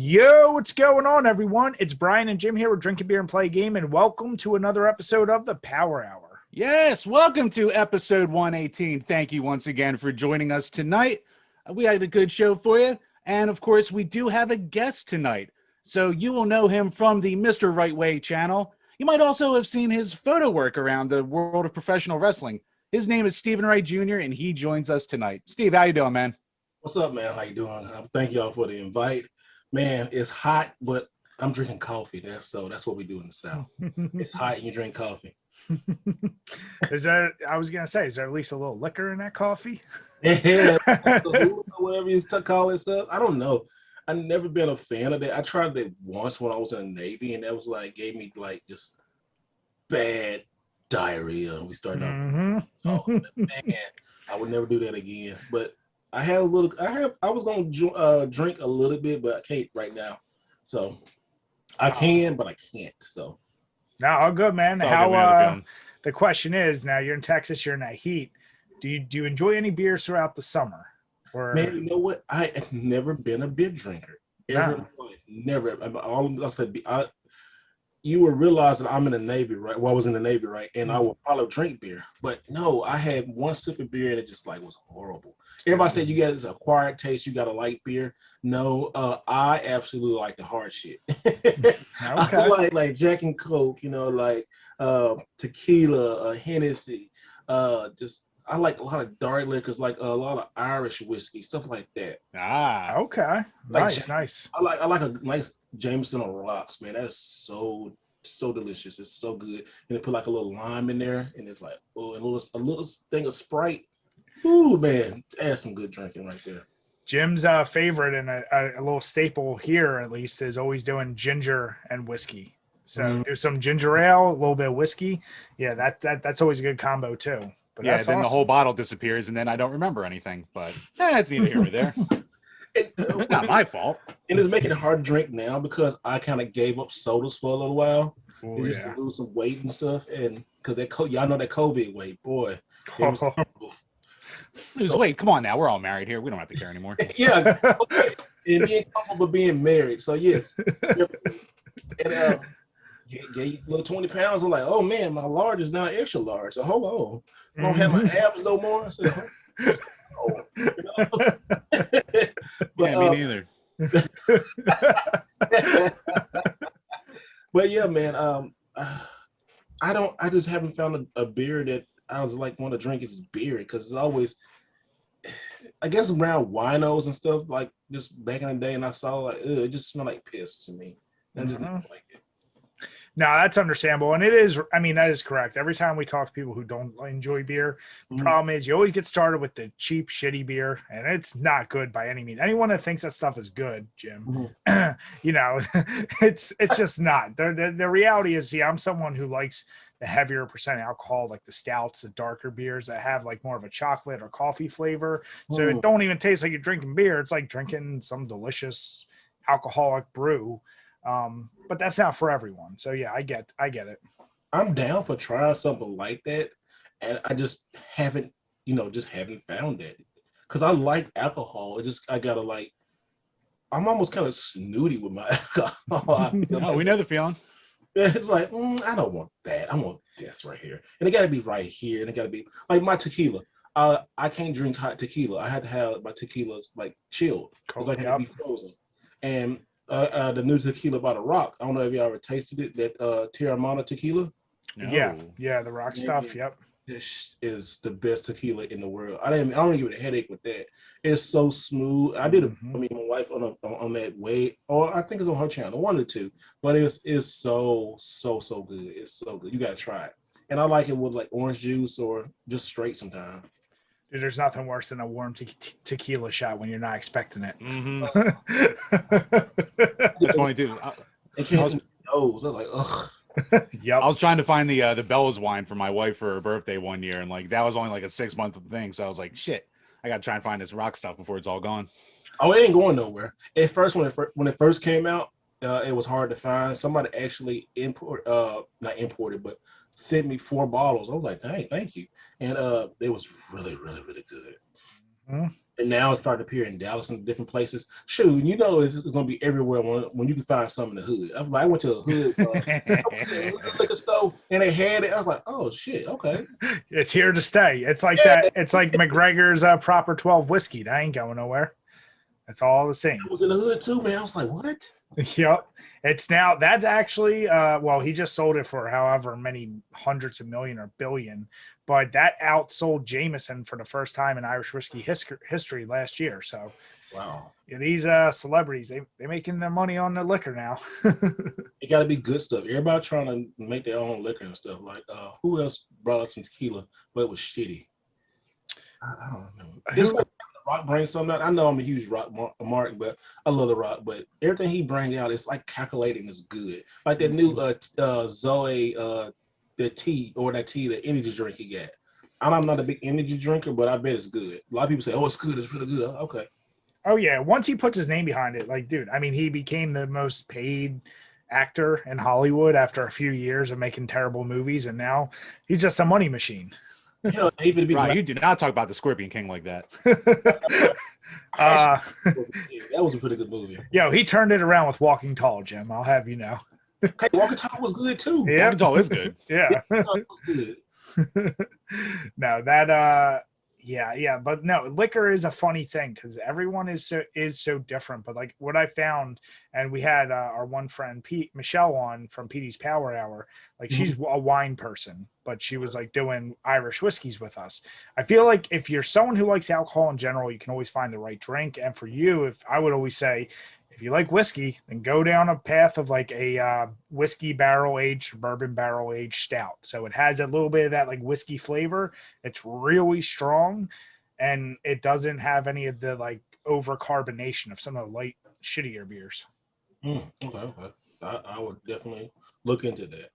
Yo, what's going on, everyone? It's Brian and Jim here with Drink a Beer and Play a Game, and welcome to another episode of the Power Hour. Yes, welcome to episode 118. Thank you once again for joining us tonight. We had a good show for you, and of course, we do have a guest tonight. So you will know him from the Mr. Wright Way channel. You might also have seen his photo work around the world of professional wrestling. His name is Stephen Wright Jr., and he joins us tonight. Steve, how you doing, man? What's up, man? How you doing? Thank y'all for the invite. Man, it's hot, but I'm drinking coffee. That's what we do in the South. It's hot and you drink coffee. Is there at least a little liquor in that coffee? Yeah, whatever you call it stuff. I don't know. I've never been a fan of that. I tried that once when I was in the Navy, and that was gave me just bad diarrhea. And we started oh man, I would never do that again. But I was gonna drink a little bit, but I can't right now. So I can, but I can't. So no, all good, man. The question is, now you're in Texas, you're in that heat. Do you enjoy any beers throughout the summer? Or man, you know what? I have never been a beer drinker. Ever in my life. Never. Like I said, you will realize that I'm in the Navy, right? Well, I was in the Navy, right? And I would probably drink beer. But no, I had one sip of beer and it just was horrible. Everybody said you got this acquired taste, you got to like beer. No, I absolutely like the hard shit. Okay. I like Jack and Coke, tequila, Hennessy, I like a lot of dark liquors, like a lot of Irish whiskey, stuff like that. Okay. Nice. I like a nice Jameson on rocks, man. That's so delicious. It's so good. And they put a little lime in there, and it's and a little thing of Sprite. Ooh, man, that's some good drinking right there. Jim's favorite and a little staple here, at least, is always doing ginger and whiskey. So do some ginger ale, a little bit of whiskey. Yeah, that's always a good combo too. But yeah, then awesome. The whole bottle disappears, and then I don't remember anything. But it's neither here nor there. Not my fault. And it's making it hard to drink now because I kind of gave up sodas for a little while. Just to lose some weight and stuff. And because y'all know that COVID weight, boy. Lose weight. Come on now. We're all married here. We don't have to care anymore. Yeah. And being comfortable being married. So, yes. And gained a little 20 pounds. I'm like, oh, man, my large is now extra large. So, hold on. I don't have my abs no more. I said, But, me neither. But yeah, man, I just haven't found a beer that I was want to drink is beer because it's always, I guess, around winos and stuff just back in the day, and I saw it just smelled like piss to me. I just didn't like it. No, that's understandable. And it is, that is correct. Every time we talk to people who don't enjoy beer, the problem is you always get started with the cheap, shitty beer, and it's not good by any means. Anyone that thinks that stuff is good, Jim, it's just not. The reality is, I'm someone who likes the heavier percent alcohol, like the stouts, the darker beers that have more of a chocolate or coffee flavor. So it don't even taste like you're drinking beer. It's like drinking some delicious alcoholic brew. But that's not for everyone. So yeah, I get it. I'm down for trying something like that. And I just haven't found it. Cause I like alcohol. I'm almost kind of snooty with my alcohol. We know the feeling. It's I don't want that. I want this right here. And it gotta be right here. And it gotta be like my tequila. I can't drink hot tequila. I had to have my tequilas chilled. Cause I had to be frozen. And the new tequila by the Rock. I don't know if you ever tasted it. That Terramana tequila. No. Yeah, the Rock stuff. Yep. This is the best tequila in the world. I don't give it a headache with that. It's so smooth. I did my wife on that way, or I think it's on her channel, one or two. But it's so good. It's so good. You gotta try it. And I like it with orange juice or just straight sometimes. Dude, there's nothing worse than a warm tequila shot when you're not expecting it. It's funny too. I was like, ugh. Yep. I was trying to find the Bell's wine for my wife for her birthday one year, and that was only a 6-month thing. So I was like, shit, I gotta try and find this Rock stuff before it's all gone. Oh, it ain't going nowhere. At first, when it first came out, it was hard to find. Somebody actually not imported, but sent me 4 bottles. I was like, hey, thank you. And it was really, really, really good. Mm. And now it's starting to appear in Dallas and different places. Shoot, you know it's going to be everywhere when you can find something in the hood. I went to a hood, liquor store, and they had it. I was like, oh shit, okay. It's here to stay. It's like that. It's like McGregor's Proper 12 whiskey. That ain't going nowhere. It's all the same. I was in the hood too, man. I was like, what? Yep. It's now that's actually well, he just sold it for however many hundreds of million or billion, but that outsold Jameson for the first time in Irish whiskey history last year. So Wow. yeah, these celebrities, they're making their money on the liquor now. It got to be good stuff. Everybody trying to make their own liquor and stuff. Like who else brought us some tequila, but it was shitty? I don't know. It's like Rock brings something out. I know I'm a huge Rock mark, but I love the Rock. But everything he brings out is like calculating is good. Like that new Zoe, the tea or that tea, the energy drink he got. I'm not a big energy drinker, but I bet it's good. A lot of people say, "Oh, it's good. It's really good." Okay. Oh yeah, once he puts his name behind it, like dude, I mean, he became the most paid actor in Hollywood after a few years of making terrible movies, and now he's just a money machine. Yeah, even to be Right, you do not talk about the Scorpion King like that. that was a pretty good movie. Yo, he turned it around with Walking Tall, Jim. I'll have you know. Hey, Walking Tall was good too. Yeah, Walking Tall is good. Yeah. It was good. No, that yeah, but no, liquor is a funny thing because everyone is so different. But like what I found, and we had our one friend Michelle on from PD's Power Hour. Like she's a wine person, but she was like doing Irish whiskeys with us. I feel like if you're someone who likes alcohol in general, you can always find the right drink. And for you, if I would always say, if you like whiskey, then go down a path of like a whiskey barrel aged, bourbon barrel aged stout. So it has a little bit of that like whiskey flavor. It's really strong, and it doesn't have any of the like over carbonation of some of the light, shittier beers. Okay. I would definitely look into that.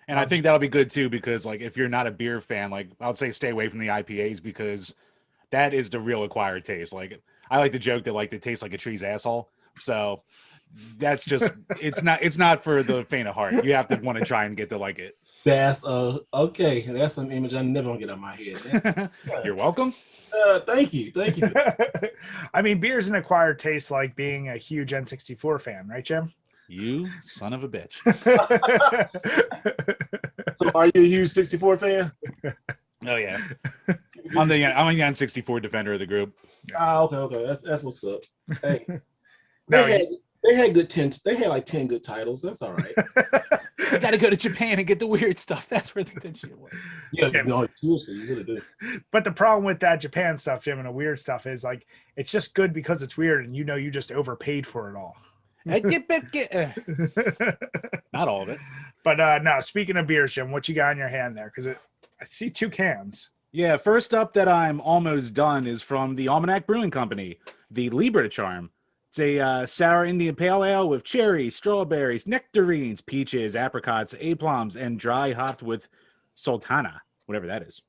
And I think that'll be good too, because like if you're not a beer fan, like I would say stay away from the IPAs because that is the real acquired taste. Like I like to joke that like they taste like a tree's asshole. So that's just it's not for the faint of heart. You have to want to try and get to like it. That's okay. That's an image I never gonna get out of my head. You're welcome. Thank you. I mean, beer's an acquired taste like being a huge N64 fan, right, Jim? You son of a bitch. So are you a huge 64 fan? Oh yeah. I'm the N64 defender of the group. Okay. That's what's up. Hey. No, They had good 10. They had like 10 good titles. That's all right. You got to go to Japan and get the weird stuff. That's where the good shit was. Yeah, no, seriously, you really do. But the problem with that Japan stuff, Jim, and the weird stuff is like it's just good because it's weird, and you just overpaid for it all. Not all of it. But no, speaking of beers, Jim, what you got in your hand there? Because I see 2 cans. Yeah, first up that I'm almost done is from the Almanac Brewing Company, the Libra Charm. It's a sour Indian pale ale with cherries, strawberries, nectarines, peaches, apricots, plums, and dry hopped with sultana, whatever that is.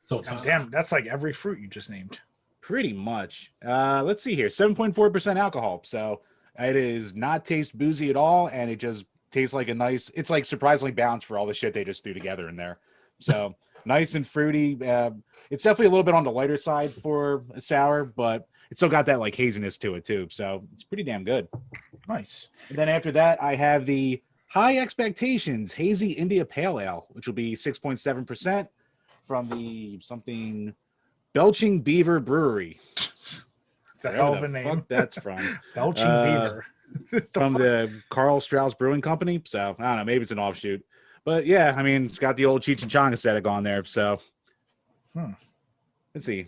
So damn, that's like every fruit you just named. Pretty much. Let's see here, 7.4% alcohol. So it is not taste boozy at all, and it just tastes like it's like surprisingly balanced for all the shit they just threw together in there. So nice and fruity. It's definitely a little bit on the lighter side for a sour, but it's still got that like haziness to it too. So it's pretty damn good. Nice. And then after that, I have the High Expectations Hazy India Pale Ale, which will be 6.7% from the something Belching Beaver Brewery. It's a hell of a name. Fuck that's from Belching Beaver. From the Carl Strauss Brewing Company. So I don't know, maybe it's an offshoot. But yeah, I mean, it's got the old Cheech and Chong aesthetic on there. So let's see.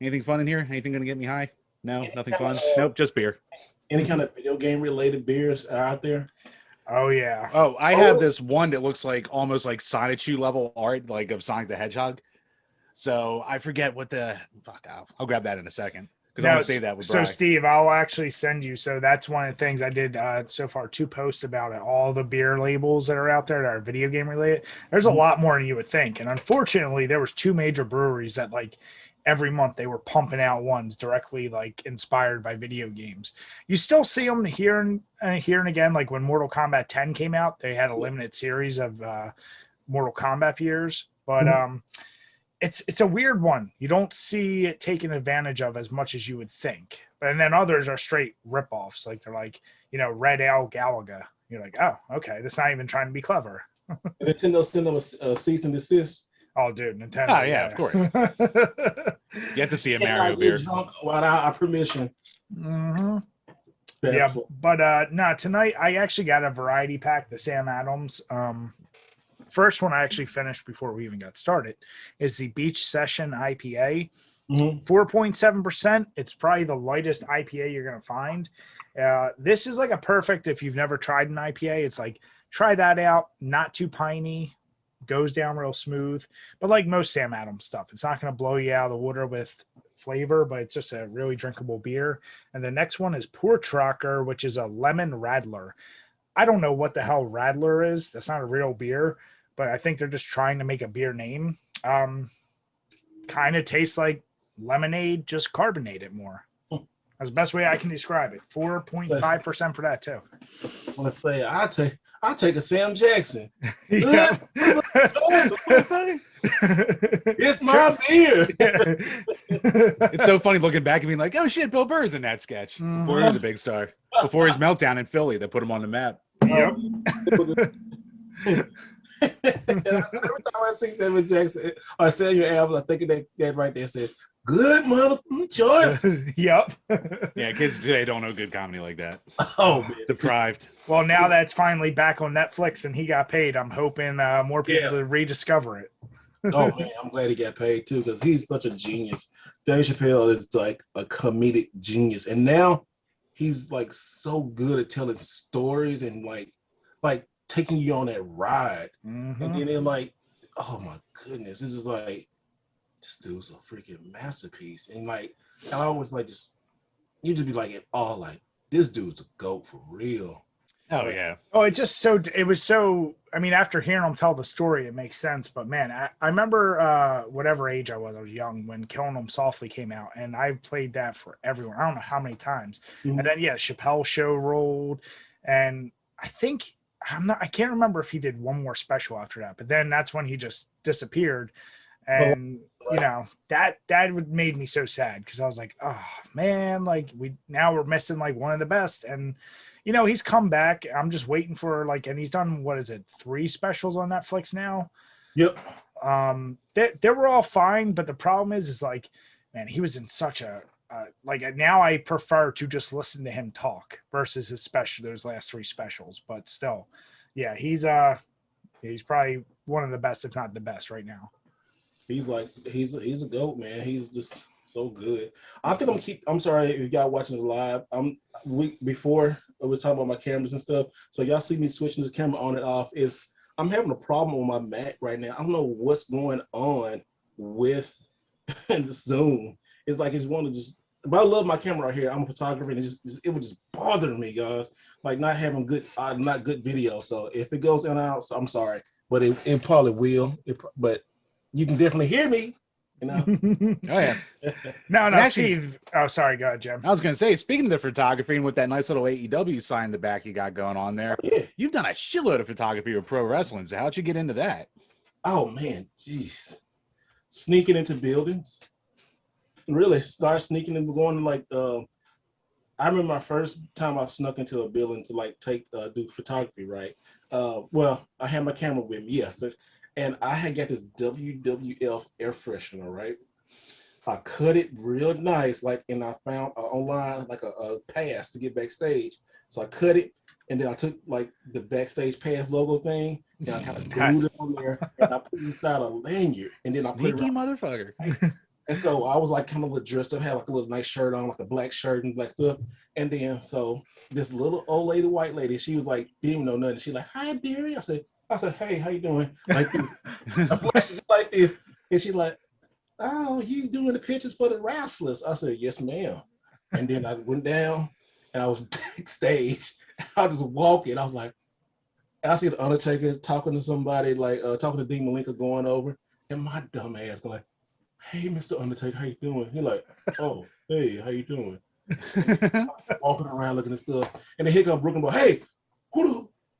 Anything fun in here? Anything gonna get me high? No, nothing fun. Nope, just beer. Any kind of video game related beers are out there? Oh yeah. Oh, I have this one that looks like almost like Sonichu level art, like of Sonic the Hedgehog. So I forget what I'll grab that in a second because I want to say that with So Brian. Steve, I'll actually send you. So that's one of the things I did so far, 2 posts about it. All the beer labels that are out there that are video game related. There's a lot more than you would think, and unfortunately, there was 2 major breweries that like every month they were pumping out ones directly like inspired by video games. You still see them here and again. Like when Mortal Kombat 10 came out, they had a limited series of Mortal Kombat beers, but it's a weird one. You don't see it taken advantage of as much as you would think. And then others are straight ripoffs. Like they're like, Red Ale Galaga. You're like, oh, okay, that's not even trying to be clever. Nintendo send them a cease and desist. Oh, dude, Nintendo. Oh, yeah, of course. You have to see a Mario beer. Drunk without our permission. Mm-hmm. That's Yeah, fun. but no, tonight I actually got a variety pack, the Sam Adams. First one I actually finished before we even got started is the Beach Session IPA. 4.7%. It's probably the lightest IPA you're going to find. This is like a perfect if you've never tried an IPA. It's like, try that out. Not too piney. Goes down real smooth. But like most Sam Adams stuff, it's not going to blow you out of the water with flavor, but it's just a really drinkable beer. And the next one is Poor Trucker, which is a lemon radler. I don't know what the hell radler is. That's not a real beer, but I think they're just trying to make a beer name. Kind of tastes like lemonade, just carbonated more. That's the best way I can describe it. 4.5% for that too. Let's say I take a Sam Jackson. Yeah. It's my beer. It's so funny looking back and being like, oh shit, Bill Burr's in that sketch before he was a big star. Before his meltdown in Philly that put him on the map. Yep. Every time I see Sam Jackson or Samuel album, I think of that right there said, good motherfucking choice. Yep. Yeah, kids today don't know good comedy like that. Oh, man. Deprived. Well, now that's finally back on Netflix and he got paid. I'm hoping more people to rediscover it. Oh, man, I'm glad he got paid, too, because he's such a genius. Dave Chappelle is like a comedic genius. And now he's like so good at telling stories and like taking you on that ride. Mm-hmm. And then like, oh, my goodness, this is like, this dude's a freaking masterpiece. And like, I always like you just be like in awe, like, this dude's a GOAT for real. Oh, yeah. Oh, it was so, I mean, after hearing him tell the story, it makes sense. But man, I remember whatever age I was young when Killing Them Softly came out, and I've played that for everyone. I don't know how many times. Mm-hmm. And then, Chappelle Show rolled. And I think, I can't remember if he did one more special after that, but then that's when he just disappeared. And that made me so sad because I was like, oh man, like we're missing like one of the best. And he's come back. I'm just waiting for and he's done 3 specials on Netflix now. Yep. They were all fine, but the problem is like, man, he was in such a now I prefer to just listen to him talk versus his those last 3 specials. But still, yeah, he's probably one of the best, if not the best, right now. He's a GOAT, man. He's just so good. I think I'm sorry if y'all watching it live. Week before I was talking about my cameras and stuff. So y'all see me switching this camera on and off. I'm having a problem on my Mac right now. I don't know what's going on with the Zoom. It's like it's one of just, but I love my camera right here. I'm a photographer, and it would just bother me, guys. Like not having not good video. So if it goes in and out, so I'm sorry, but it probably will. But you can definitely hear me. Oh yeah. No, actually, Steve. Oh, sorry. Go ahead, Jim. I was going to say, speaking of the photography and with that nice little AEW sign in the back you got going on there, you've done a shitload of photography with pro wrestling. So how'd you get into that? Oh man, jeez. Sneaking into buildings. Really start sneaking and going I remember my first time I snuck into a building to do photography, right? Well, I had my camera with me, and I had got this WWF air freshener, right? I cut it real nice, and I found online a pass to get backstage. So I cut it, and then I took the backstage pass logo thing, and I kind of glued it on there, and I put it inside a lanyard, and then I put it around. Motherfucker. And so I was kind of dressed up, had a little nice shirt on, a black shirt and black stuff. And then so this little old lady, white lady, she was didn't even know nothing. She hi, dearie. I said, hey, how you doing? Like this. I flashed just like this. And she oh, you doing the pictures for the wrestlers? I said, yes, ma'am. And then I went down and I was backstage. I was just walking. I was I see the Undertaker talking to somebody, talking to Dean Malenko going over. And my dumb ass going hey, Mr. Undertaker, how you doing? He oh, hey, how you doing? Walking around looking at stuff. And then here comes Brooklyn, hey,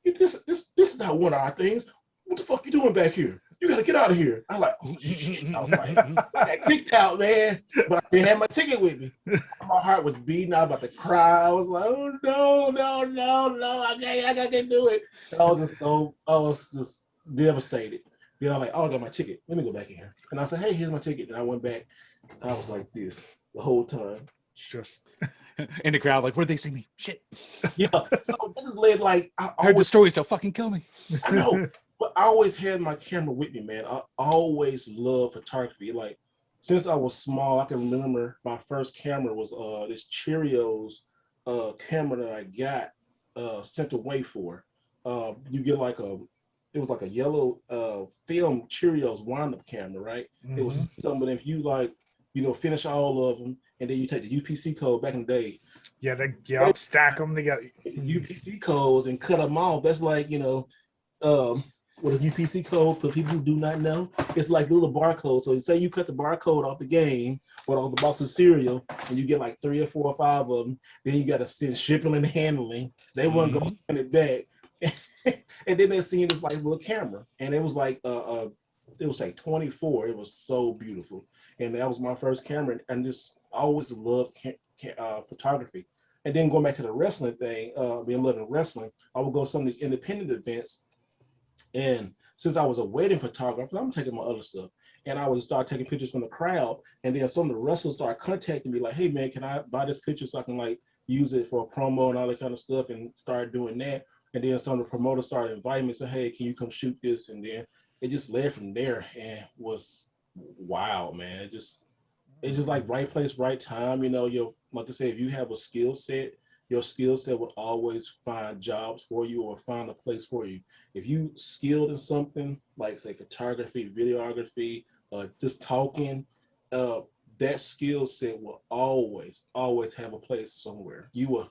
this is not one of our things. What the fuck you doing back here? you gotta get out of here. I was like, oh shit. I was like, I got kicked out, man. But I still had my ticket with me. My heart was beating. I was about to cry. I was like, oh no, I can't do it. And I was just devastated. Then I'm like, oh, I got my ticket. Let me go back in here. And I said, hey, here's my ticket. And I went back. And I was like this the whole time. Just in the crowd, like, where'd they see me? Shit. Yeah. So this is led like I heard the stories, they'll fucking kill me. I know. But I always had my camera with me, man. I always loved photography. Like since I was small, I can remember my first camera was this Cheerios camera that I got sent away for. You get like it was like a yellow film Cheerios wind-up camera, right? It was something if you like, finish all of them and then you take the UPC code back in the day. Yeah, stack them together. UPC codes and cut them off. That's like, what is UPC code for people who do not know? It's like little barcodes. So say you cut the barcode off the game or off the box of cereal and you get like 3 or 4 or 5 of them, then you got to send shipping and handling. They weren't going to send it back. And then they seen this like little camera, and it was like 24. It was so beautiful, and that was my first camera. And just always loved photography. And then going back to the wrestling thing, being loving wrestling, I would go to some of these independent events, and since I was a wedding photographer, I'm taking my other stuff, and I would start taking pictures from the crowd, and then some of the wrestlers start contacting me like, hey man, can I buy this picture so I can like use it for a promo and all that kind of stuff, and start doing that. And then some of the promoters started inviting me, say, hey, can you come shoot this? And then it just led from there and was wild, man. It just like right place, right time. Like I said, if you have a skill set, your skill set will always find jobs for you or find a place for you. If you skilled in something like say photography, videography, just talking, that skill set will always have a place somewhere. You will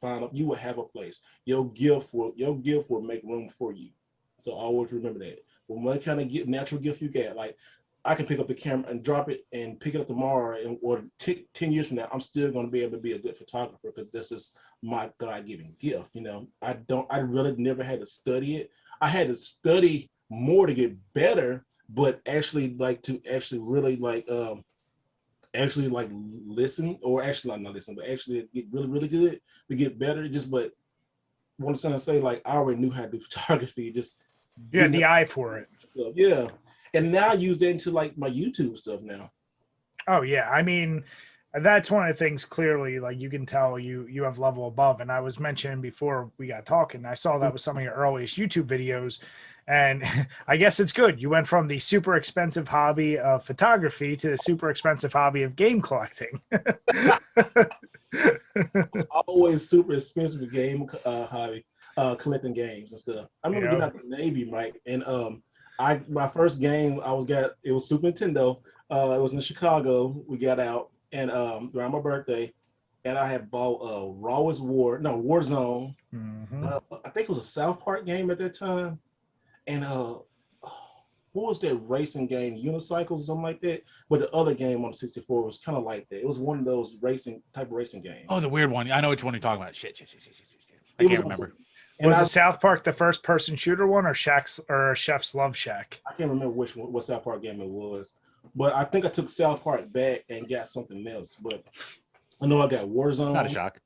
have a place. Your gift will make room for you. So always remember that. What kind of natural gift you get, like I can pick up the camera and drop it and pick it up tomorrow, or 10 years from now, I'm still going to be able to be a good photographer because this is my God-given gift. I really never had to study it. I had to study more to get better, but actually listen, or actually not listen, but actually get really, really good to get better. But what I'm trying to say, like I already knew how to do photography. Just you had the eye for it. Stuff. Yeah. And now I use that into like my YouTube stuff now. Oh yeah. I mean, that's one of the things clearly, like you can tell you have level above. And I was mentioning before we got talking, I saw that was some of your earliest YouTube videos. And I guess it's good. You went from the super expensive hobby of photography to the super expensive hobby of game collecting. Always super expensive game hobby, collecting games and stuff. I remember getting out the Navy, right? And my first game it was Super Nintendo. It was in Chicago. We got out and around my birthday, and I had bought Warzone. I think it was a South Park game at that time. And what was that racing game? Unicycles or something like that. But the other game on the 64 was kind of like that. It was one of those racing games. Oh, the weird one. I know which one you're talking about. Shit. I can't remember. Was the South Park the first person shooter one or Chef's Love Shack? I can't remember what South Park game it was. But I think I took South Park back and got something else. But I know I got Warzone. Not a shock.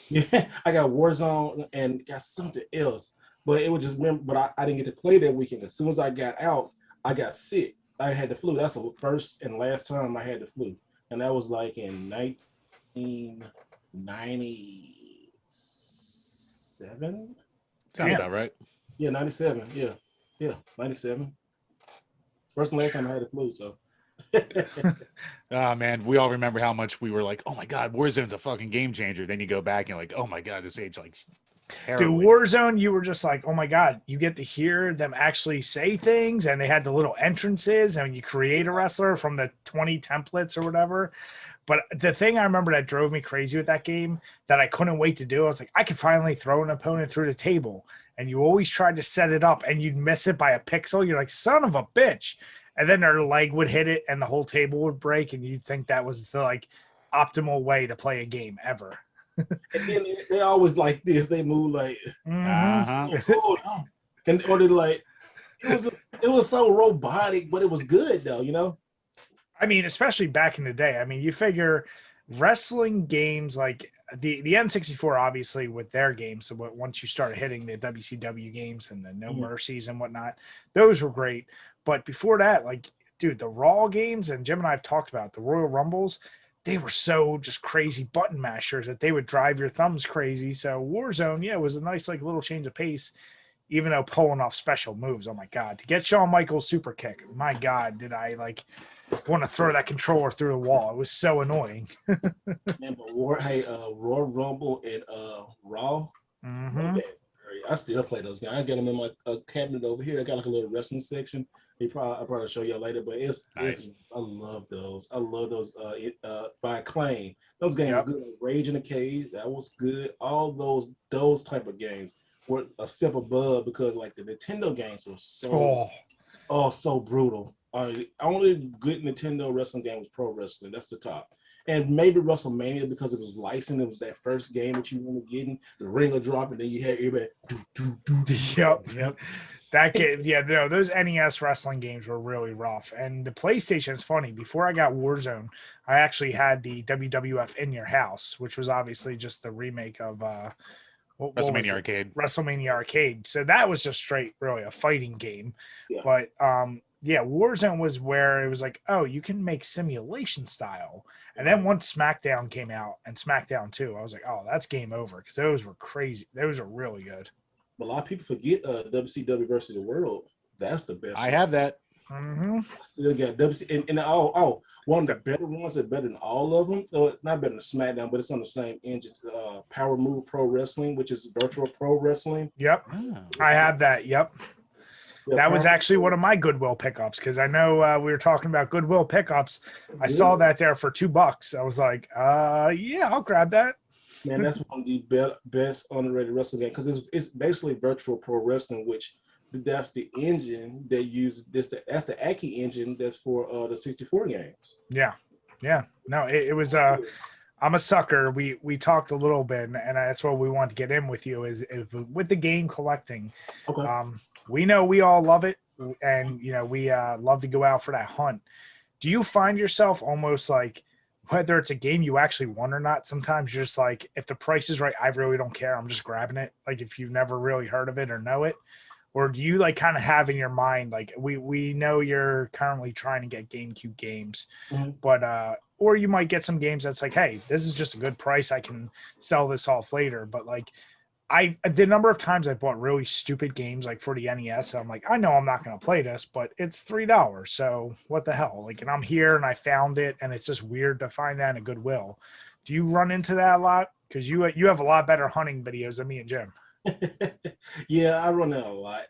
Yeah, I got Warzone and got something else. But it was just, but I didn't get to play that weekend. As soon as I got out, I got sick. I had the flu. That's the first and last time I had the flu. And that was like in 1997. Sounds about right. Yeah, 97. Yeah, 97. First and last time I had the flu, so. Oh man, we all remember how much we were like, oh my God, Warzone's a fucking game changer. Then you go back and you're like, oh my God, this age like terrible. Dude, Warzone, you were just like, oh my God, you get to hear them actually say things, and they had the little entrances, and you create a wrestler from the 20 templates or whatever. But the thing I remember that drove me crazy with that game that I couldn't wait to do, I was like, I could finally throw an opponent through the table. And you always tried to set it up and you'd miss it by a pixel. You're like, son of a bitch. And then their leg would hit it and the whole table would break. And you'd think that was the like optimal way to play a game ever. And then they always like this. They move like, Uh-huh. oh, no. And or they like, it was so robotic, but it was good though, you know. I mean, especially back in the day. I mean, you figure wrestling games like the N64, obviously with their games. So once you start hitting the WCW games and the No Mercies and whatnot, those were great. But before that, like, dude, the Raw games, and Jim and I have talked about the Royal Rumbles, they were so just crazy button mashers that they would drive your thumbs crazy. So Warzone, yeah, was a nice like little change of pace, even though pulling off special moves. Oh my God, to get Shawn Michaels super kick, my God, did I like want to throw that controller through the wall. It was so annoying. Man, but Royal Rumble and Raw. Mm-hmm. I still play those games. I got them in my cabinet over here. I got like a little wrestling section. I'll probably show y'all later, but it's I love those. I love those by Acclaim. Those games are good. Rage in the Cage, that was good. All those type of games were a step above because like the Nintendo games were so brutal. Only good Nintendo wrestling game was Pro Wrestling. That's the top. And maybe WrestleMania because it was licensed. It was that first game that you want to get in. The ring will drop, and then you had everybody do. Yep. That game, yeah, no, those NES wrestling games were really rough. And the PlayStation is funny. Before I got Warzone, I actually had the WWF In Your House, which was obviously just the remake of WrestleMania Arcade. WrestleMania Arcade. So that was just straight, really a fighting game. Yeah. But yeah, Warzone was where it was like, oh, you can make simulation style. And then once SmackDown came out and SmackDown 2, I was like, oh, that's game over because those were crazy. Those are really good. A lot of people forget WCW versus the World. That's the best. I have that. Mm-hmm. Still got WC and one of the better ones that better than all of them. Not better than SmackDown, but it's on the same engine. Power Move Pro Wrestling, which is virtual pro wrestling. Yep, I have that. Yep. That was actually one of my Goodwill pickups because I know we were talking about Goodwill pickups. I saw that there for $2. I was like, yeah, I'll grab that. Man, that's one of the best underrated wrestling games because it's basically virtual pro wrestling, which that's the engine they use. That's the Aki engine that's for the 64 games. Yeah. No, it was. I'm a sucker. We talked a little bit, and that's what we want to get in with you is with the game collecting. Okay. We know we all love it, and we love to go out for that hunt. Do you find yourself almost like, whether it's a game you actually want or not, sometimes you're just like, if the price is right, I really don't care. I'm just grabbing it. Like if you've never really heard of it or know it, or do you like kind of have in your mind, like we know you're currently trying to get GameCube games, but or you might get some games that's like, hey, this is just a good price. I can sell this off later. But like the number of times I bought really stupid games like for the NES, I'm like, I know I'm not going to play this, but it's $3. So what the hell? Like, and I'm here and I found it, and it's just weird to find that in a Goodwill. Do you run into that a lot? Because you have a lot better hunting videos than me and Jim. Yeah, I run that a lot.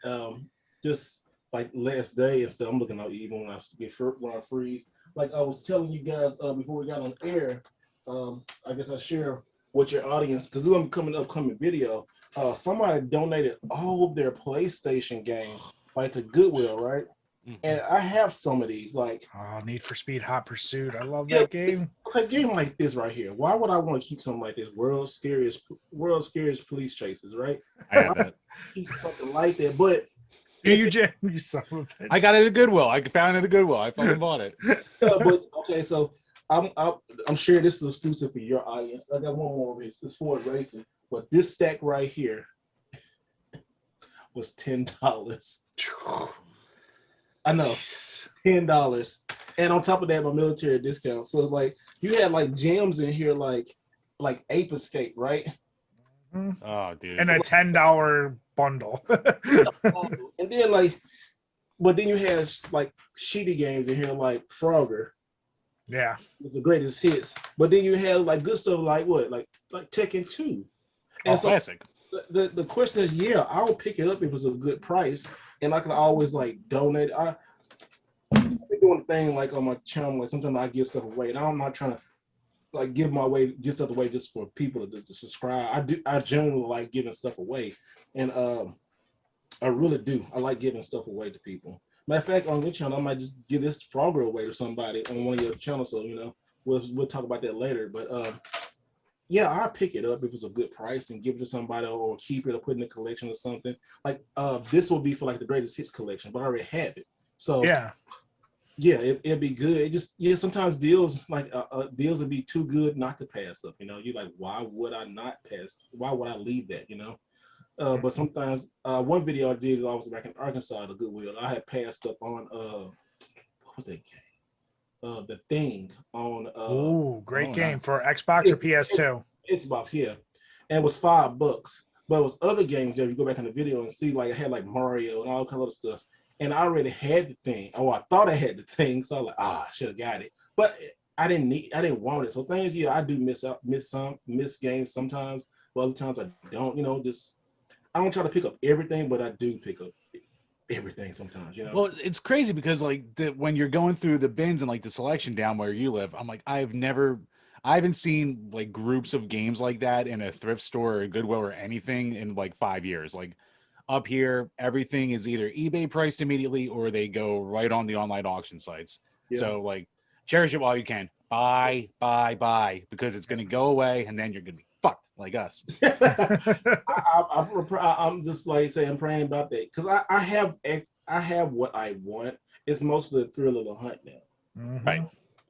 Just like last day and stuff, I'm looking out even when I freeze. Like I was telling you guys before we got on air, I guess I share with your audience because it's going to be upcoming video. Somebody donated all of their PlayStation games like to Goodwill, right? And I have some of these, like Need for Speed Hot Pursuit. I love that game. A game like this right here. Why would I want to keep something like this? World's Scariest Police Chases, right? I have that. Keep something like that, but you son of a bitch. I got it at Goodwill. I found it at Goodwill. I fucking bought it. But okay, so I'm sure this is exclusive for your audience. I got one more of this. It's Ford Racing, but this stack right here was $10. I know, $10, and on top of that, my military discount. So like, you had like gems in here, like Ape Escape, right? Oh, dude! And a $10 bundle. And then like, but then you had like shitty games in here, like Frogger. Yeah, it's the greatest hits. But then you had like good stuff, like what, like Tekken 2. And so classic. The question is, yeah, I'll pick it up if it's a good price. And I can always like donate. I've been doing a thing like on my channel, like sometimes I give stuff away, and I'm not trying to like give stuff away just for people to subscribe. I generally like giving stuff away, and I really do. I like giving stuff away to people. Matter of fact, on your channel, I might just give this Frogger away to somebody on one of your channels. So we'll talk about that later. But yeah, I'll pick it up if it's a good price and give it to somebody or keep it or put it in a collection or something. Like this will be for like the greatest hits collection, but I already have it. So yeah, it'd be good. It just sometimes deals like deals would be too good not to pass up. You know, you're like, why would I not pass? Why would I leave that? You know. But sometimes one video I did, I was back in Arkansas, the Goodwill. I had passed up on what was that game? The Thing on great game for Xbox or PS2. Xbox, yeah. And it was $5. But it was other games there. You go back in the video and see like I had like Mario and all kind of other stuff. And I already had the Thing. Oh, I thought I had the Thing, so I was like, I should have got it. But I didn't want it. So things, yeah, I do miss games sometimes, but other times I don't, you know, just I don't try to pick up everything, but I do pick up everything sometimes, you know. Well, it's crazy because like when you're going through the bins and like the selection down where you live, I'm like, I haven't seen like groups of games like that in a thrift store or a Goodwill or anything in like 5 years. Like up here, everything is either eBay priced immediately or they go right on the online auction sites. Yeah. So like cherish it while you can. Buy, because it's going to go away and then you're going to be fucked like us. I'm just like saying, I'm praying about that because I have what I want. It's mostly the thrill of the hunt now. Right.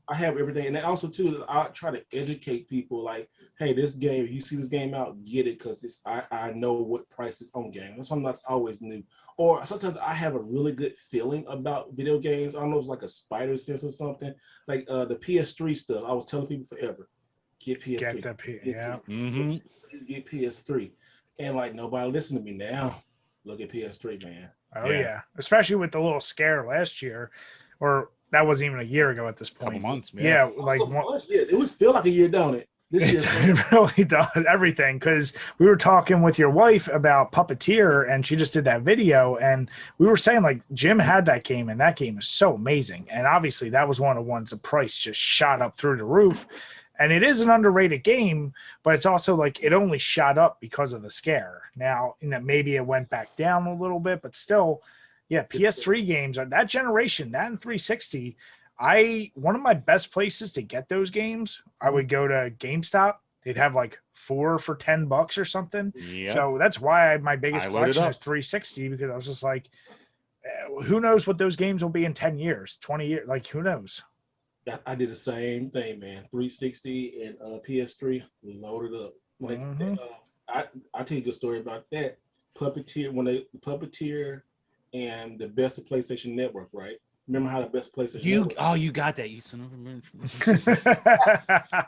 I have everything, and then also too, I try to educate people like, hey, this game, if you see this game out, get it because I know what price is on game. That's something that's always new. Or sometimes I have a really good feeling about video games. I don't know if it's like a spider sense or something. Like the PS3 stuff. I was telling people forever, get PS3. Please get PS3. And like nobody listen to me now. Look at PS3, man. Oh yeah. Especially with the little scare last year, or that wasn't even a year ago at this point. Couple months, yeah. Like it was feel like a year, don't it? It really does everything, because we were talking with your wife about Puppeteer and she just did that video and we were saying like Jim had that game and that game is so amazing, and obviously that was one of the ones the price just shot up through the roof, and it is an underrated game, but it's also like it only shot up because of the scare. Now, you know, maybe it went back down a little bit, but still, yeah, PS3 games are that generation, that and 360. One of my best places to get those games, I would go to GameStop. They'd have like 4 for $10 or something. Yep. So that's why my biggest collection is 360, because I was just like, who knows what those games will be in 10 years, 20 years, like who knows? I did the same thing, man. 360 and PS3 loaded up. Like I'll tell you a good story about that. Puppeteer and the best of PlayStation Network, right? Remember how the best PlayStation Network? You got that, you son of a bitch.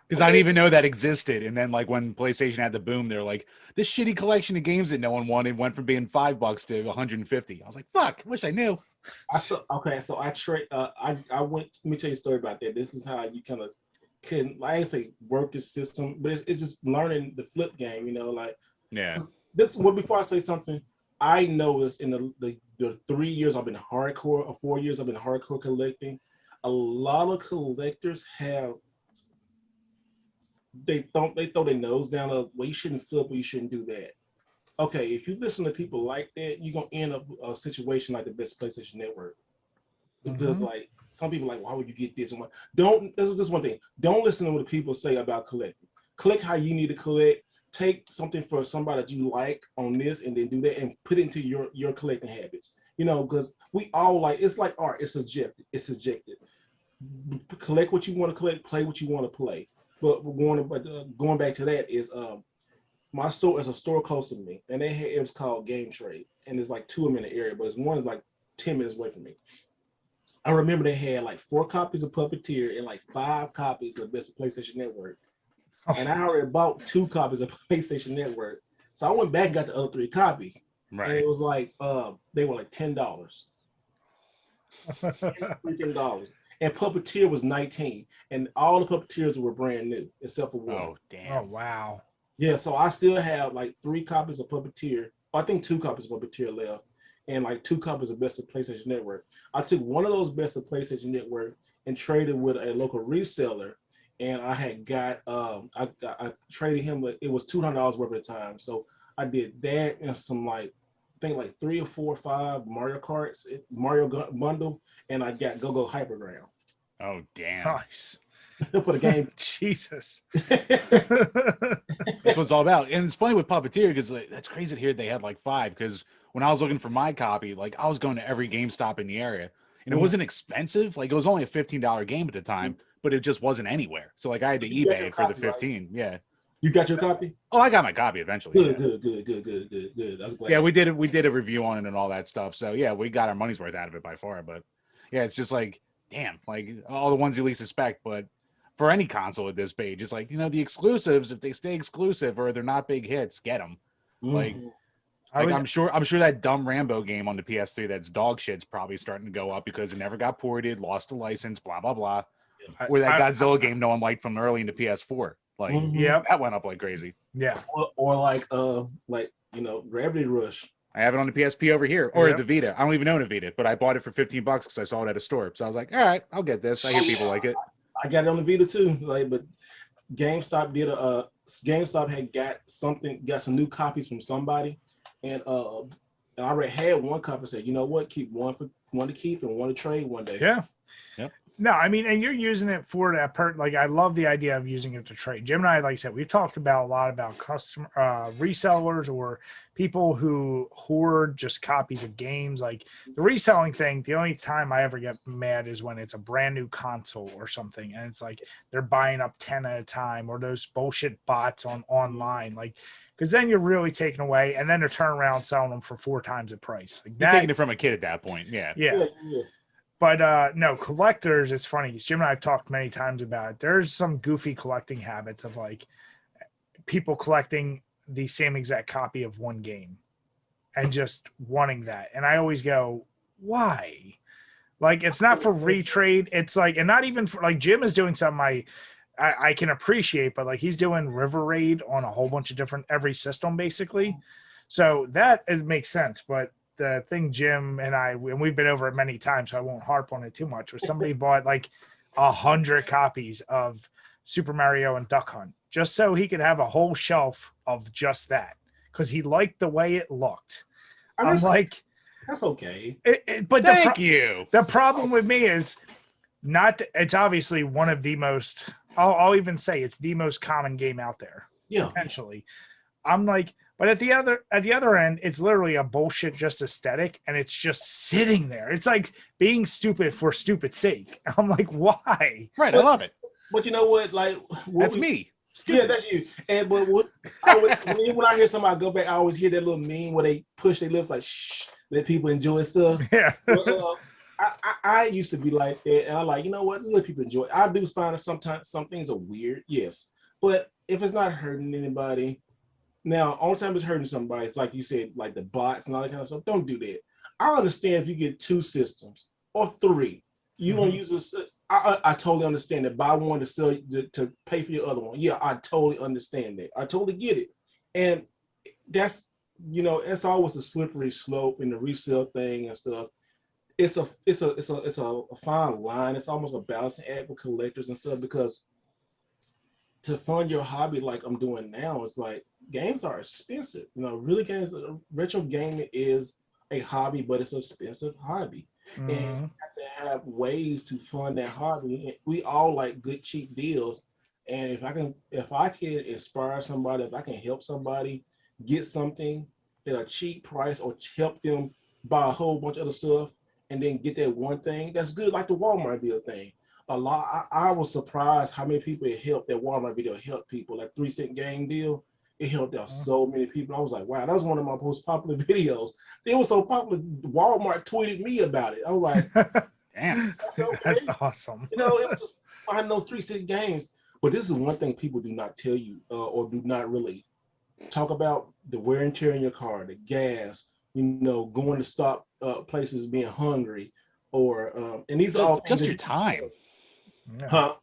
Because I didn't even know that existed. And then like when PlayStation had the boom, they're like, this shitty collection of games that no one wanted went from being $5 to 150. I was like, fuck, wish I knew. So I went, let me tell you a story about that. This is how you kind of can, like I say, work the system, but it's just learning the flip game, you know, like, yeah. Before I say something, I noticed in the 3 years I've been hardcore, or 4 years I've been hardcore collecting, a lot of collectors they throw their nose down of, well, you shouldn't flip or you shouldn't do that. Okay, if you listen to people like that, you're gonna end up a situation like the best PlayStation Network. Because like some people are like, why would you get this? And this is just one thing. Don't listen to what people say about collecting. Collect how you need to collect. Take something for somebody that you like on this and then do that and put it into your collecting habits. You know, because we all like, it's like art, it's subjective. Collect what you want to collect, play what you want to play. But going back to that is my store is a store close to me, and it was called Game Trade, and there's like 2 of them in the area, but one is like 10 minutes away from me. I remember they had like 4 copies of Puppeteer and like 5 copies of Best of PlayStation Network. And I already bought 2 copies of PlayStation Network. So I went back and got the other 3 copies. Right. And it was like, they were like $10. $10. And Puppeteer was 19. And all the Puppeteers were brand new, except for one. Oh, damn. Oh, wow. Yeah, so I still have like 3 copies of Puppeteer. I think 2 copies of Puppeteer left. And like 2 copies of Best of PlayStation Network. I took one of those Best of PlayStation Network and traded with a local reseller. And I had got, I traded him, but it was $200 worth at the time. So I did that and some like, I think like 3 or 4 or 5 Mario Karts, Mario bundle, and I got Go Hyperground. Oh, damn. Nice. For the game. Jesus. That's what it's all about. And it's funny with Puppeteer because like, that's crazy to hear they had like 5. Because when I was looking for my copy, like I was going to every GameStop in the area, and it wasn't expensive. Like it was only a $15 game at the time, but it just wasn't anywhere. So like I had to You got your eBay for the copy, right? 15. Yeah. You got your copy? Oh, I got my copy eventually. Good, Yeah. good. That's glad. Yeah, we did a review on it and all that stuff. So yeah, we got our money's worth out of it by far. But yeah, it's just like, damn, like all the ones you least expect. But for any console at this page, it's like, the exclusives, if they stay exclusive or they're not big hits, get them. Like, I'm sure that dumb Rambo game on the PS3 that's dog shit's probably starting to go up because it never got ported, lost the license, blah blah blah. Or that Godzilla game no one liked from early in the PS4. Like, that went up like crazy. Yeah. Or like Gravity Rush. I have it on the PSP over here, or the Vita. I don't even own a Vita, but I bought it for $15 because I saw it at a store. So I was like, all right, I'll get this. I hear people like it. I got it on the Vita too. Like, but GameStop did GameStop had got some new copies from somebody, and I already had one copy. Said, you know what, keep one to keep and one to trade one day. Yeah. Yep. No, I mean, and you're using it for that like I love the idea of using it to trade. Jim and I, like I said, we've talked about a lot about customer resellers or people who hoard just copies of games. Like the reselling thing, the only time I ever get mad is when it's a brand new console or something, and it's like they're buying up 10 at a time, or those bullshit bots online, like. Because then you're really taking away, and then they're turning around selling them for 4 times the price. Like you're taking it from a kid at that point, yeah. But no, collectors, it's funny. Jim and I have talked many times about it. There's some goofy collecting habits of like people collecting the same exact copy of one game and just wanting that. And I always go, why? Like, it's not for retrade. It's like, and not even for like Jim is doing something I can appreciate, but like he's doing River Raid on a whole bunch of every system basically. So that makes sense. But the thing Jim and we've been over it many times, so I won't harp on it too much, was somebody bought like 100 copies of Super Mario and Duck Hunt just so he could have a whole shelf of just that because he liked the way it looked. I'm like, that's okay. But thank you. The problem with me is it's obviously one of the most, I'll even say it's the most common game out there. Yeah. Potentially. I'm like, but at the other end, it's literally a bullshit just aesthetic, and it's just sitting there. It's like being stupid for stupid's sake. I'm like, why? Right, I love it. But you know what? Like that's me. Stupid. Yeah, that's you. And but when I hear somebody go back, I always hear that little meme where they push their lips like shh, let people enjoy stuff. Yeah. But, I used to be like that, and I'm like, you know what? Just let people enjoy it. I do find that sometimes some things are weird, yes, but if it's not hurting anybody. Now, only time it's hurting somebody, it's like you said, like the bots and all that kind of stuff. Don't do that. I understand if you get 2 systems or 3, you gonna use this. I totally understand that. Buy one to sell to pay for your other one. Yeah, I totally understand that. I totally get it, and that's it's always a slippery slope in the resale thing and stuff. It's a fine line. It's almost a balancing act with collectors and stuff because to fund your hobby like I'm doing now, it's like games are expensive. Really retro gaming is a hobby, but it's an expensive hobby. And you have to have ways to fund that hobby. We all like good, cheap deals. And if I can inspire somebody, if I can help somebody get something at a cheap price or help them buy a whole bunch of other stuff and then get that one thing, that's good, like the Walmart deal thing. I was surprised how many people it helped. That Walmart video helped people. That 3-cent game deal, it helped out so many people. I was like, wow, that was one of my most popular videos. It was so popular, Walmart tweeted me about it. I was like, damn, that's awesome. It was just finding those 3-cent games. But this is one thing people do not tell you or do not really talk about: the wear and tear in your car, the gas, going to stop places, being hungry, or and these are all just your time. Yeah. Huh?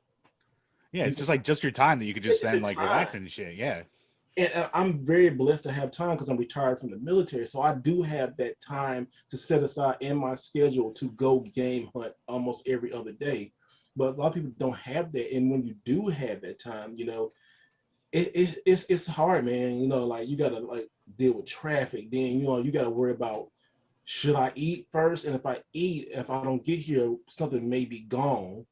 Yeah, it's just like just your time that you could just spend like relaxing and shit. Yeah. And I'm very blessed to have time because I'm retired from the military. So I do have that time to set aside in my schedule to go game hunt almost every other day. But a lot of people don't have that. And when you do have that time, it's hard, man. Like you got to like deal with traffic. Then, you got to worry about, should I eat first? And if I don't get here, something may be gone.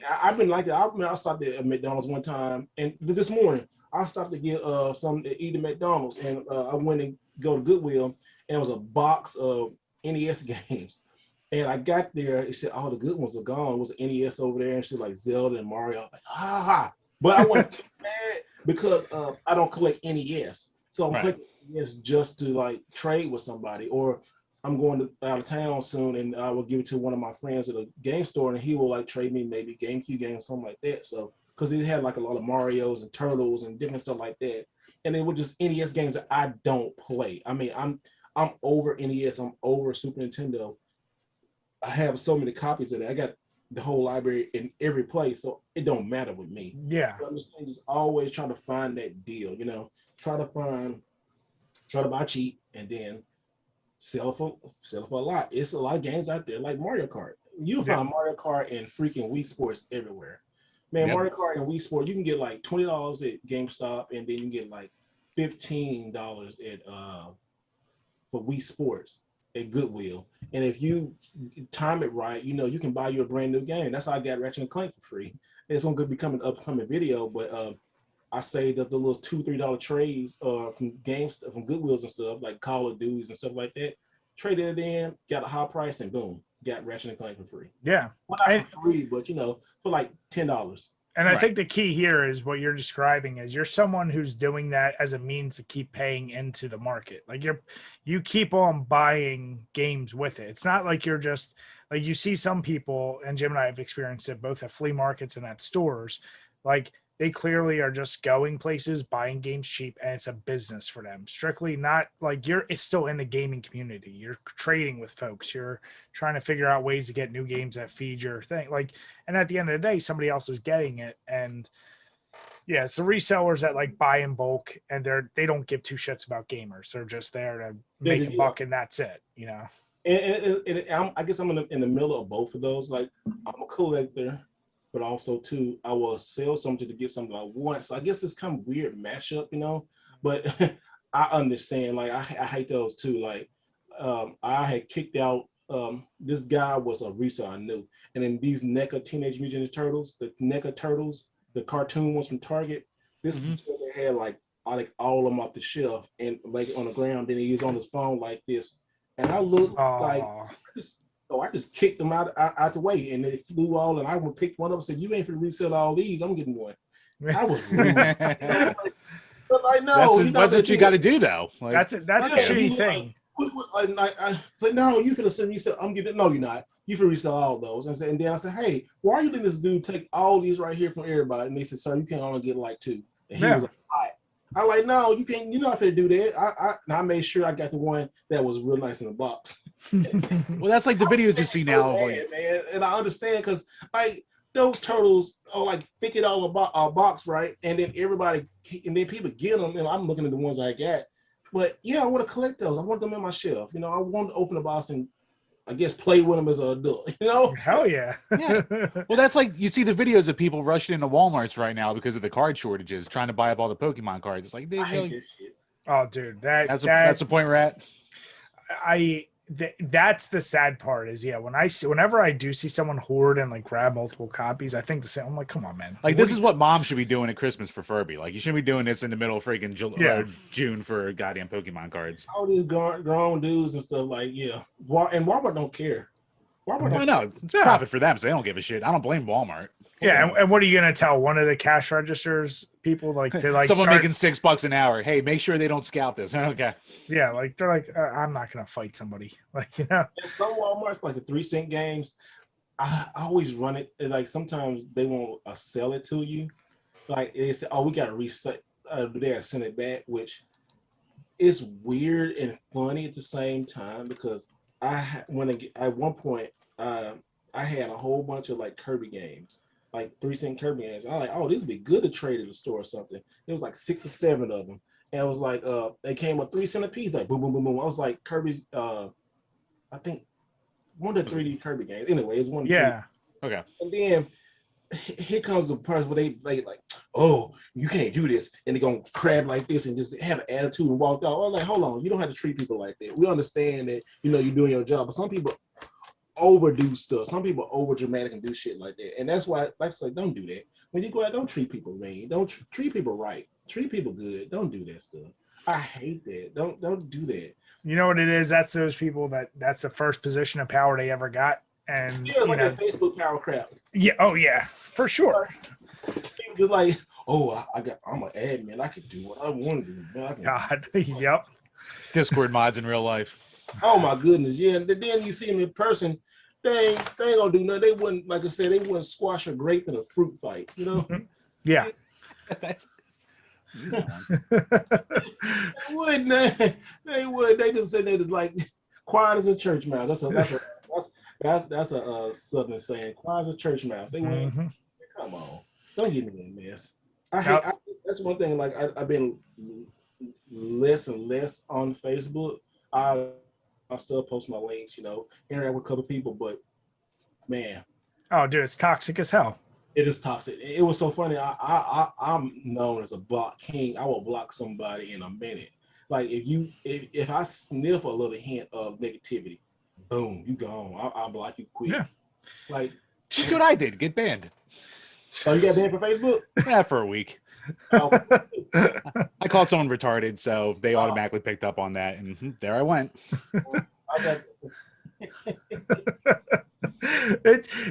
I've been like that. I stopped at McDonald's one time, and this morning I stopped to get something to eat at McDonald's, and I went and go to Goodwill, and it was a box of NES games. And I got there, it said all the good ones are gone. It was an NES over there, and shit like Zelda and Mario. I'm like, but I wasn't too mad because I don't collect NES. So I'm collecting NES just to like trade with somebody, or I'm going out of town soon, and I will give it to one of my friends at a game store, and he will like trade me maybe GameCube games, something like that. So because he had like a lot of Marios and Turtles and different stuff like that, and they were just NES games that I don't play. I mean, I'm over NES. I'm over Super Nintendo. I have so many copies of it. I got the whole library in every place, so it don't matter with me. Yeah. So I'm just always trying to find that deal, try to buy cheap and then sell for a lot. It's a lot of games out there like Mario Kart. You'll find Mario Kart and freaking Wii Sports everywhere. Man, Mario Kart and Wii Sports, you can get like $20 at GameStop, and then you can get like $15 at for Wii Sports at Goodwill. And if you time it right, you can buy you a brand new game. That's how I got Ratchet and Clank for free. It's going to become an upcoming video, but I saved up the little $2-3 trays from Goodwills and stuff, like Call of Duties and stuff like that. Traded it in, got a high price, and boom, got Ratchet and Clank for free. Yeah. Well, not for free, but for like $10. And I think the key here is what you're describing is you're someone who's doing that as a means to keep paying into the market. Like you keep on buying games with it. It's not like you're just like, you see some people, and Jim and I have experienced it both at flea markets and at stores. Like they clearly are just going places, buying games cheap, and it's a business for them. Strictly not like it's still in the gaming community. You're trading with folks. You're trying to figure out ways to get new games that feed your thing. Like, and at the end of the day, somebody else is getting it. And yeah, it's the resellers that like buy in bulk, and they don't give two shits about gamers. They're just there to make a buck, and that's it, And I guess I'm in the middle of both of those. Like, I'm a collector, but also too, I will sell something to get something I want. So I guess it's kind of weird mashup, but I understand. Like I hate those too. Like I had kicked out, this guy was a reseller I knew. And then these NECA Teenage Mutant Ninja Turtles, the NECA Turtles, the cartoon ones from Target, this had like all of them off the shelf and like on the ground. Then he was on his phone like this. And I looked like, so I just kicked them out the way, and they flew all, and I would pick one up and said, "You ain't finna resell all these. I'm getting one." I was rude. But like, no, that's what you got to do, though. Like, that's a shitty thing. I said, "No, you finna send resell. I'm getting. No, you're not. You finna resell all those." And then I said, "Hey, why are you letting this dude take all these right here from everybody?" And they said, "Sir, you can only get like 2." And he was like, "All right." I'm like, "No, you can't. You're not finna do that." I made sure I got the one that was real nice in the box. Well, that's like the videos you see now. Man, and I understand because like those turtles are like $50 a box, right? And then people get them, and I'm looking at the ones I got. But yeah, I want to collect those. I want them in my shelf. I want to open the box and I guess play with them as an adult. Hell yeah. Yeah. Well, that's like you see the videos of people rushing into Walmarts right now because of the card shortages, trying to buy up all the Pokemon cards. It's like, I hate this shit. Oh, dude, that's the point we're at. That's the sad part is whenever I do see someone hoard and like grab multiple copies, I think the same. I'm like, come on, man. Like this is what mom should be doing at Christmas for Furby. Like you shouldn't be doing this in the middle of freaking June for goddamn Pokemon cards. All these grown dudes and stuff like and Walmart don't care. Walmart no, it's profit for them, so they don't give a shit. I don't blame Walmart. Yeah, and what are you gonna tell one of the cash registers people to someone making $6 an hour? Hey, make sure they don't scalp this. Okay. Yeah, like they're like, I'm not gonna fight somebody. Like And some Walmarts like the 3-cent games, I always run it. Like sometimes they won't sell it to you. Like they say, oh, we gotta reset. They send it back, which is weird and funny at the same time because at one point I had a whole bunch of like Kirby games. Like 3-cent Kirby games. I was like, oh, these would be good to trade at the store or something. It was like 6 or 7 of them. And it was like, they came with 3 cents a piece, like boom, boom, boom, boom. I was like, Kirby's, I think one of the 3D Kirby games. Anyway, it's one. Yeah. Okay. And then here comes the person where they like, oh, you can't do this. And they're going to crab like this and just have an attitude and walk out. I was like, hold on, you don't have to treat people like that. We understand that, you're doing your job. But some people overdo stuff. Some people over dramatic and do shit like that. And that's why, like I said, don't do that. When you go out, don't treat people mean. Don't treat people right. Treat people good. Don't do that stuff. I hate that. Don't do that. You know what it is? That's those people that's the first position of power they ever got. And Yeah, it's like that Facebook power crap. yeah, oh yeah, for sure. People just like, oh, I'm an admin. I can do what I want to do. Man. God, yep. Discord mods in real life. Oh my goodness, yeah. And then you see them in person, they ain't gonna do nothing. They wouldn't, like I said, they wouldn't squash a grape in a fruit fight, you know? Yeah. That's They wouldn't. They would. They just said they just like quiet as a church mouse. That's a southern saying. Quiet as a church mouse. They wouldn't. Come on, don't get me in this. That's one thing. Like I've been less and less on Facebook. I still post my links, interact with a couple people, but man, oh dude, it's toxic as hell. it is toxic. It was so funny. I'm known as a block king. I will block somebody in a minute. Like if I sniff a little hint of negativity, boom, you gone. I'll block you quick. Yeah. Like just what I did. Get banned. So you got banned from Facebook? Yeah, for a week. Oh. I called someone retarded, so they automatically picked up on that, and there I went.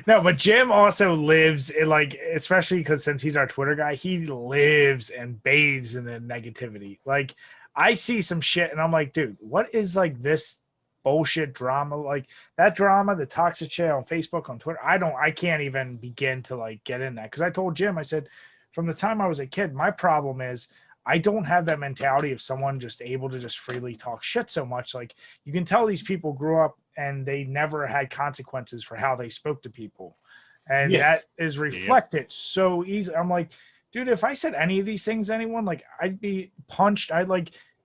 No, but Jim also lives in, like, especially because since he's our Twitter guy, he lives and bathes in the negativity. Like, I see some shit and I'm like, dude, what is like this bullshit drama? Like that drama, the toxic shit on Facebook, on Twitter. I can't even begin to like get in that, because I told Jim, I said, from the time I was a kid, my problem is I don't have that mentality of someone just able to just freely talk shit so much. Like, you can tell these people grew up and they never had consequences for how they spoke to people. And that is reflected so easy. I'm like, dude, if I said any of these things to anyone, like I'd be punched.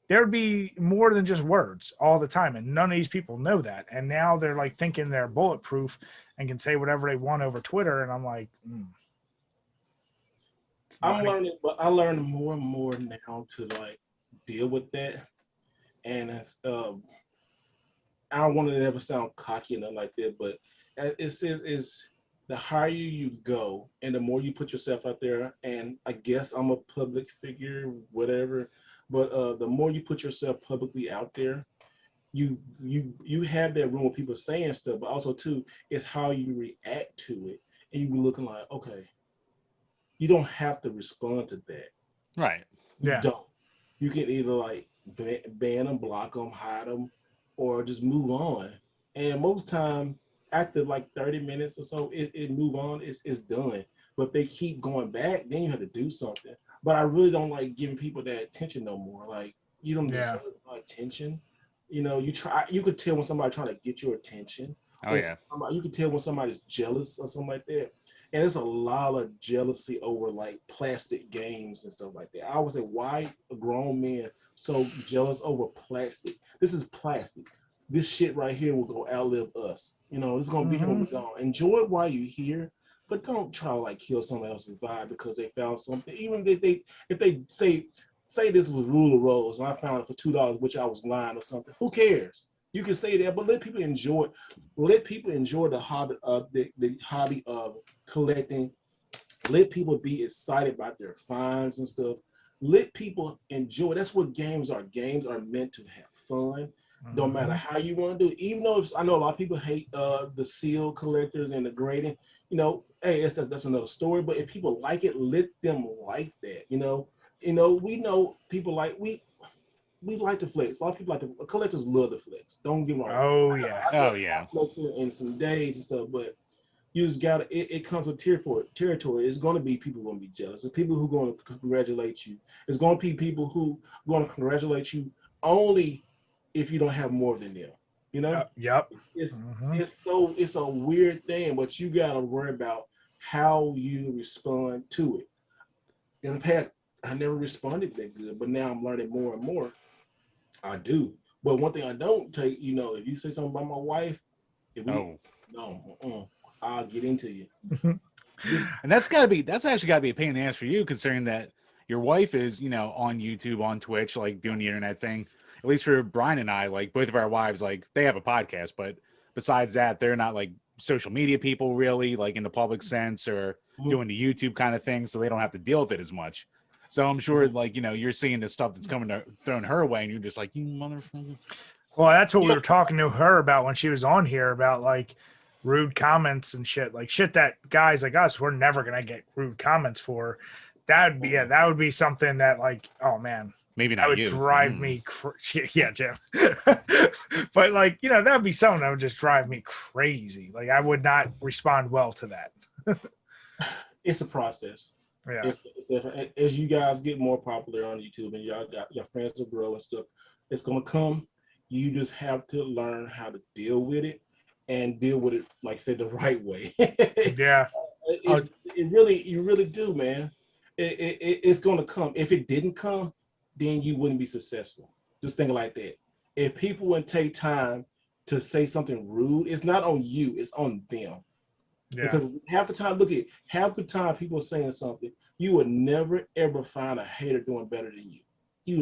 There'd be more than just words all the time. And none of these people know that. And now they're like thinking they're bulletproof and can say whatever they want over Twitter. And I'm like, I'm learning, but I learn more and more now to like deal with that. And it's I don't want to ever sound cocky or nothing like that, but it's the higher you go and the more you put yourself out there, and I guess I'm a public figure, whatever, but the more you put yourself publicly out there, you have that room of people saying stuff, but also too, it's how you react to it. And you be looking like, okay, you don't have to respond to that. Right. You don't. You can either like ban them, block them, hide them, or just move on. And most time, after like 30 minutes or so, it move on, it's done. But if they keep going back, then you have to do something. But I really don't like giving people that attention no more. Like, you don't deserve my attention. You could tell when somebody's trying to get your attention. Oh yeah. You can tell when somebody's jealous or something like that. And there's a lot of jealousy over like plastic games and stuff like that. I would say, why are grown men so jealous over plastic? This is plastic. This shit right here will go outlive us. It's gonna be here when we're gone. Enjoy it while you're here, but don't try to like kill someone else's vibe because they found something. Even if they say this was Rule of Rose and I found it for $2, which I was lying or something. Who cares? You can say that, but let people enjoy it. Let people enjoy the hobby of the hobby of collecting. Let people be excited about their finds and stuff. Let people enjoy. That's what games are. Games are meant to have fun. Don't matter how you want to do it. Even though I know a lot of people hate the seal collectors and the grading. Hey, that's another story. But if people like it, let them like that. We know people like we like to flex. A lot of people like collectors love to flex. Don't get me wrong. Oh yeah. Flexing in some days and stuff, but you just got it comes with territory. It's going to be people going to be jealous. There's people who are going to congratulate you. It's going to be people who are going to congratulate you only if you don't have more than them. Yep. It's a weird thing, but you got to worry about how you respond to it. In the past, I never responded that good, but now I'm learning more and more. I do. But one thing I don't take, if you say something about my wife, I'll get into you. And that's actually gotta be a pain in the ass for you, considering that your wife is, on YouTube, on Twitch, like doing the internet thing. At least for Brian and I, like both of our wives, like they have a podcast, but besides that, they're not like social media people really, like in the public sense, or doing the YouTube kind of thing, so they don't have to deal with it as much. So I'm sure, like, you know, you're seeing the stuff that's thrown her way, and you're just like, you motherfucker. Well, that's what we were talking to her about when she was on here, about like rude comments and shit, like shit that guys like us, we're never gonna get rude comments for. That would be something that, like, oh man, Maybe not that would you. drive me yeah, Jim. But like, you know, that would be something that would just drive me crazy. Like, I would not respond well to that. It's a process. Yeah. It's different. As you guys get more popular on YouTube and y'all got your friends will grow and stuff, it's gonna come. You just have to learn how to deal with it, and deal with it, like I said, the right way. Yeah. You really do, man. It's gonna come. If it didn't come, then you wouldn't be successful. Just think like that. If people wouldn't take time to say something rude, it's not on you, it's on them. Yeah. Because half the time people are saying something, you would never ever find a hater doing better than you. You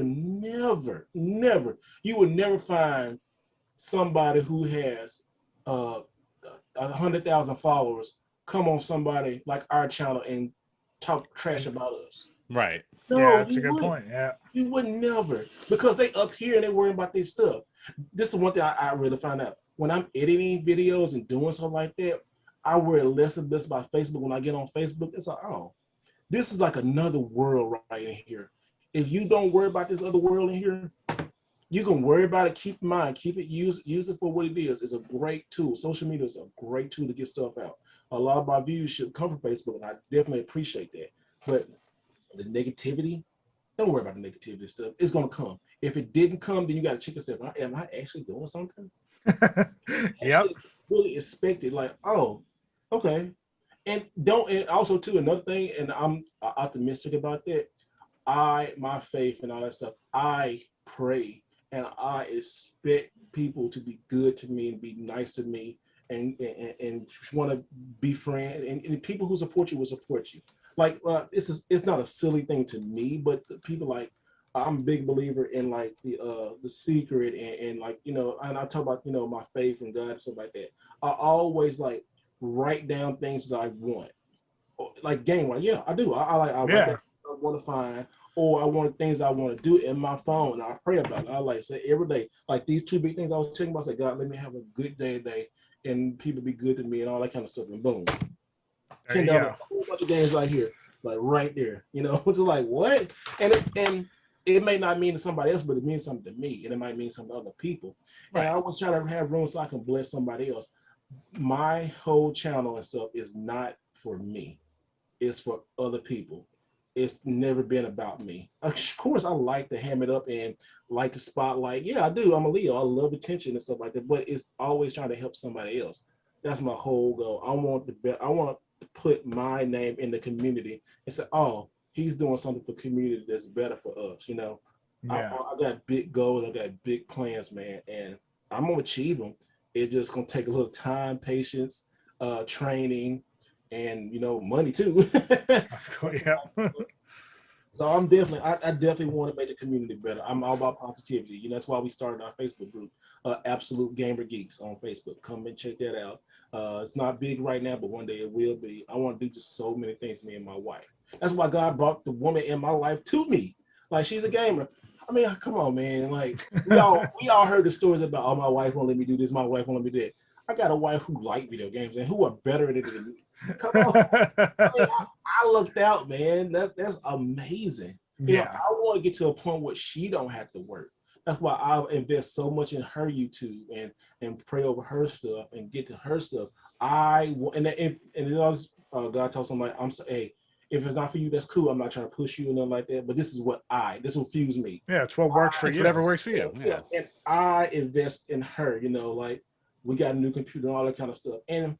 would never find somebody who has 100,000 followers come on somebody like our channel and talk trash about us. Right. No, yeah, that's a good point. Yeah. You would never, because they up here and they worrying about their stuff. This is one thing I really find out. When I'm editing videos and doing stuff like that, I worry less and less about Facebook. When I get on Facebook, it's like, oh, this is like another world right in here. If you don't worry about this other world in here, you can worry about it. Keep in mind, use it for what it is. It's a great tool. Social media is a great tool to get stuff out. A lot of my views should come from Facebook, and I definitely appreciate that. But the negativity, don't worry about the negativity stuff. It's gonna come. If it didn't come, then you got to check yourself. Am I actually doing something? Yep. Really expect it. Like, oh, okay. And also too, another thing, and I'm optimistic about that. My faith and all that stuff, I pray and I expect people to be good to me and be nice to me and want to be friends, and people who support you will support you. Like, it's not a silly thing to me, but the people, like, I'm a big believer in like the secret and like, you know, and I talk about, you know, my faith in God and stuff like that. I always like write down things that I want, like game wise. Yeah, I do. I write down I want to find, or I want things I want to do in my phone, and I pray about it. I like say every day, like these two big things I was checking about. I say, God, let me have a good day today, and people be good to me, and all that kind of stuff. And boom, $10, a whole bunch of games right here, like right there. You know, which is like what? And it may not mean to somebody else, but it means something to me, and it might mean something to other people. Right. And I always try to have room so I can bless somebody else. My whole channel and stuff is not for me. It's for other people. It's never been about me. Of course, I like to ham it up and like the spotlight. Yeah, I do. I'm a Leo. I love attention and stuff like that. But it's always trying to help somebody else. That's my whole goal. I want to put my name in the community and say, oh, he's doing something for community that's better for us. You know, I got big goals. I got big plans, man, and I'm gonna achieve them. It's just gonna take a little time, patience, training, and, you know, money too. Yeah. So I'm definitely, I definitely want to make the community better. I'm all about positivity. You know, that's why we started our Facebook group, Absolute Gamer Geeks on Facebook. Come and check that out. It's not big right now, but one day it will be. I want to do just so many things, me and my wife. That's why God brought the woman in my life to me. Like, she's a gamer. I mean, come on, man. Like, we all heard the stories about, oh, my wife won't let me do this, my wife won't let me do that. I got a wife who like video games and who are better at it than me. Come on. I mean, I looked out, man. That's amazing. You know, I want to get to a point where she don't have to work. That's why I invest so much in her YouTube and pray over her stuff and get to her stuff. God tells somebody, hey, if it's not for you, that's cool. I'm not trying to push you or nothing like that. But this will fuse me. Yeah, it's what works for you. Whatever works for you. Yeah. And I invest in her, you know, like we got a new computer and all that kind of stuff. And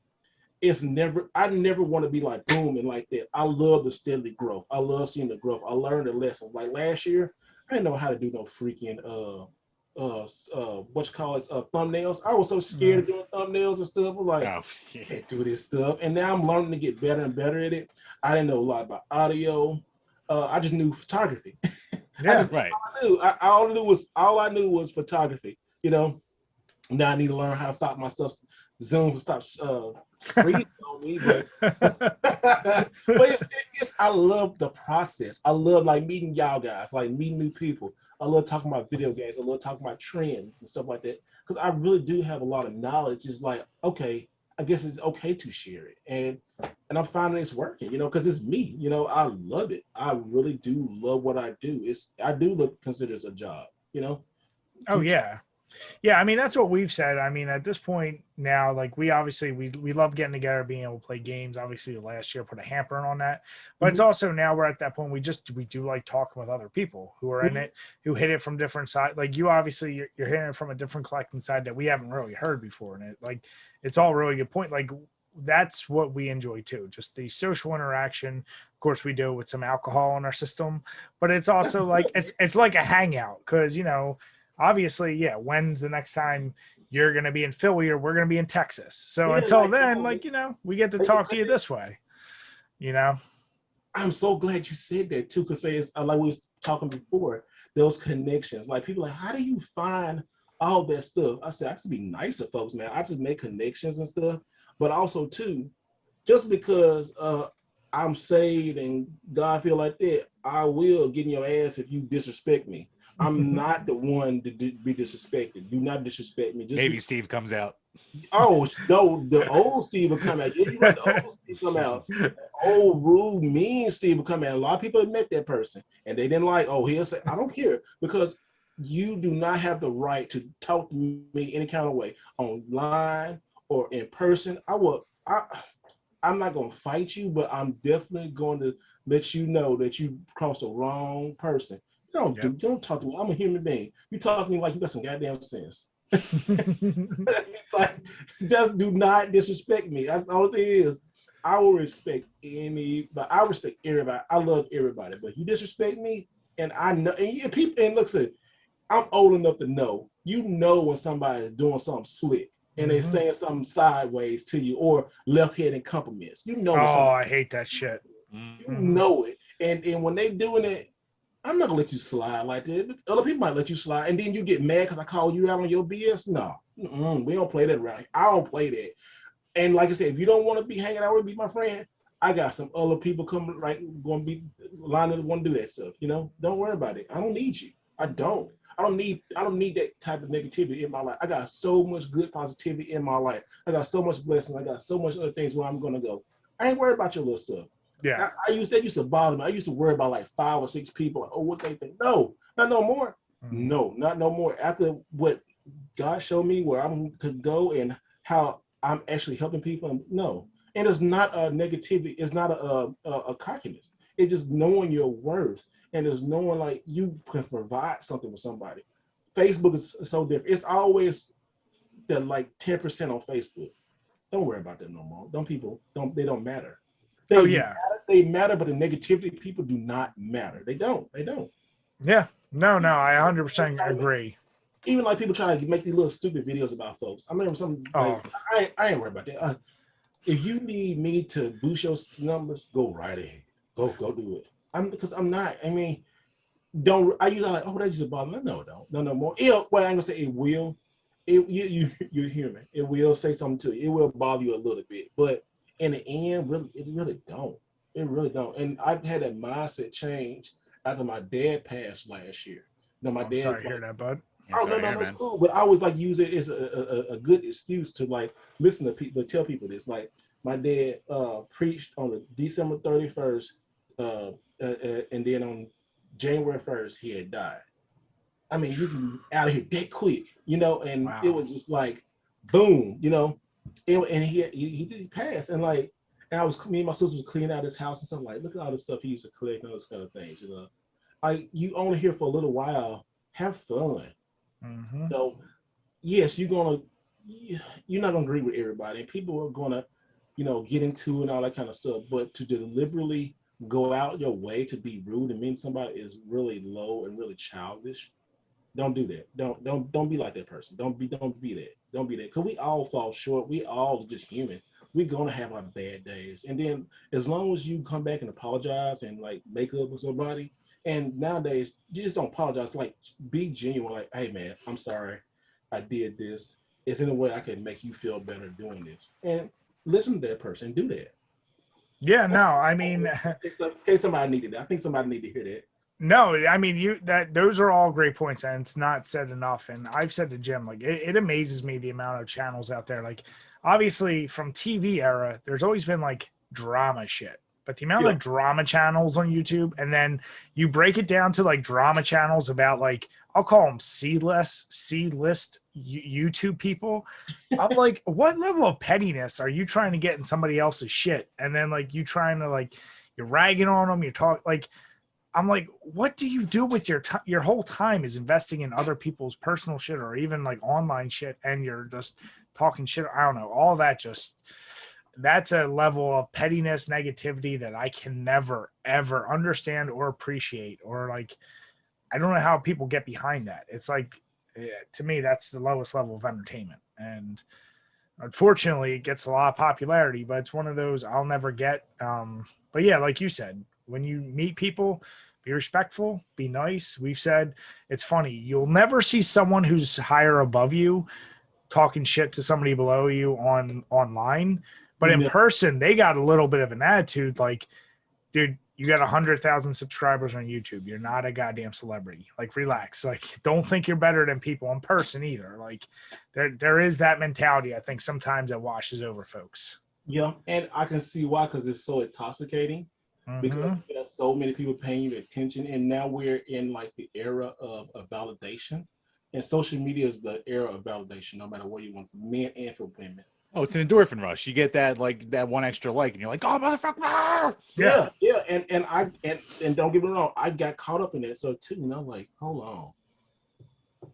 I never want to be like boom and like that. I love the steady growth. I love seeing the growth. I learned a lesson. Like last year, I didn't know how to do no freaking thumbnails. I was so scared of doing thumbnails and stuff. I'm like, I can't do this stuff. And now I'm learning to get better and better at it. I didn't know a lot about audio. I just knew photography. Right. All I knew was photography. You know. Now I need to learn how to stop my stuff Zoom stops freezing on me, but but it's I love the process. I love like meeting y'all guys, like meeting new people. I love talking about video games. I love talking about trends and stuff like that because I really do have a lot of knowledge. It's like, okay, I guess it's okay to share it, and I'm finding it's working, because it's me. I love it. I really do love what I do. I do look consider it a job. Oh yeah. Yeah, I mean that's what we've said. I mean, at this point now, like we obviously we love getting together, being able to play games. Obviously, last year put a hamper on that, but it's also now we're at that point we do like talking with other people who are in it, who hit it from different sides. Like you, obviously, you're hitting it from a different collecting side that we haven't really heard before, and it's all really good point. Like that's what we enjoy too, just the social interaction. Of course, we do with some alcohol in our system, but it's also like it's like a hangout because obviously, yeah, when's the next time you're going to be in Philly or we're going to be in Texas? So until then, we get to talk to you this way, I'm so glad you said that too, because it's like we was talking before, those connections. Like people like, how do you find all that stuff? I said, I just be nice to folks, man. I just make connections and stuff. But also too, just because I'm saved and God feel like that, I will get in your ass if you disrespect me. I'm not the one to be disrespected. Do not disrespect me. Maybe Steve comes out. Oh no, the old Steve will come out. Yeah, you're right. The old Steve come out. Old rude, mean Steve will come out. A lot of people have met that person and they didn't like. Oh, he'll say, I don't care, because you do not have the right to talk to me any kind of way online or in person. I'm not gonna fight you, but I'm definitely going to let you know that you crossed the wrong person. Don't talk to me. I'm a human being. You talk to me like you got some goddamn sense. Like, just do not disrespect me. That's all it is. I will respect but I respect everybody. I love everybody. But you disrespect me, and I know, and people, and look, I'm old enough to know. When somebody is doing something slick and they're saying something sideways to you or left-handed compliments. Oh, I hate that shit. You know it. And when they doing it, I'm not gonna let you slide like that. Other people might let you slide, and then you get mad because I call you out on your BS. No, we don't play that around. I don't play that. And like I said, if you don't want to be hanging out with me, my friend, I got some other people coming, right, going to be lined up, want to do that stuff. Don't worry about it. I don't need you. I don't need that type of negativity in my life. I got so much good positivity in my life. I got so much blessings. I got so much other things where I'm gonna go. I ain't worried about your little stuff. Yeah, that used to bother me. I used to worry about like 5 or 6 people. Like, oh, what they think? No, not no more. No, not no more. After what God showed me where I'm to go and how I'm actually helping people. No, and it's not a negativity. It's not a cockiness. It's just knowing your worth, and it's knowing like you can provide something with somebody. Facebook is so different. It's always the like 10% on Facebook. Don't worry about that no more. They don't matter. They matter, but the negativity people do not matter. They don't. Yeah. No, I 100% agree. Even like people try to make these little stupid videos about folks. I remember some. Like, I ain't worried about that. If you need me to boost your numbers, go right ahead. Go do it. Because I'm not. I mean, don't. I usually like, oh, that used to bother me. No, don't. No more. Well, I'm gonna say it will. You're human. It will say something to you. It will bother you a little bit, but in the end, it really don't. It really don't. And I've had that mindset change after my dad passed last year. My I'm dad. Sorry to hear that, bud. Oh no, it's cool. But I always like use it as a good excuse to like listen to people, tell people this. Like my dad preached on the December 31st, and then on January 1st he had died. I mean, you can be out of here that quick, and wow. It was just like, boom, and he passed, and like, and me and my sister was cleaning out his house and stuff. Like, look at all the stuff he used to collect and those kind of things, Like, you only here for a little while, have fun. So, yes, you're not gonna agree with everybody, and people are gonna, get into and all that kind of stuff. But to deliberately go out your way to be rude and mean somebody is really low and really childish. Don't do that. Don't be like that person. Don't be that. Don't be that. Because we all fall short. We all just human. We're gonna have our bad days. And then as long as you come back and apologize and like make up with somebody, and nowadays you just don't apologize. Like, be genuine. Like, hey man, I'm sorry, I did this. is there a way I can make you feel better doing this? And listen to that person, do that. Yeah, no, I mean, In case somebody needed it. I think somebody needed to hear that. no, I mean those are all great points, and it's not said enough. And I've said to Jim, like it amazes me the amount of channels out there. Like obviously from TV era, there's always been like drama shit. But the amount of drama channels on YouTube, and then you break it down to like drama channels about like, I'll call them C-list YouTube people. I'm like, what level of pettiness are you trying to get in somebody else's shit? And then like you trying to like, you're ragging on them, you're talking like, I'm like, what do you do with your time? Your whole time is investing in other people's personal shit or even like online shit, and you're just talking shit. I don't know. All that just, that's a level of pettiness, negativity that I can never, ever understand or appreciate. Or like, I don't know how people get behind that. It's like, to me, that's the lowest level of entertainment. And unfortunately, it gets a lot of popularity, but it's one of those I'll never get. But yeah, like you said, when you meet people, be respectful, be nice. We've said, it's funny. You'll never see someone who's higher above you talking shit to somebody below you online. But in person, they got a little bit of an attitude. Like, dude, you got 100,000 subscribers on YouTube. You're not a goddamn celebrity. Like, relax. Like, don't think you're better than people in person either. Like, there is that mentality. I think sometimes that washes over folks. Yeah, and I can see why, because it's so intoxicating. Because you have so many people paying you attention, and now we're in like the era of validation, and social media is the era of validation, no matter what you want, for men and for women. Oh, it's an endorphin rush. You get that like that one extra like, and you're like, oh motherfucker! Yeah, and don't get me wrong, I got caught up in that so too, and I'm like, hold on.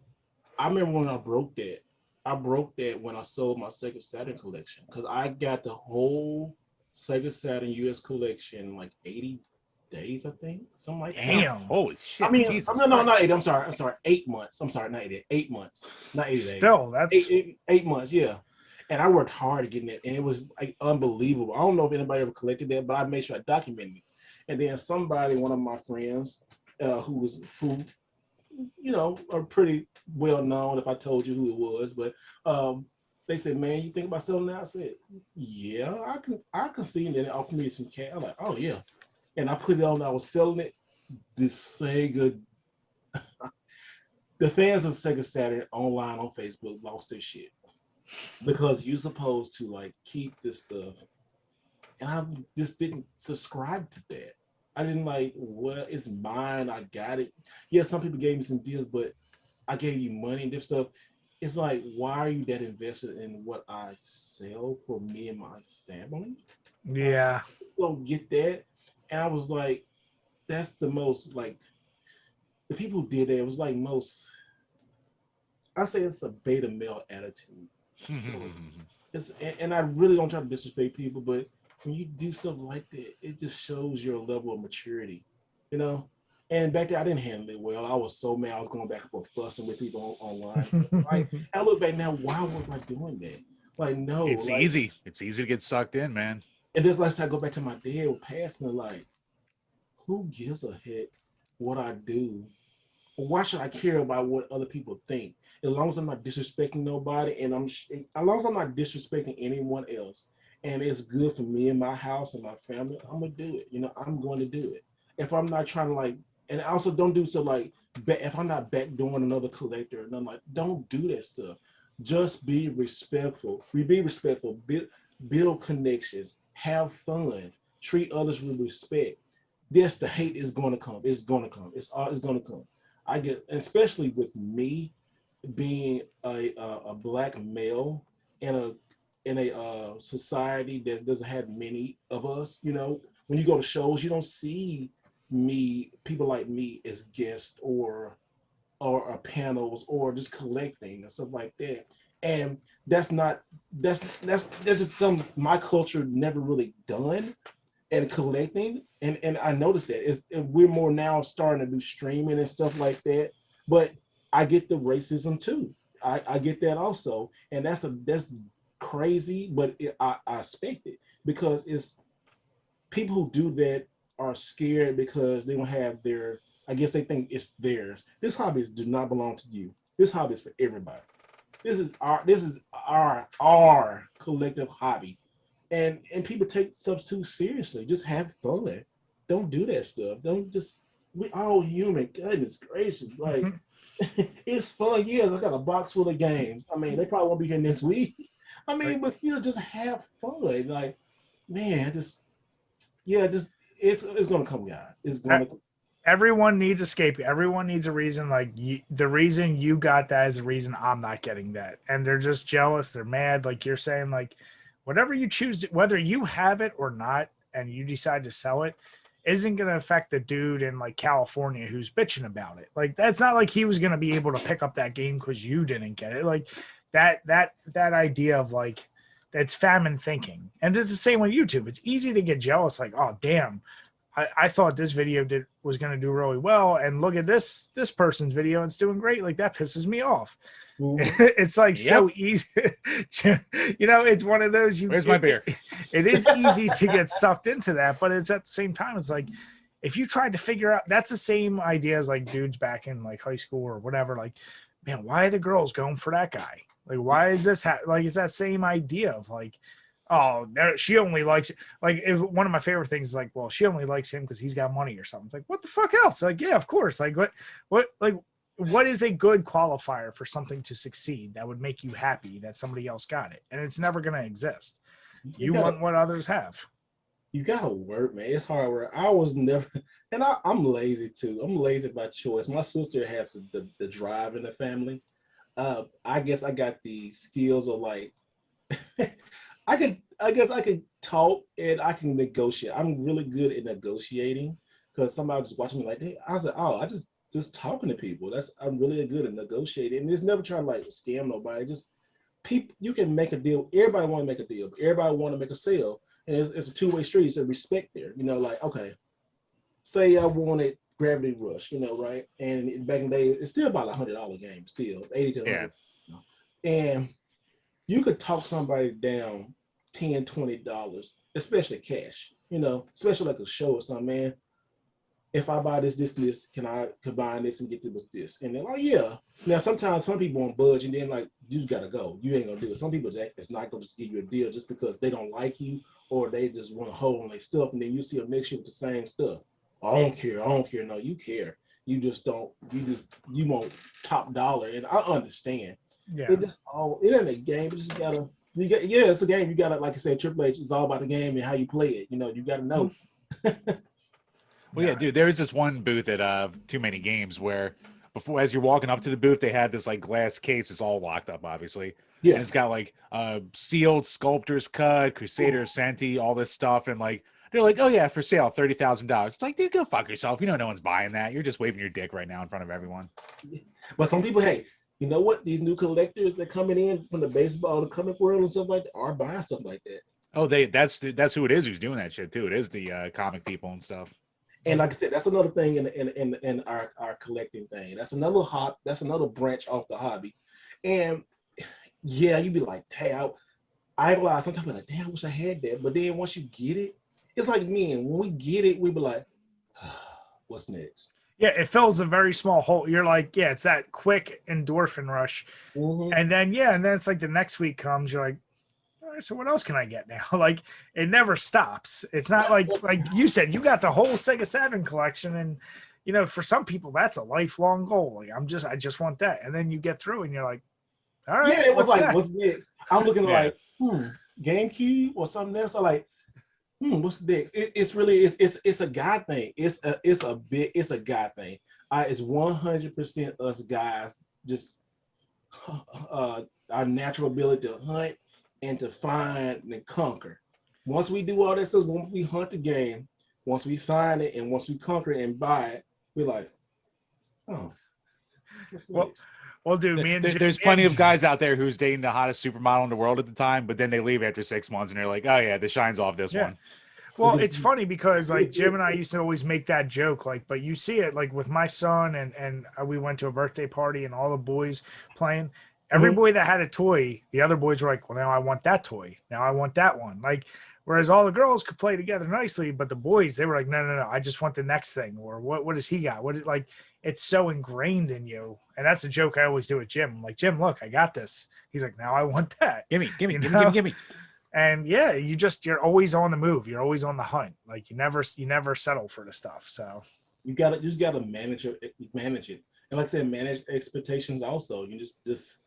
I remember when I broke that. I broke that when I sold my Sega Saturn collection, because I got the whole Sega Saturn US collection in like 80 days, I think, something like that. Damn, holy shit! I mean, Jesus no, not 80. I'm sorry, 8 months. I'm sorry, not 80. 8 months, not 80 days. Still, that's 8 months, yeah. And I worked hard to get it, and it was like unbelievable. I don't know if anybody ever collected that, but I made sure I documented it. And then somebody, one of my friends, who you know, are pretty well known if I told you who it was, but they said, man, you think about selling that? I said, yeah, I can see. And then they offered me some cash. I'm like, oh yeah. And I put it on, I was selling it. The Sega, the fans of Sega Saturn online on Facebook lost their shit, because you're supposed to like keep this stuff. And I just didn't subscribe to that. I didn't like, well, it's mine, I got it. Yeah, some people gave me some deals, but I gave you money and this stuff. It's like, why are you that invested in what I sell for me and my family? yeah. I don't get that. And I was like, that's the most, like, the people who did that, it was like most, I say it's a beta male attitude. And I really don't try to disrespect people, but when you do something like that, it just shows your level of maturity, you know? And back then, I didn't handle it well. I was so mad. I was going back and forth, fussing with people online. Like, I look back now, why was I doing that? Like, no. It's like, easy. It's easy to get sucked in, man. And then like I go back to my dad passing, like, who gives a heck what I do? Why should I care about what other people think? As long as I'm not disrespecting nobody, and as long as I'm not disrespecting anyone else, and it's good for me and my house and my family, I'm gonna do it. You know, I'm going to do it. If I'm not trying to like, and I also don't do so like, if I'm not backdooring another collector, and I'm like, don't do that stuff. Just be respectful. Be respectful. Build connections. Have fun. Treat others with respect. Yes, the hate is going to come. It's going to come. It's going to come. I get, especially with me being a black male in a society that doesn't have many of us. You know, when you go to shows, you don't see people like me as guests or panels or just collecting and stuff like that. And that's just something my culture never really done. And collecting, and I noticed that we're more now starting to do streaming and stuff like that. But I get the racism too. I get that also, and that's crazy. But I expect it, because it's people who do that are scared because they don't have their. I guess they think it's theirs. This hobby does not belong to you. This hobby is for everybody. our collective hobby, and people take stuff too seriously. Just have fun. Don't do that stuff. Don't just. We all human. Goodness gracious, like it's fun. Yeah, I got a box full of games. I mean, they probably won't be here next week. I mean, but still, just have fun. Like, man, just it's gonna come, guys. It's gonna. Everyone needs escape. Everyone needs a reason. Like the reason you got that is the reason I'm not getting that, and they're just jealous. They're mad. Like you're saying, like whatever you choose, whether you have it or not, and you decide to sell it, isn't going to affect the dude in like California who's bitching about it. Like that's not like he was going to be able to pick up that game because you didn't get it. Like that idea of like that's famine thinking, and it's the same with YouTube. It's easy to get jealous. Like, oh damn. I thought this video was going to do really well, and look at this person's video, and it's doing great. Like that pisses me off. It's like so easy. It's one of those. Where's my beer? It is easy to get sucked into that, but it's at the same time, it's like if you tried to figure out, that's the same idea as like dudes back in like high school or whatever. Like, man, why are the girls going for that guy? Like, why is this like? It's that same idea of like. Oh, she only likes it. Like one of my favorite things is like, well, she only likes him because he's got money or something. It's like, what the fuck else? Like, yeah, of course. Like, what is a good qualifier for something to succeed that would make you happy that somebody else got it? And it's never going to exist. You want what others have. You gotta work, man. It's hard work. I was never, and I'm lazy too. I'm lazy by choice. My sister has the drive in the family. I guess I got the skills of like. I guess I can talk and I can negotiate. I'm really good at negotiating because somebody just watching me like, hey, I was like, oh, I just talking to people. I'm really good at negotiating. And it's never trying to like scam nobody. Just people, you can make a deal. Everybody want to make a deal, but everybody want to make a sale. And it's a two-way street. So respect there. Like, okay, say I wanted Gravity Rush, right? And back in the day, it's still about $100 game, still 80 to 100. Yeah. And you could talk somebody down $10, $20, especially cash, especially like a show or something, man. If I buy this, can I combine this and get this? And they're like, yeah. Now, sometimes some people won't budge and then like, you just gotta go. You ain't gonna do it. Some people, it's not gonna just give you a deal just because they don't like you or they just want to hold on their stuff. And then you see a mixture with the same stuff. I don't care. No, you care. You just don't, you want top dollar. And I understand. Yeah. It ain't a game. It's a game. You gotta, like I said, Triple H is all about the game and how you play it. You gotta know. Well, yeah, dude, there was this one booth at Too Many Games where before, as you're walking up to the booth, they had this like glass case. It's all locked up, obviously. Yeah. And it's got like sealed Sculptor's Cut, Crusader Ascenti, all this stuff. And like, they're like, oh yeah, for sale, $30,000. It's like, dude, go fuck yourself. You know, no one's buying that. You're just waving your dick right now in front of everyone. But some people, hey, you know what? These new collectors that coming in from the baseball, the comic world and stuff like that are buying stuff like that. Oh, that's who it is who's doing that shit too. It is the comic people and stuff. And like I said, that's another thing in our collecting thing. That's another that's another branch off the hobby. And yeah, you'd be like, hey, I realize sometimes like, damn, I wish I had that. But then once you get it, it's like me. And when we get it, we be like, what's next? Yeah, it fills a very small hole. You're like, yeah, it's that quick endorphin rush. Mm-hmm. And then it's like the next week comes, you're like, all right, so what else can I get now? Like, it never stops. It's not like you said, you got the whole Sega Saturn collection. And, for some people, that's a lifelong goal. Like, I just want that. And then you get through and you're like, all right. Yeah, it was like, what's next? I'm looking like, GameCube or something else. I'm like, what's next? It's really it's a guy thing. It's a guy thing. It's 100% us guys, just our natural ability to hunt and to find and conquer. Once we do all that stuff, once we hunt the game, once we find it and once we conquer it and buy it, we're like, oh. Well, dude, there's plenty of guys out there who's dating the hottest supermodel in the world at the time, but then they leave after 6 months and they're like, oh yeah, the shine's off this one. Well, it's funny because like Jim and I used to always make that joke, like, but you see it like with my son and we went to a birthday party and all the boys playing. Every boy that had a toy, the other boys were like, well, now I want that toy. Now I want that one. Like Whereas all the girls could play together nicely, but the boys, they were like, no, I just want the next thing. Or what does he got? What is like, it's so ingrained in you. And that's a joke I always do with Jim. I'm like, Jim, look, I got this. He's like, now I want that. Gimme. You know? And yeah, you're always on the move. You're always on the hunt. Like you never settle for the stuff. So you just gotta manage it. And like I said, manage expectations also. You just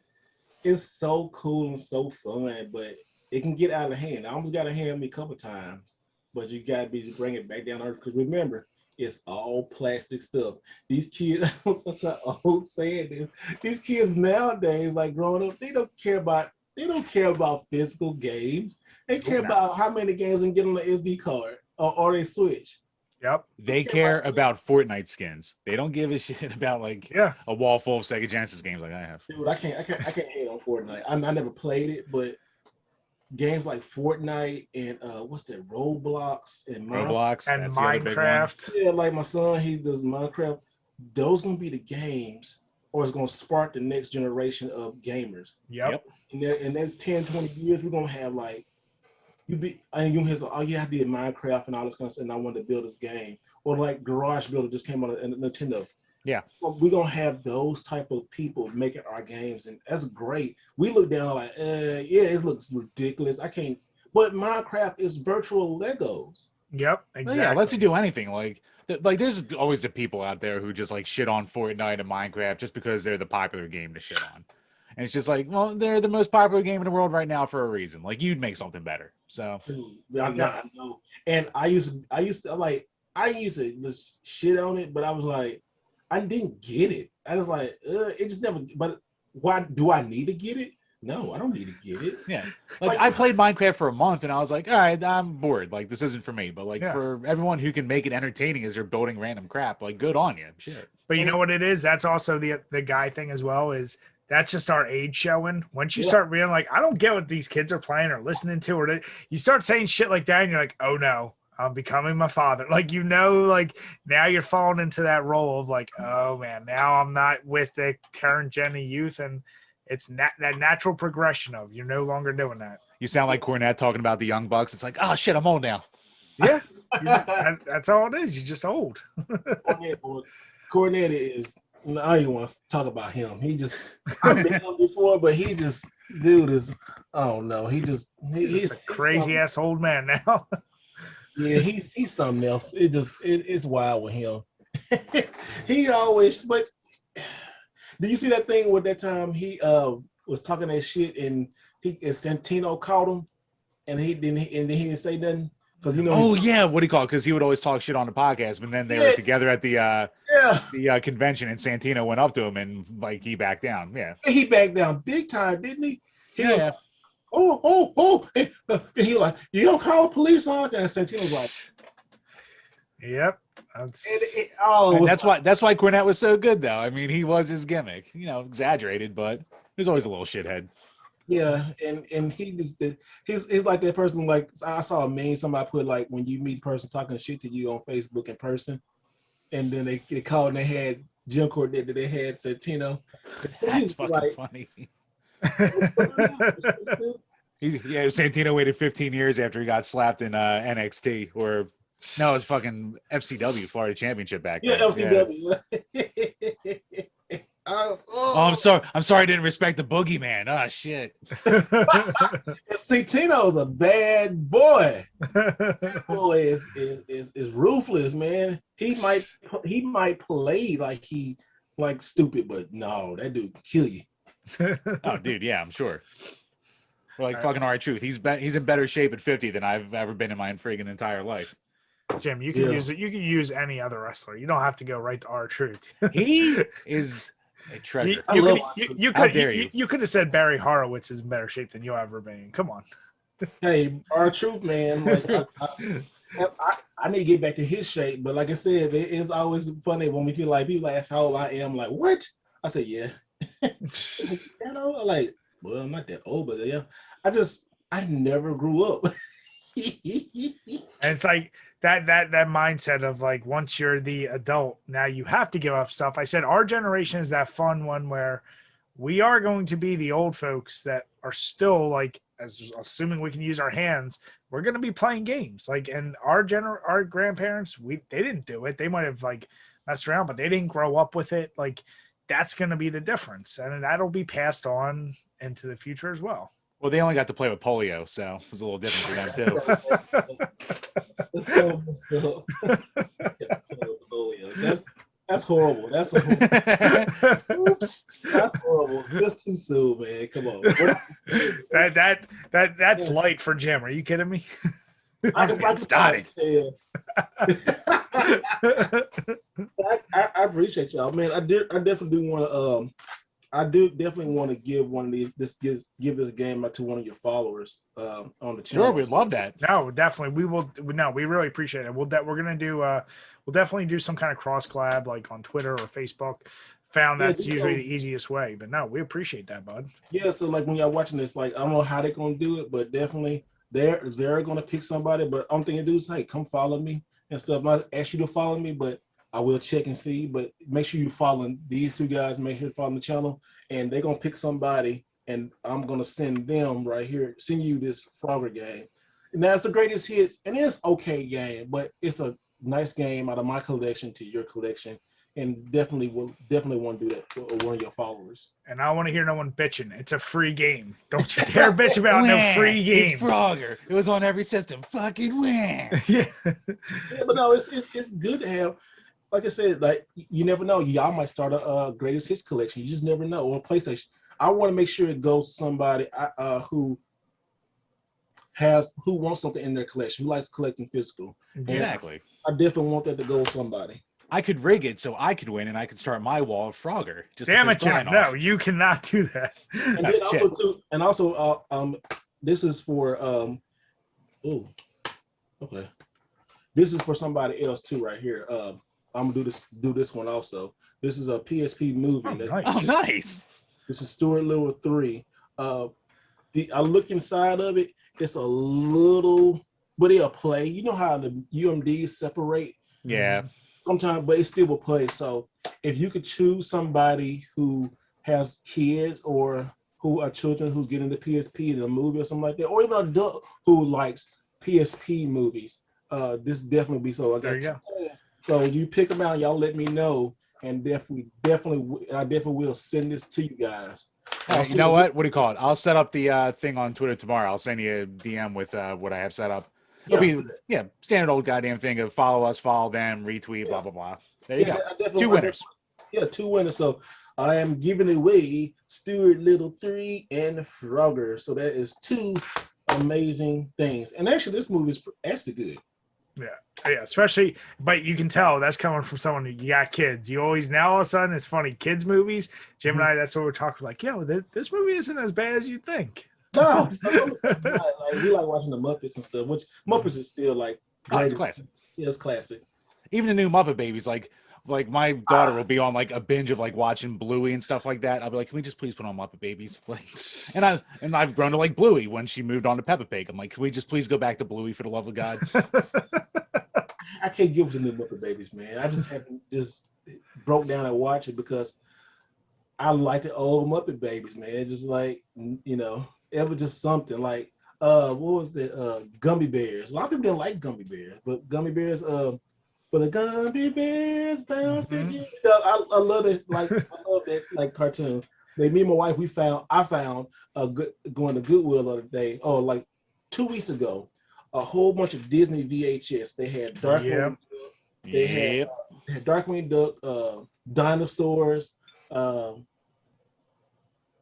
it's so cool and so fun, but it can get out of hand. I almost got a hand me a couple times, but you gotta be bring it back down to earth. Because remember, it's all plastic stuff. These kids, that's an old saying. Dude. These kids nowadays, like growing up, they don't care about physical games. They care about how many games they can get on the SD card or they Switch. Yep. They care about Fortnite skins. They don't give a shit about like a wall full of Sega Genesis games like I have. Dude, I can't hate on Fortnite. I never played it, but games like Fortnite and what's that, Roblox and Minecraft. Yeah, like my son, he does Minecraft. Those gonna be the games, or it's gonna spark the next generation of gamers. Yep. In that 10, 20 years, we're gonna have like all you have to do Minecraft and all this kind of stuff, and I wanted to build this game. Or like Garage Builder just came on Nintendo. Yeah. We're gonna have those type of people making our games, and that's great. We look down like, it looks ridiculous. I can't, but Minecraft is virtual Legos. Yep, exactly. Well, yeah, lets you do anything. Like there's always the people out there who just like shit on Fortnite and Minecraft just because they're the popular game to shit on. And it's just like, well, they're the most popular game in the world right now for a reason. Like you'd make something better. So I know. And I used to just shit on it, but I was like, I didn't get it. I was like, it just never. But why do I need to get it? No, I don't need to get it. Yeah, like I played Minecraft for a month, and I was like, all right, I'm bored. Like this isn't for me. But like for everyone who can make it entertaining as they're building random crap, like good on you. Shit. But you know what it is? That's also the guy thing as well. Is that's just our age showing. Once you start being like, I don't get what these kids are playing or listening to, or you start saying shit like that, and you're like, oh no. I'm becoming my father. Like, like now you're falling into that role of like, oh man, now I'm not with the current gen of youth. And it's that natural progression of you're no longer doing that. You sound like Cornette talking about the Young Bucks. It's like, oh shit, I'm old now. Yeah. That's all it is. You're just old. Cornette is, I don't even want to talk about him. I've been him before, but he just, dude is, I don't know. He's a crazy ass old man now. Yeah, he's something else. It's wild with him. He always, but do you see that thing with that time he was talking that shit and Santino caught him and he didn't say nothing because what do you call it? Because he would always talk shit on the podcast, but then they were together at the convention and Santino went up to him and like he backed down. Yeah, he backed down big time, didn't he? Yeah. Oh, and he was like, you don't call the police on it? And Santino's like, yep. And that's why Cornette was so good, though. I mean, he was his gimmick, exaggerated, but he was always a little shithead. Yeah, and he's like that person. Like I saw a meme somebody put like when you meet a person talking shit to you on Facebook in person, and then they called and they had Jim Cornette, they had Santino. That's fucking funny. Santino waited 15 years after he got slapped in NXT, or no, it's fucking FCW, Florida Championship back then. FCW. I'm sorry. I didn't respect the boogeyman. Oh shit. Santino's a bad boy. That boy is ruthless, man. He might play like stupid, but no, that dude can kill you. Oh, dude, yeah, I'm sure. Or like fucking R-Truth. He's in better shape at 50 than I've ever been in my friggin' entire life. Jim, you can use it. You can use any other wrestler. You don't have to go right to R-Truth. He is a treasure. You could have said Barry Horowitz is in better shape than you ever been. Come on. Hey, R-Truth, man. Like, I need to get back to his shape, but like I said, it is always funny when we feel like people ask how old I am. Like, what? I say, yeah. Like, well, I'm not that old, but yeah, I never grew up. And it's like that mindset of like, once you're the adult, now you have to give up stuff. I said our generation is that fun one where we are going to be the old folks that are still like as assuming we can use our hands, we're going to be playing games. Like, and our grandparents, they didn't do it. They might have like messed around, but they didn't grow up with it. Like, that's going to be the difference, and that'll be passed on into the future as well. Well, they only got to play with polio, so it was a little different for them too. That's horrible. That's horrible. Oops. That's horrible. That's too soon, man. Come on. That's light for Jim. Are you kidding me? I just started. I appreciate y'all, man. I definitely do want to. I do definitely want to give one of these. Give this game to one of your followers on the channel. Sure, we'd love that. No, definitely, we will. No, we really appreciate it. We're gonna do. We'll definitely do some kind of cross collab, like on Twitter or Facebook. Found that's usually the easiest way. But no, we appreciate that, bud. Yeah. So like when y'all watching this, like I don't know how they're gonna do it, but definitely they're gonna pick somebody. But I'm thinking, dudes, hey, come follow me and stuff. I ask you to follow me, but I will check and see, but make sure you follow these two guys. Make sure you follow the channel, and they're gonna pick somebody, and I'm gonna send them right here. Send you this Frogger game. Now it's the greatest hits, and it's okay game, but it's a nice game out of my collection to your collection, and definitely want to do that for one of your followers. And I don't want to hear no one bitching. It's a free game. Don't you dare bitch about no free games. It's Frogger. It was on every system. Fucking win. Yeah, but no, it's good to have. Like I said, like you never know. Y'all might start a greatest hits collection. You just never know. Or PlayStation. I want to make sure it goes to somebody who wants something in their collection, who likes collecting physical. Exactly. And I definitely want that to go to somebody. I could rig it so I could win, and I could start my wall of Frogger. Just damn it, Jim! No, you cannot do that. And then also this is for okay. This is for somebody else too, right here. I'm gonna do this one also. This is a PSP movie. Oh, nice. Oh, nice. This is Stuart Little 3. I look inside of it. It's a little, but it'll play. You know how the UMDs separate? Yeah. Sometimes, but it still will play. So if you could choose somebody who has kids or who are children who's getting the PSP in a movie or something like that, or even an adult who likes PSP movies, this definitely be so. There you go. So you pick them out, y'all let me know, and I definitely will send this to you guys. You know what? What do you call it? I'll set up the thing on Twitter tomorrow. I'll send you a DM with what I have set up. It'll be standard old goddamn thing of follow us, follow them, retweet, blah blah blah. There you go. 2 winners. Two winners. So I am giving away Stuart Little 3 and Frogger. So that is 2 amazing things. And actually, this movie is actually good. Yeah, especially, but you can tell that's coming from someone who got kids. You always, now all of a sudden it's funny, kids movies. Jim and I, that's what we're talking like, yo, this movie isn't as bad as you think. No, it's not. Like, we like watching the Muppets and stuff, which Muppets is still like it's classic. Yeah, it's classic. Even the new Muppet Babies, like my daughter will be on like a binge of like watching Bluey and stuff like that. I'll be like, can we just please put on Muppet Babies? Like, and I've grown to like Bluey when she moved on to Peppa Pig. I'm like, can we just please go back to Bluey for the love of God? I can't give the new Muppet Babies, man. I just haven't just broke down and watch it because I like the old Muppet Babies, man. Just like, you know, it was just something like what was the Gummy Bears? A lot of people didn't like Gummy Bears, but Gummy Bears but the Gummy Bears bouncing. You know, I love it. Like I love that like cartoon. Like me and my wife, I found going to Goodwill the other day, like 2 weeks ago, a whole bunch of Disney VHS. They had Darkwing. They had Darkwing Duck, dinosaurs,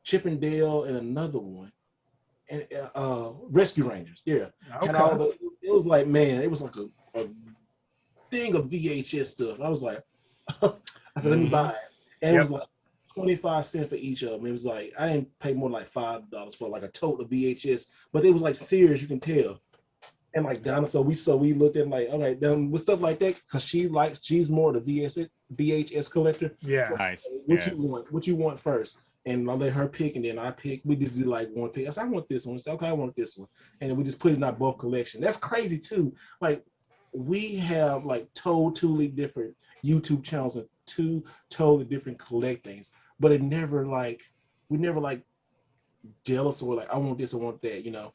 Chip and Dale, and another one, and Rescue Rangers. Yeah, okay. And it was like, man, it was like a thing of VHS stuff. I was like, I said, let me buy it, and it was like 25 cents for each of them. It was like I didn't pay more than like $5 for like a tote of VHS, but it was like serious, you can tell. And like dinosaur, we looked at like, okay, then with stuff like that, because she's more the VHS collector. Yeah, so nice. What you want first? And I let her pick, and then I pick. We just do like one pick. I said, I want this one. I said, okay, I want this one, and then we just put it in our both collection. That's crazy too. Like we have like totally different YouTube channels and 2 totally different collectings, but we never jealous or like I want this, I want that, you know.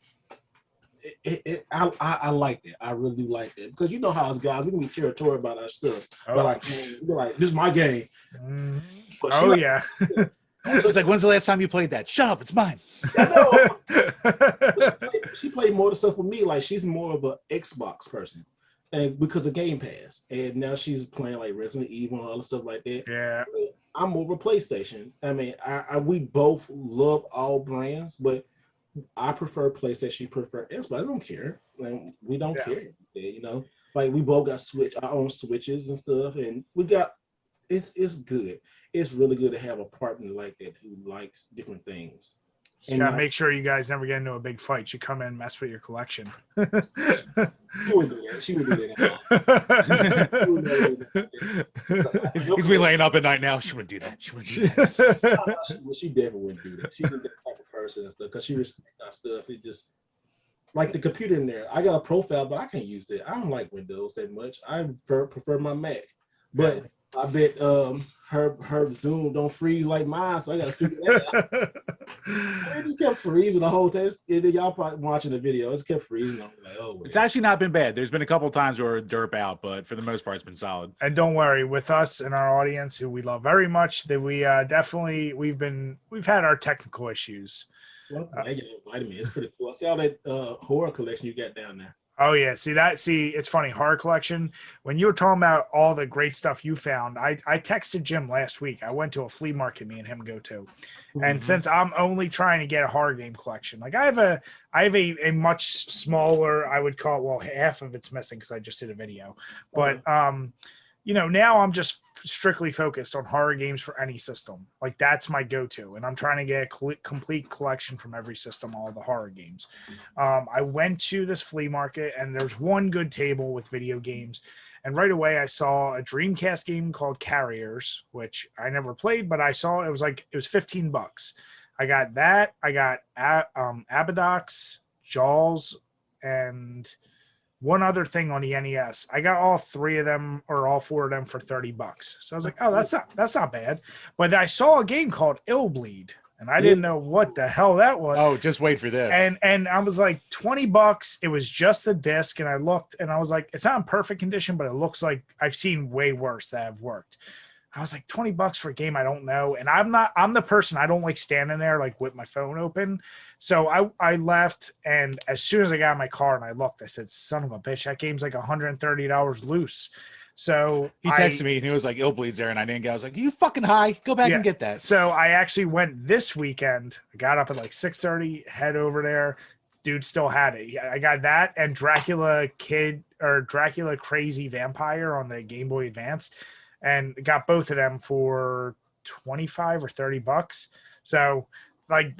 I like that. I really do like that because you know how us guys we can be territorial about our stuff. Oh, But like, we're like, this is my game. Mhm. But she Oh like, yeah. It's like, when's the last time you played that? Shut up, it's mine. I know. She played more of the stuff with me. Like she's more of an Xbox person, and because of Game Pass, and now she's playing like Resident Evil and other stuff like that. Yeah. I'm over PlayStation. I mean, we both love all brands, but I prefer PlayStation. She prefer Xbox. I don't care. Like we don't care. You know, like we both got our own Switches and stuff, and we got. It's good. It's really good to have a partner like that who likes different things. And gotta make sure you guys never get into a big fight. You come in and mess with your collection. She would do that. She would do that. He's been laying up at night now. She wouldn't do that. She wouldn't do that. She definitely wouldn't do that. She's the type of person and stuff because she respects our stuff. It just like the computer in there. I got a profile, but I can't use it. I don't like Windows that much. I prefer my Mac. But I bet her Zoom don't freeze like mine, so I gotta figure that out. It just kept freezing the whole time. Y'all probably watching the video. It kept freezing. I'm like, oh, wait. It's actually not been bad. There's been a couple of times where it derp out, but for the most part, it's been solid. And don't worry, with us and our audience, who we love very much, that we definitely we've had our technical issues. Well, vitamin. It's pretty cool. I see all that horror collection you got down there. Oh yeah, it's funny, horror collection. When you were talking about all the great stuff you found, I texted Jim last week. I went to a flea market me and him go to. And since I'm only trying to get a horror game collection, like I have a much smaller, I would call it, well, half of it's missing because I just did a video. But you know, now I'm just strictly focused on horror games for any system. Like that's my go-to, and I'm trying to get a complete collection from every system, all the horror games. I went to this flea market, and there's one good table with video games, and right away I saw a Dreamcast game called Carriers, which I never played, but I saw it was $15. I got that. I got Abadox, Jaws, and one other thing on the NES. I got all three of them or all four of them for $30. So I was like, oh, that's not bad. But I saw a game called Illbleed, and I didn't know what the hell that was. Oh, just wait for this. And I was like, $20. It was just the disc, and I looked, and I was like, it's not in perfect condition, but it looks like I've seen way worse that have worked. I was like, $20 for a game I don't know. And I'm the person, I don't like standing there like with my phone open. So I left, and as soon as I got in my car and I looked, I said, son of a bitch, that game's like $130 loose. So he texted me and he was like, Illbleed's there, and I didn't get. I was like, are you fucking high? Go back and get that. So I actually went this weekend. I got up at like 6:30, head over there. Dude still had it. I got that and Dracula Crazy Vampire on the Game Boy Advance. And got both of them for $25 or $30. So, like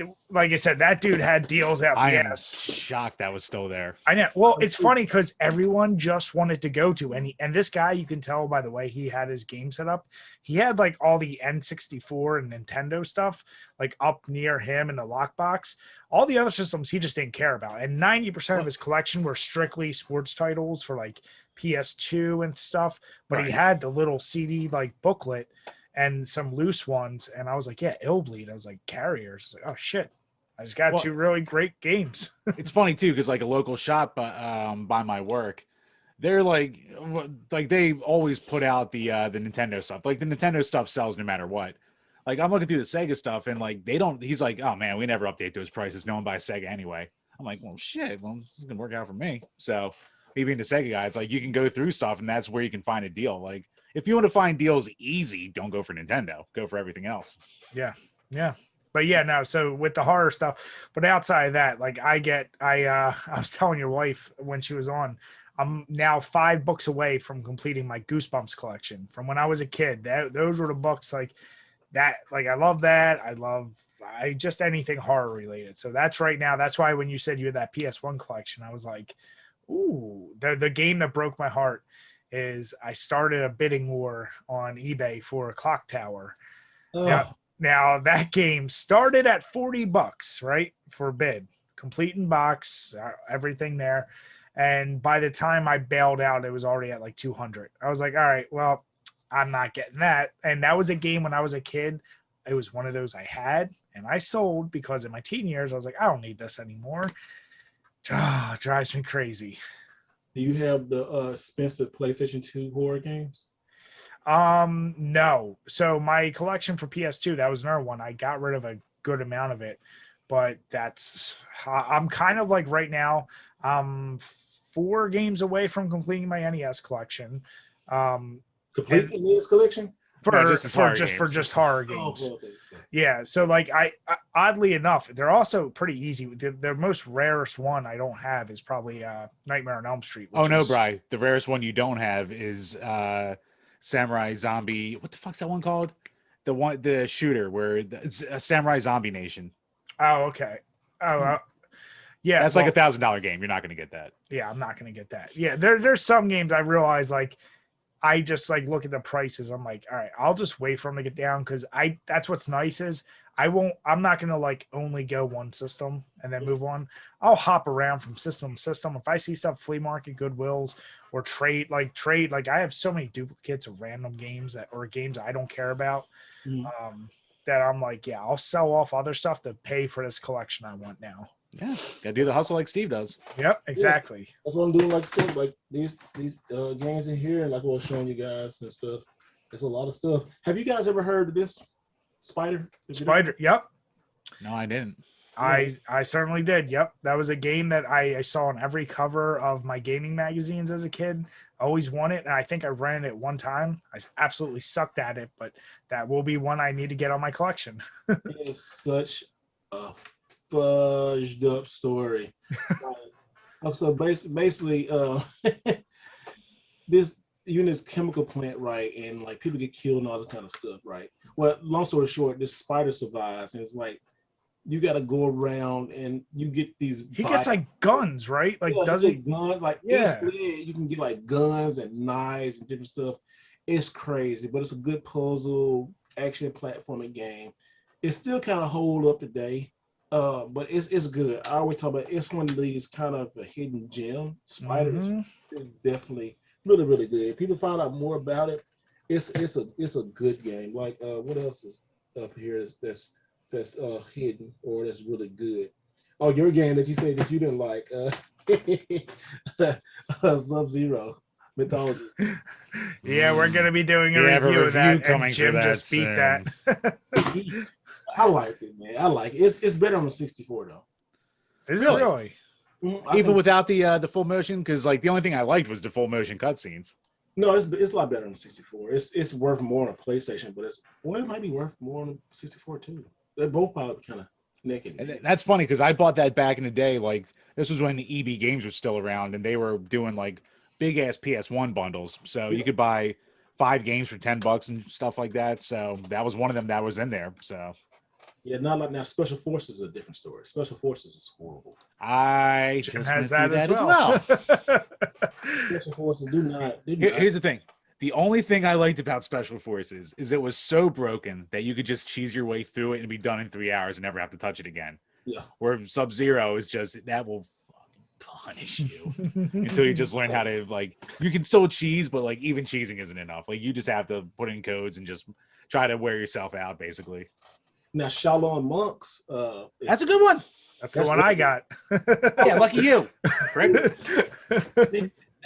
I said, that dude had deals out the ass. Shocked that was still there. I know. Well, it's funny because everyone just wanted to go to, and this guy, you can tell by the way he had his game set up. He had like all the N64 and Nintendo stuff like up near him in the lockbox. All the other systems he just didn't care about, and 90% of his collection were strictly sports titles for like PS2 and stuff, but he had the little CD like booklet and some loose ones, and I was like, yeah, Illbleed. I was like, Carriers. I was like, oh shit, I just got two really great games. It's funny too because like a local shop by my work, they're like they always put out the Nintendo stuff. Like the Nintendo stuff sells no matter what. Like I'm looking through the Sega stuff, and like they don't. He's like, oh man, we never update those prices. No one buys Sega anyway. I'm like, well shit, well this is gonna work out for me. So me being the Sega guy, it's like you can go through stuff, and that's where you can find a deal. Like if you want to find deals easy, don't go for Nintendo. Go for everything else. Yeah. But yeah, no. So with the horror stuff, but outside of that, like I was telling your wife when she was on, I'm now 5 books away from completing my Goosebumps collection from when I was a kid. Those were the books like that. Like I love that. I just anything horror related. So that's right now. That's why when you said you had that PS1 collection, I was like, ooh, the game that broke my heart is I started a bidding war on eBay for a Clock Tower. Now that game started at $40, right? For bid, complete in box, everything there. And by the time I bailed out, it was already at like 200. I was like, all right, well, I'm not getting that. And that was a game when I was a kid it was one of those I had and I sold because in my teen years I was like, I don't need this anymore. Drives me crazy. Do you have the expensive PlayStation 2 horror games? No. So my collection for PS2, that was another one. I got rid of a good amount of it, but I'm kind of like right now, 4 games away from completing my NES collection. Complete the NES collection? For just horror games. Oh, okay. Yeah, so like I oddly enough, they're also pretty easy. The most rarest one I don't have is probably Nightmare on Elm Street. Oh no, Bri. The rarest one you don't have is Samurai Zombie. What the fuck's that one called? The shooter where it's a Samurai Zombie Nation. Oh, okay. Oh, yeah. That's like $1,000 game. You're not going to get that. Yeah, I'm not going to get that. Yeah, there's some games I realize like I just like look at the prices. I'm like, all right, I'll just wait for them to get down because that's what's nice is I'm not gonna like only go one system and then move on. I'll hop around from system to system. If I see stuff flea market, Goodwills, or trade, like I have so many duplicates of random games or games I don't care about. That I'm like, yeah, I'll sell off other stuff to pay for this collection I want now. Yeah, gotta do the hustle like Steve does. Yep, exactly. Yeah, that's what I'm doing. Like stuff like these games in here, like what I was showing you guys and stuff. There's a lot of stuff. Have you guys ever heard of this Spider? Yep. No, I didn't. I certainly did. Yep, that was a game that I saw on every cover of my gaming magazines as a kid. Always wanted, and I think I ran it one time. I absolutely sucked at it, but that will be one I need to get on my collection. It is such a fudged up story. So basically, this unit's chemical plant, right, and like people get killed and all this kind of stuff, right. Well, long story short, this spider survives, and it's like you got to go around and you get these. He gets like guns, right? Like, yeah, does he? Guns, like you can get like guns and knives and different stuff. It's crazy, but it's a good puzzle action platforming game. It still kind of hold up today. But it's good. I always talk about it's one of these kind of a hidden gem. Spiders is definitely really, really good. People find out more about it. It's a good game. Like what else is up here that's hidden or that's really good? Oh, your game that you said that you didn't like, Sub-Zero Mythology. Yeah, we're gonna be doing a review of that, and Jim just beat that. I like it, man. I like it. It's better on the 64 though. Is it really? Even without the full motion, because like the only thing I liked was the full motion cutscenes. No, it's a lot better on the 64. It's worth more on a PlayStation, but it might be worth more on the 64 too. They're both probably kind of naked. And that's funny because I bought that back in the day. Like this was when the EB Games was still around, and they were doing like big ass PS1 bundles, so you could buy 5 games for $10 and stuff like that. So that was one of them that was in there. So. Yeah, not like now. Special Forces is a different story. Special Forces is horrible. I Jim just has went that through as well. Special Forces do not. Here's the thing. The only thing I liked about Special Forces is it was so broken that you could just cheese your way through it and be done in 3 hours and never have to touch it again. Yeah. Where Sub-Zero is just, that will fucking punish you until you just learn how to, like, you can still cheese, but like even cheesing isn't enough. Like you just have to put in codes and just try to wear yourself out, basically. Now, Shaolin Monks. That's a good one. That's the one I got. Yeah, lucky you.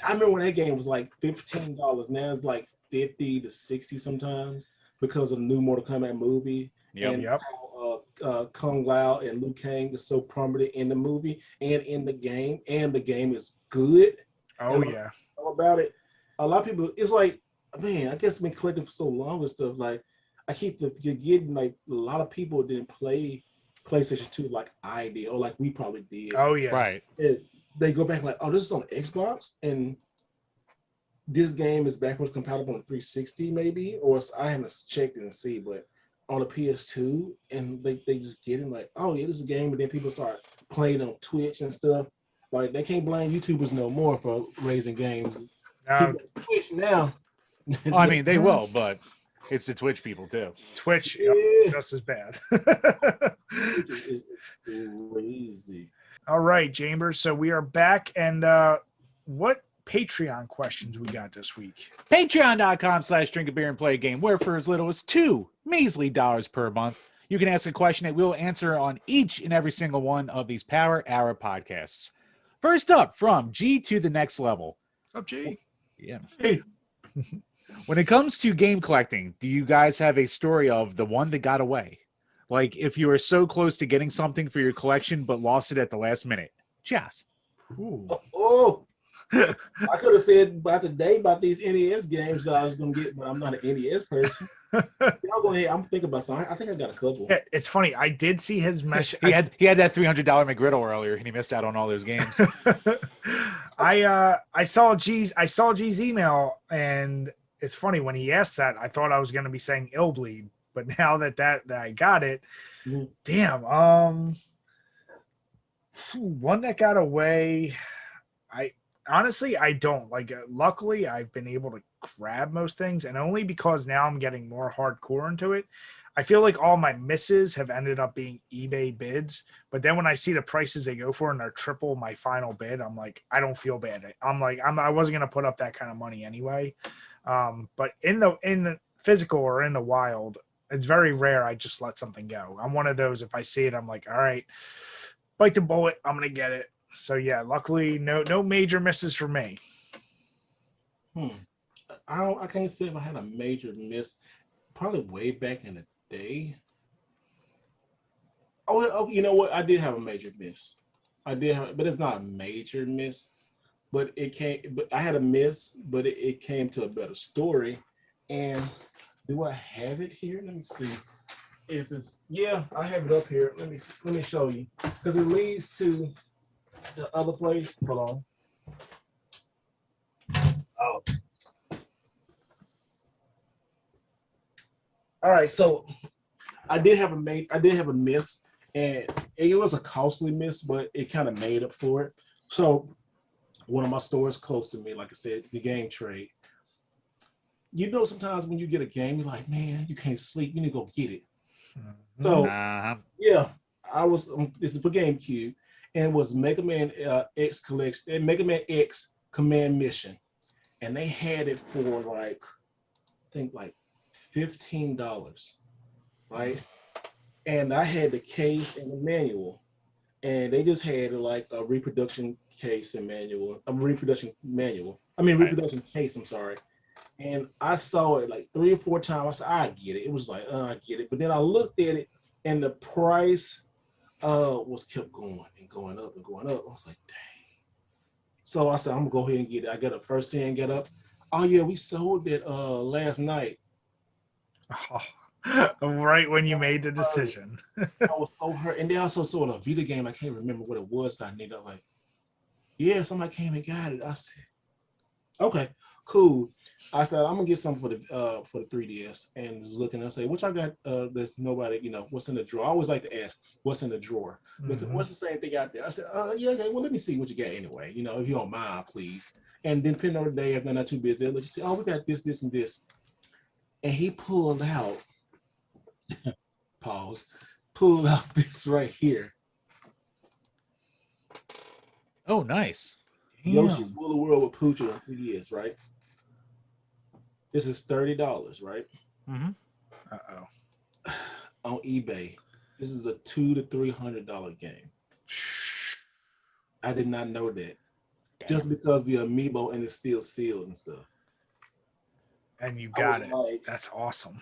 I remember when that game was like $15. Now it's like $50 to $60 sometimes because of the new Mortal Kombat movie. Yep. How Kung Lao and Liu Kang is so prominent in the movie and in the game, and the game is good. Oh yeah. About it, a lot of people. It's like, man, I guess it's been collecting for so long and stuff. Like, I keep getting like a lot of people didn't play PlayStation 2 like I did, or like we probably did. Oh yeah. Right. And they go back like, oh, this is on Xbox, and this game is backwards compatible on 360 maybe, or I haven't checked it and see, but on the PS2, and they just get in like, oh yeah, this is a game, and then people start playing on Twitch and stuff. Like they can't blame YouTubers no more for raising games. Twitch now. Well, I mean, they will, but it's the Twitch people too. Twitch, just as bad. It's crazy. All right, Chambers. So we are back, and what Patreon questions we got this week. Patreon.com/DrinkABeerandPlayAGame, where for as little as $2 measly per month, you can ask a question that we'll answer on each and every single one of these Power Hour podcasts. First up, from G to the next level. What's up, G? Yeah. Hey. When it comes to game collecting, do you guys have a story of the one that got away? Like if you were so close to getting something for your collection but lost it at the last minute? Chas. Ooh. Oh, I could have said about today about these NES games that I was gonna get, but I'm not an NES person. Y'all go ahead. I'm thinking about something. I think I got a couple. Yeah, it's funny. I did see his message. He had that $300 McGriddle earlier, and he missed out on all those games. I saw G's email, and it's funny when he asked that. I thought I was going to be saying Illbleed, but now that I got it, damn. One that got away. Honestly, I don't like. Luckily, I've been able to grab most things, and only because now I'm getting more hardcore into it. I feel like all my misses have ended up being eBay bids, but then when I see the prices they go for and they're triple my final bid, I'm like, I don't feel bad. I wasn't gonna put up that kind of money anyway. But in the physical or in the wild, it's very rare I just let something go. I'm one of those. If I see it, I'm like, all right, bite the bullet. I'm gonna get it. So yeah, luckily no major misses for me. I can't say if I had a major miss. Probably way back in the day. Oh, you know what? I did have a major miss. But it's not a major miss. But I had a miss, but it came to a better story. And do I have it here? Let me see. I have it up here. Let me show you. Because it leads to the other place. Hold on. Oh. All right, so I did have a miss, and it was a costly miss, but it kind of made up for it. So one of my stores close to me, like I said, the Game Trade. You know, sometimes when you get a game, you're like, man, you can't sleep. You need to go get it. So yeah, this is for GameCube, and it was Mega Man X collection and Mega Man X Command Mission, and they had it for like, I think like $15, right? And I had the case and the manual, and they just had like a reproduction case and manual. Reproduction case. I'm sorry. And I saw it like 3 or 4 times. I said, I get it. It was like, I get it. But then I looked at it, and the price was kept going and going up and going up. I was like, dang. So I said, I'm gonna go ahead and get it. I got a first hand get up. Oh yeah, we sold it last night. Oh, right when you made the decision. I was so hurt. And they also sold a Vita game. I can't remember what it was that I needed. Like, yeah, somebody came and got it. I said, okay, cool. I said, I'm gonna get something for the 3DS, and just looking, I say, which I got. There's nobody, what's in the drawer. I always like to ask, what's in the drawer? Because what's the same thing out there? I said, yeah, okay. Well, let me see what you got anyway. If you don't mind, please. And then depending on the day, if they're not too busy, they'll let you see, oh, we got this, this, and this. And he pulled out, pulled out this right here. Oh, nice. Yoshi's Woolly World with Poochie on 3DS, right? This is $30, right? Uh-oh. On eBay, this is a $200 to $300 game. I did not know that. Damn. Just because the amiibo and it's still sealed and stuff. And you got it. Like, that's awesome.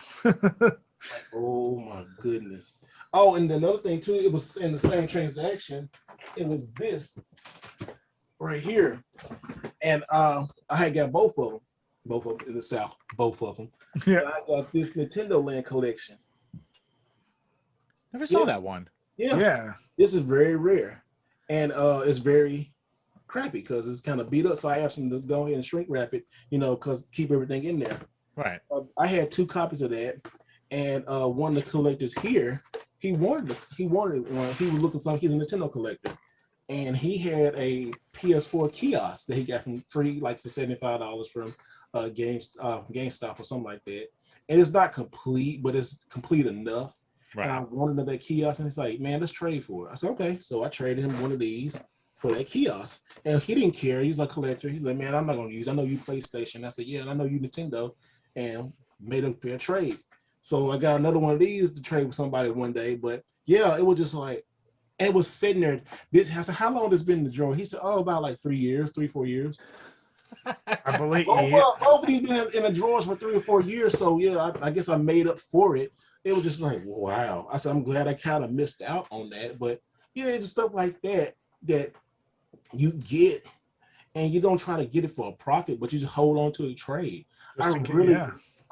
Oh my goodness. Oh, and another thing too, it was in the same transaction. It was this right here. And I had got both of them in the South, both of them. Yeah. And I got this Nintendo Land collection. Never saw that one. Yeah. This is very rare. And it's very crappy because it's kind of beat up. So I asked him to go ahead and shrink wrap it, because keep everything in there. Right. I had 2 copies of that, and one of the collectors here, he wanted one. He was looking something. He's a Nintendo collector, and he had a PS4 kiosk that he got from free, like for $75 from GameStop or something like that. And it's not complete, but it's complete enough. Right. And I wanted that kiosk, and it's like, man, let's trade for it. I said, okay. So I traded him one of these for that kiosk. And he didn't care. He's a collector. He's like, man, I'm not gonna use. I know you PlayStation. I said, yeah, and I know you Nintendo, and made a fair trade. So I got another one of these to trade with somebody one day. But yeah, it was just like, and it was sitting there. I said, how long has this been in the drawer? He said, oh, about like 3 years, 3-4 years. I believe Both of these been in the drawers for 3 or 4 years. So yeah, I guess I made up for it. It was just like, wow. I said, I'm glad I kind of missed out on that. But yeah, it's stuff like that you get, and you don't try to get it for a profit, but you just hold on to the trade. I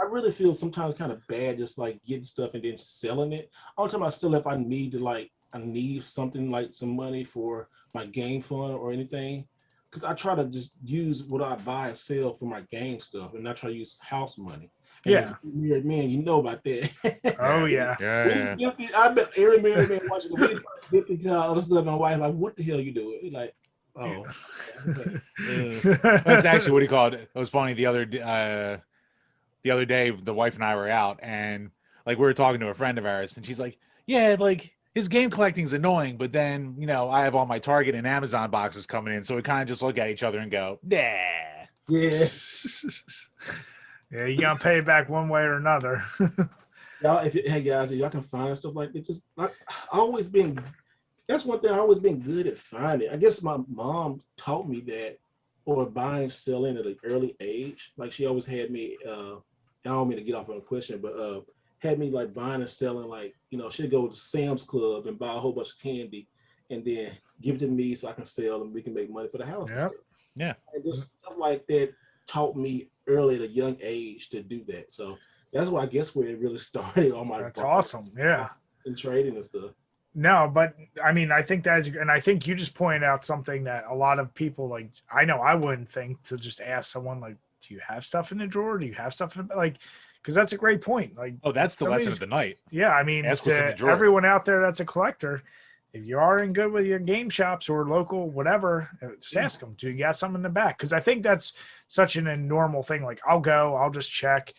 really feel sometimes kind of bad just like getting stuff and then selling it. I'm talking about selling if I need something like some money for my game fund or anything. Because I try to just use what I buy and sell for my game stuff and not try to use house money. And yeah. Married man, you know about that. Oh yeah. I bet every married man watching the video dip into all this stuff. My wife like, what the hell you doing? He's like, oh. That's actually what he called it. It was funny the other day. The wife and I were out, and like we were talking to a friend of ours, and she's like, "Yeah, like his game collecting's annoying, but then I have all my Target and Amazon boxes coming in, so we kind of just look at each other and go, nah." Yeah. Yeah, you gotta pay it back one way or another. Y'all, hey guys, if y'all can find stuff like this, just that's one thing I always been good at finding. I guess my mom taught me that, or buying and selling at an early age. Like she always had me, I don't mean to get off on a question, but had me like buying and selling, like, she'd go to Sam's Club and buy a whole bunch of candy and then give it to me so I can sell and we can make money for the house. Yep. And stuff. Yeah. And just stuff like that taught me early at a young age to do that. So that's why I guess where it really started on my That's awesome. Yeah. And trading and stuff. No, but I mean, I think and I think you just pointed out something that a lot of people, like, I know I wouldn't think to just ask someone, like, do you have stuff in the drawer? Do you have stuff in, like, because that's a great point. Like, oh, that's the lesson of the night. Yeah. I mean, ask what's in the drawer. Everyone out there that's a collector, if you are in good with your game shops or local, whatever, just ask them, do you got something in the back? Because I think that's such a normal thing. Like, I'll just check.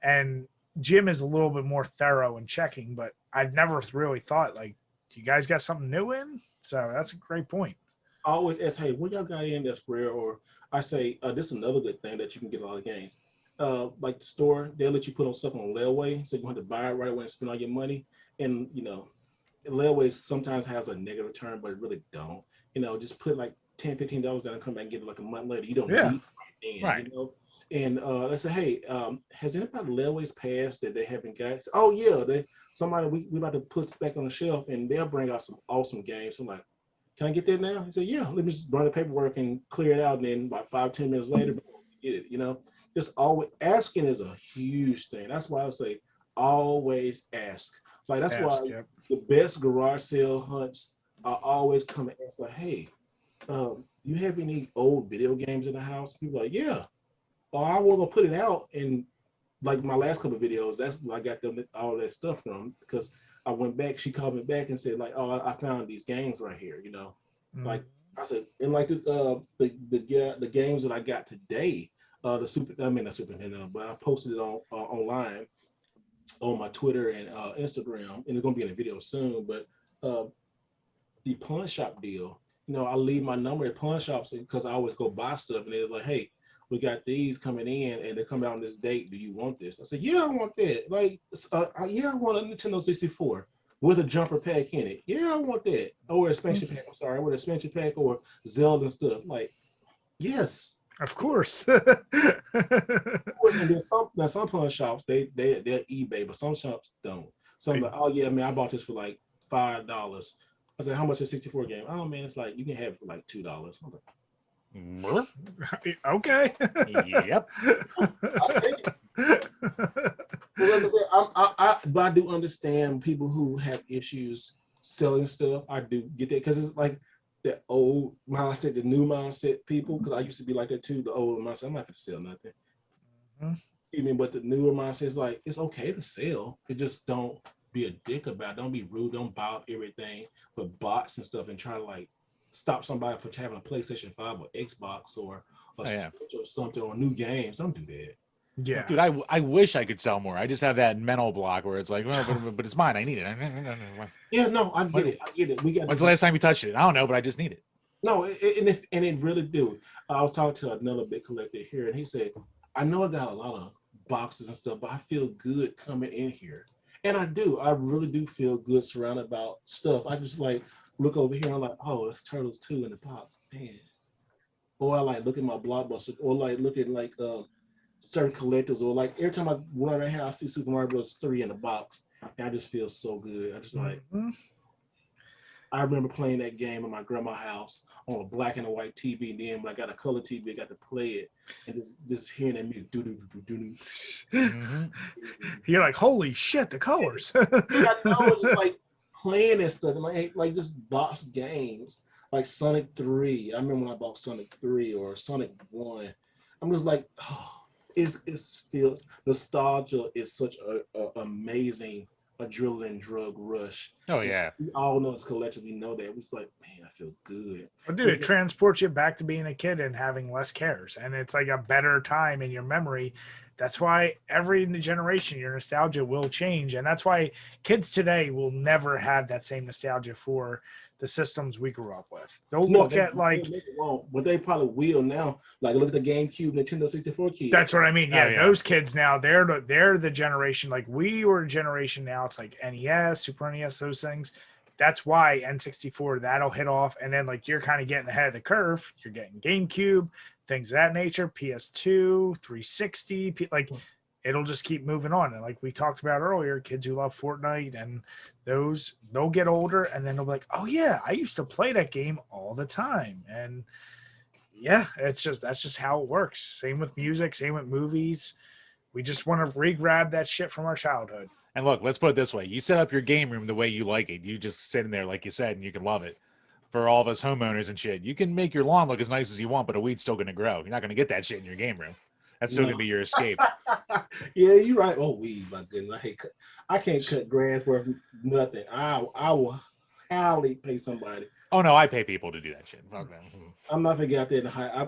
And Jim is a little bit more thorough in checking, but I've never really thought, like, do you guys got something new in? So that's a great point. I always ask, hey, what y'all got in that's rare? Or I say, this is another good thing that you can get a lot of games. Like the store, they'll let you put on stuff on layaway, so you don't have to buy it right away and spend all your money. And, layaways sometimes has a negative return, but it really don't. Just put like $10, $15 down and come back and get it like a month later. You don't need it right then, And I say, hey, has anybody layaways passed that they haven't got? So, oh yeah, we about to put back on the shelf, and they'll bring out some awesome games. So I'm like, can I get that now? He said, yeah, let me just run the paperwork and clear it out, and then about 5-10 minutes later, get it. Just always asking is a huge thing. That's why I say always ask. Like that's why the best garage sale hunts are always come and ask, like, hey, do you have any old video games in the house? People are like, yeah. Well, I was gonna put it out, and like my last couple of videos, that's where I got all that stuff from, because I went back. She called me back and said, like, oh, I found these games right here. Like I said, and like the games that I got today, not Super Nintendo, but I posted it on online on my Twitter and Instagram, and it's gonna be in a video soon. But the pawn shop deal, I leave my number at pawn shops because I always go buy stuff, and they're like, hey, we got these coming in and they're coming out on this date. Do you want this? I said, yeah, I want that. Like, yeah, I want a Nintendo 64 with a jumper pack in it. Yeah, I want that. Or a expansion pack. I'm sorry, with an expansion pack or Zelda and stuff. Like, yes. Of course. And then some pawn shops, they're eBay, but some shops don't. So I'm like, oh yeah, man, I bought this for like $5. I said, how much is a 64 game? Oh man, it's like, you can have it for like $2. I'm like, okay. Yep. But I do understand people who have issues selling stuff. I do get that, because it's like the old mindset, the new mindset people. Because I used to be like that too. The old mindset, I'm not going to sell nothing. Excuse me, but the newer mindset is like, it's okay to sell. You just don't be a dick about it. Don't be rude. Don't buy up everything for bots and stuff and try to like stop somebody from having a PlayStation 5 or Xbox or Switch or something, or new games. Don't do that. Yeah, dude, I wish I could sell more. I just have that mental block where it's like, well, but it's mine. I need it. Yeah, no, I get it. We got. When's the last time you touched it? I don't know, but I just need it. No, and it really do. I was talking to another big collector here, and he said, "I know I got a lot of boxes and stuff, but I feel good coming in here." And I do. I really do feel good surrounded about stuff. I just like look over here and I'm like, "Oh, it's Turtles 2 in the box, man." Or I like look at my Blockbuster, or like look at like certain collectors, or like every time I run around here, I see Super Mario Bros. 3 in the box, and I just feel so good. I just like. I remember playing that game in my grandma's house on a black and white TV. And then when I got a color TV, I got to play it and just hearing that music. You're like, holy shit, the colors. I know, just like playing that stuff, and like just box games like Sonic 3. I remember when I bought Sonic 3 or Sonic 1. I'm just like, oh, it feels nostalgia is such a amazing adrenaline drug rush. Oh yeah. We all know as collectors, we know that. We're just like, man, I feel good. Well, dude, it transports you back to being a kid and having less cares. And it's like a better time in your memory. That's why every generation, your nostalgia will change. And that's why kids today will never have that same nostalgia for the systems we grew up with. They'll look at like, but they probably will now. Like look at the GameCube, Nintendo 64 kids. That's what I mean. Yeah, yeah. Those kids now, they're the generation. Like we were a generation now. It's like NES, Super NES, those things. That's why N64 that'll hit off, and then like you're kind of getting ahead of the curve. You're getting GameCube, things of that nature, PS2, 360, like. It'll just keep moving on. And like we talked about earlier, kids who love Fortnite and those, they'll get older and then they'll be like, oh yeah, I used to play that game all the time. And yeah, that's just how it works. Same with music, same with movies. We just want to re-grab that shit from our childhood. And look, let's put it this way. You set up your game room the way you like it. You just sit in there, like you said, and you can love it. For all of us homeowners and shit, you can make your lawn look as nice as you want, but a weed's still going to grow. You're not going to get that shit in your game room. That's still gonna be your escape. Yeah, you're right. Oh, weed, my goodness. I can't cut grass worth nothing. I will highly pay somebody. Oh no, I pay people to do that shit. Fuck them. I'm not gonna get out there and hide. I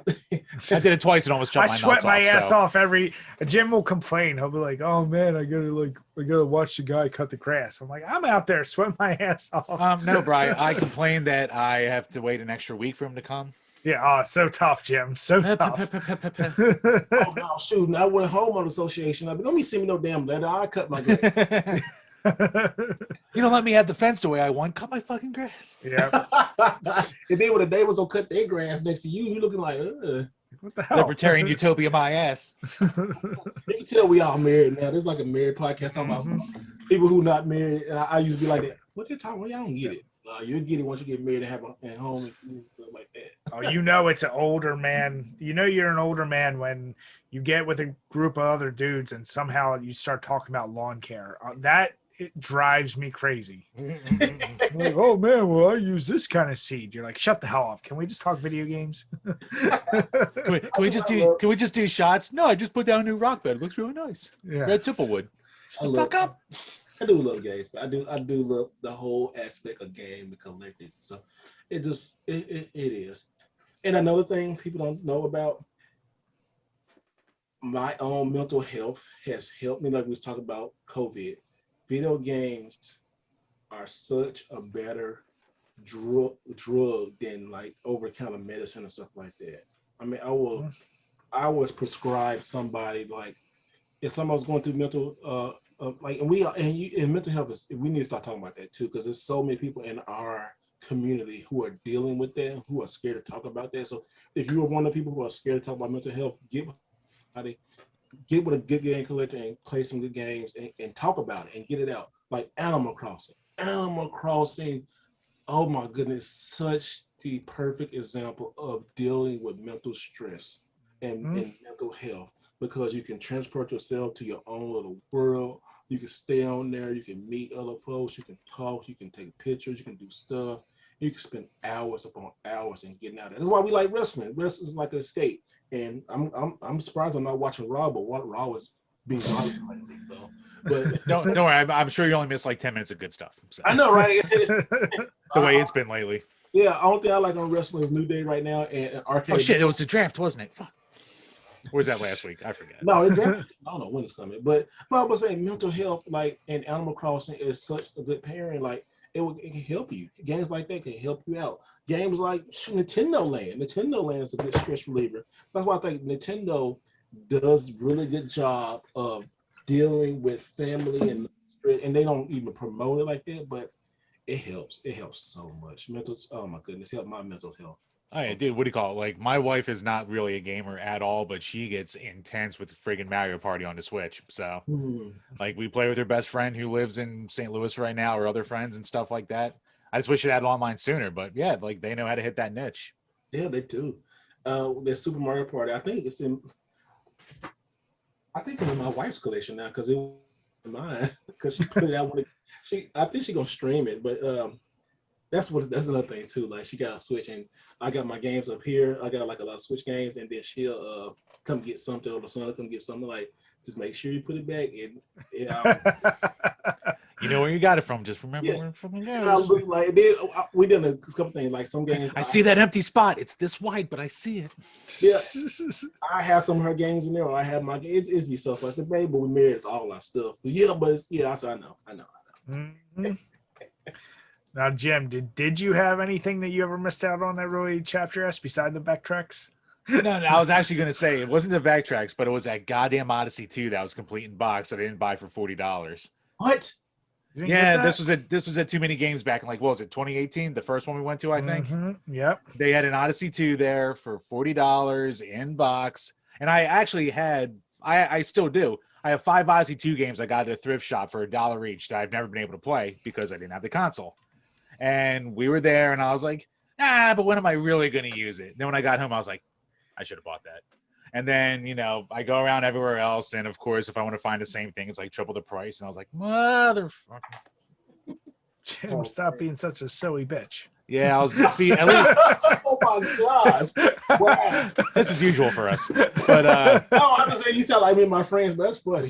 did it twice and almost chopped my nuts off. I sweat my ass off every. Jim will complain. He'll be like, "Oh man, I gotta watch the guy cut the grass." I'm like, I'm out there sweating my ass off. No, Brian. I complained that I have to wait an extra week for him to come. Yeah, oh, it's so tough, Jim. So tough. Oh no, shoot! I went homeowner association. I mean, let me send me no damn letter. I cut my grass. You don't let me have the fence the way I want. Cut my fucking grass. Yeah. And then when the neighbors don't cut their grass next to you, you're looking like, what the hell? Libertarian utopia, my ass. You can tell we all married now. This is like a married podcast talking about people who not married. And I used to be like that. What they talking about? Y'all don't get it. You'll get it once you get married and have a home and stuff like that. Oh, it's an older man. You're an older man when you get with a group of other dudes and somehow you start talking about lawn care. It drives me crazy. Like, oh man, well I use this kind of seed. You're like, shut the hell up. Can we just talk video games? Can we just do shots? No, I just put down a new rock bed. It looks really nice. Yeah. Red Tipplewood. Shut the fuck up. I do love games, but I do love the whole aspect of game and collecting. So it is. And another thing people don't know about, my own mental health has helped me. Like we was talking about COVID, video games are such a better drug than like over-counter medicine and stuff like that. I mean, I was prescribed somebody, like if somebody's going through mental and mental health is, we need to start talking about that too, because there's so many people in our community who are dealing with that, who are scared to talk about that. So if you are one of the people who are scared to talk about mental health, get with a good game collector and play some good games and talk about it and get it out. Like Animal Crossing. Oh my goodness, such the perfect example of dealing with mental stress and mental health, because you can transport yourself to your own little world. You can stay on there, you can meet other folks, you can talk, you can take pictures, you can do stuff. You can spend hours upon hours and getting out of it. That's why we like wrestling. Wrestling is like an escape. And I'm surprised I'm not watching Raw, but what Raw is being lately. So, but don't worry, I'm sure you only missed like 10 minutes of good stuff. So. I know, right? The way it's been lately. Yeah, only thing I like on wrestling is New Day right now and Arcade. Oh shit, it was the draft, wasn't it? Fuck. Or was that last week? I forget. No, I don't know when it's coming. But I was saying mental health, like in Animal Crossing, is such a good pairing. Like it can help you. Games like that can help you out. Games like Nintendo Land. Nintendo Land is a good stress reliever. That's why I think Nintendo does really good job of dealing with family and they don't even promote it like that, but it helps. It helps so much. Oh my goodness, help my mental health. Oh yeah, dude, what do you call it? Like, my wife is not really a gamer at all, but she gets intense with friggin' Mario Party on the Switch. So, like, we play with her best friend who lives in St. Louis right now, or other friends and stuff like that. I just wish it had online sooner, but yeah, like, they know how to hit that niche. Yeah, they do. There's Super Mario Party. I think it's in my wife's collection now because it was mine because she put it out when I think she's gonna stream it, but that's another thing too. Like, she got a Switch and I got my games up here. I got like a lot of Switch games, and then she'll come get something, or the son will come get something. Like, just make sure you put it back and you know where you got it from. Just remember where it fucking goes. Like, we did a couple things. Like, some games, I see that empty spot. It's this wide, but I see it. Yeah, I have some of her games in there, or I have my games. It's be so fun. I said, babe, but we married, it's all our stuff. Yeah, but I said, I know. Mm-hmm. Now, Jim, did you have anything that you ever missed out on that really chapter S beside the backtracks? No, I was actually going to say it wasn't the backtracks, but it was that goddamn Odyssey 2 that was complete in box that I didn't buy for $40. What? Yeah, this was at Too Many Games back in, like, what was it, 2018? The first one we went to, I think. Mm-hmm. Yep. They had an Odyssey 2 there for $40 in box, and I actually had, I still do. I have 5 Odyssey 2 games I got at a thrift shop for $1 each that I've never been able to play because I didn't have the console. And we were there, and I was like, but when am I really going to use it? Then when I got home, I was like, I should have bought that. And then, I go around everywhere else, and of course, if I want to find the same thing, it's like triple the price. And I was like, motherfucker. Jim, stop being such a silly bitch. Yeah, I was, see, at least. Oh my gosh. Wow. This is usual for us. But I'm just saying, you sound like me and my friends, but that's funny.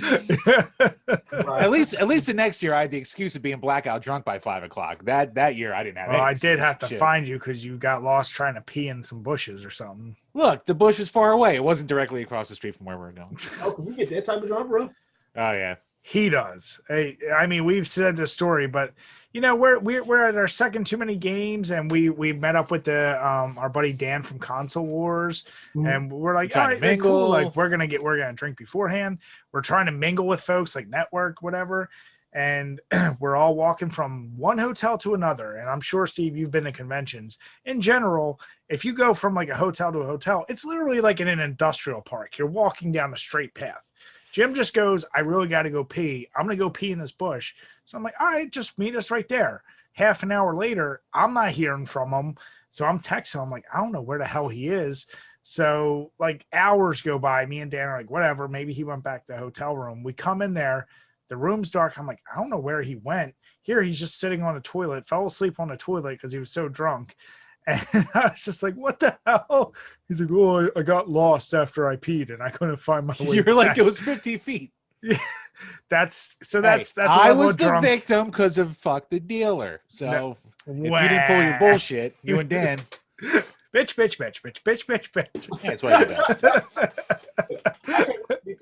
At least the next year I had the excuse of being blackout drunk by 5:00. That year I didn't have. Well, I did have to find you because you got lost trying to pee in some bushes or something. Look, the bush was far away. It wasn't directly across the street from where we were going. Oh, so you get that type of drunk, bro? Oh yeah. He does. Hey, I mean, we've said this story, but we're at our second Too Many Games, and we met up with the our buddy Dan from Console Wars, and we're like, all right, cool. Like, we're gonna drink beforehand. We're trying to mingle with folks, like network, whatever. And we're all walking from one hotel to another. And I'm sure, Steve, you've been to conventions. In general, if you go from like a hotel to a hotel, it's literally like in an industrial park. You're walking down a straight path. Jim just goes, I really got to go pee. I'm going to go pee in this bush. So I'm like, all right, just meet us right there. Half an hour later, I'm not hearing from him. So I'm texting him, like, I don't know where the hell he is. So like hours go by. Me and Dan are like, whatever. Maybe he went back to the hotel room. We come in there. The room's dark. I'm like, I don't know where he went. Here, he's just sitting on the toilet, fell asleep on the toilet because he was so drunk. And I was just like, what the hell? He's like, oh, I got lost after I peed and I couldn't find my way. You're back. like, it was 50 feet. Yeah. That's I was the victim because of fuck the dealer. So if you didn't pull your bullshit, you and Dan. Bitch. Yeah, that's why you're the best.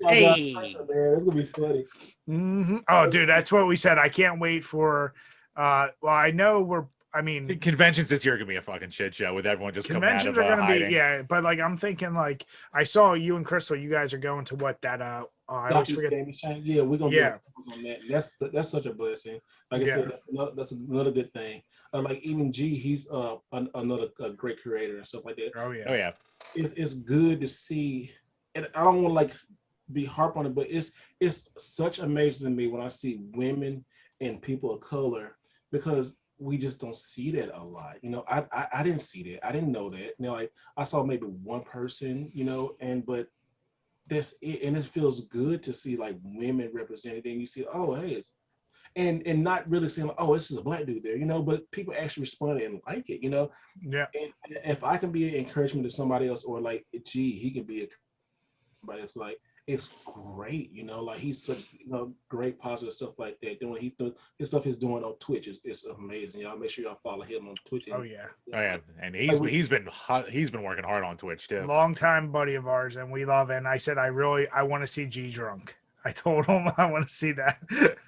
Hey, man, it's gonna be funny. Mm-hmm. Oh, dude, that's what we said. I can't wait for. Well, I know conventions this year are gonna be a fucking shit show with everyone just coming out of conventions are gonna hiding. be, yeah. But like, I'm thinking, like, I saw you and Crystal. You guys are going to what that? I always forget. Yeah, we're gonna be on that. That's such a blessing. Like I said, that's another good thing. Like, even G, he's another great creator and stuff like that. Oh yeah. It's good to see, and I don't want to like be harp on it, but it's such amazing to me when I see women and people of color, because we just don't see that a lot. I didn't see that. I didn't know that. Like, I saw maybe one person, but this, and it feels good to see like women represented. And you see, oh, hey, and not really saying like, oh, this is a black dude there, but people actually responded and like it, Yeah. And if I can be an encouragement to somebody else, or like, gee, he can be somebody else, like, it's great, like, he's such great positive stuff like that. His stuff he's doing on Twitch is amazing. Y'all make sure y'all follow him on Twitch. Oh yeah. And he's been working hard on Twitch too. Long time buddy of ours, and we love it. And I said, I want to see G drunk. I told him I want to see that.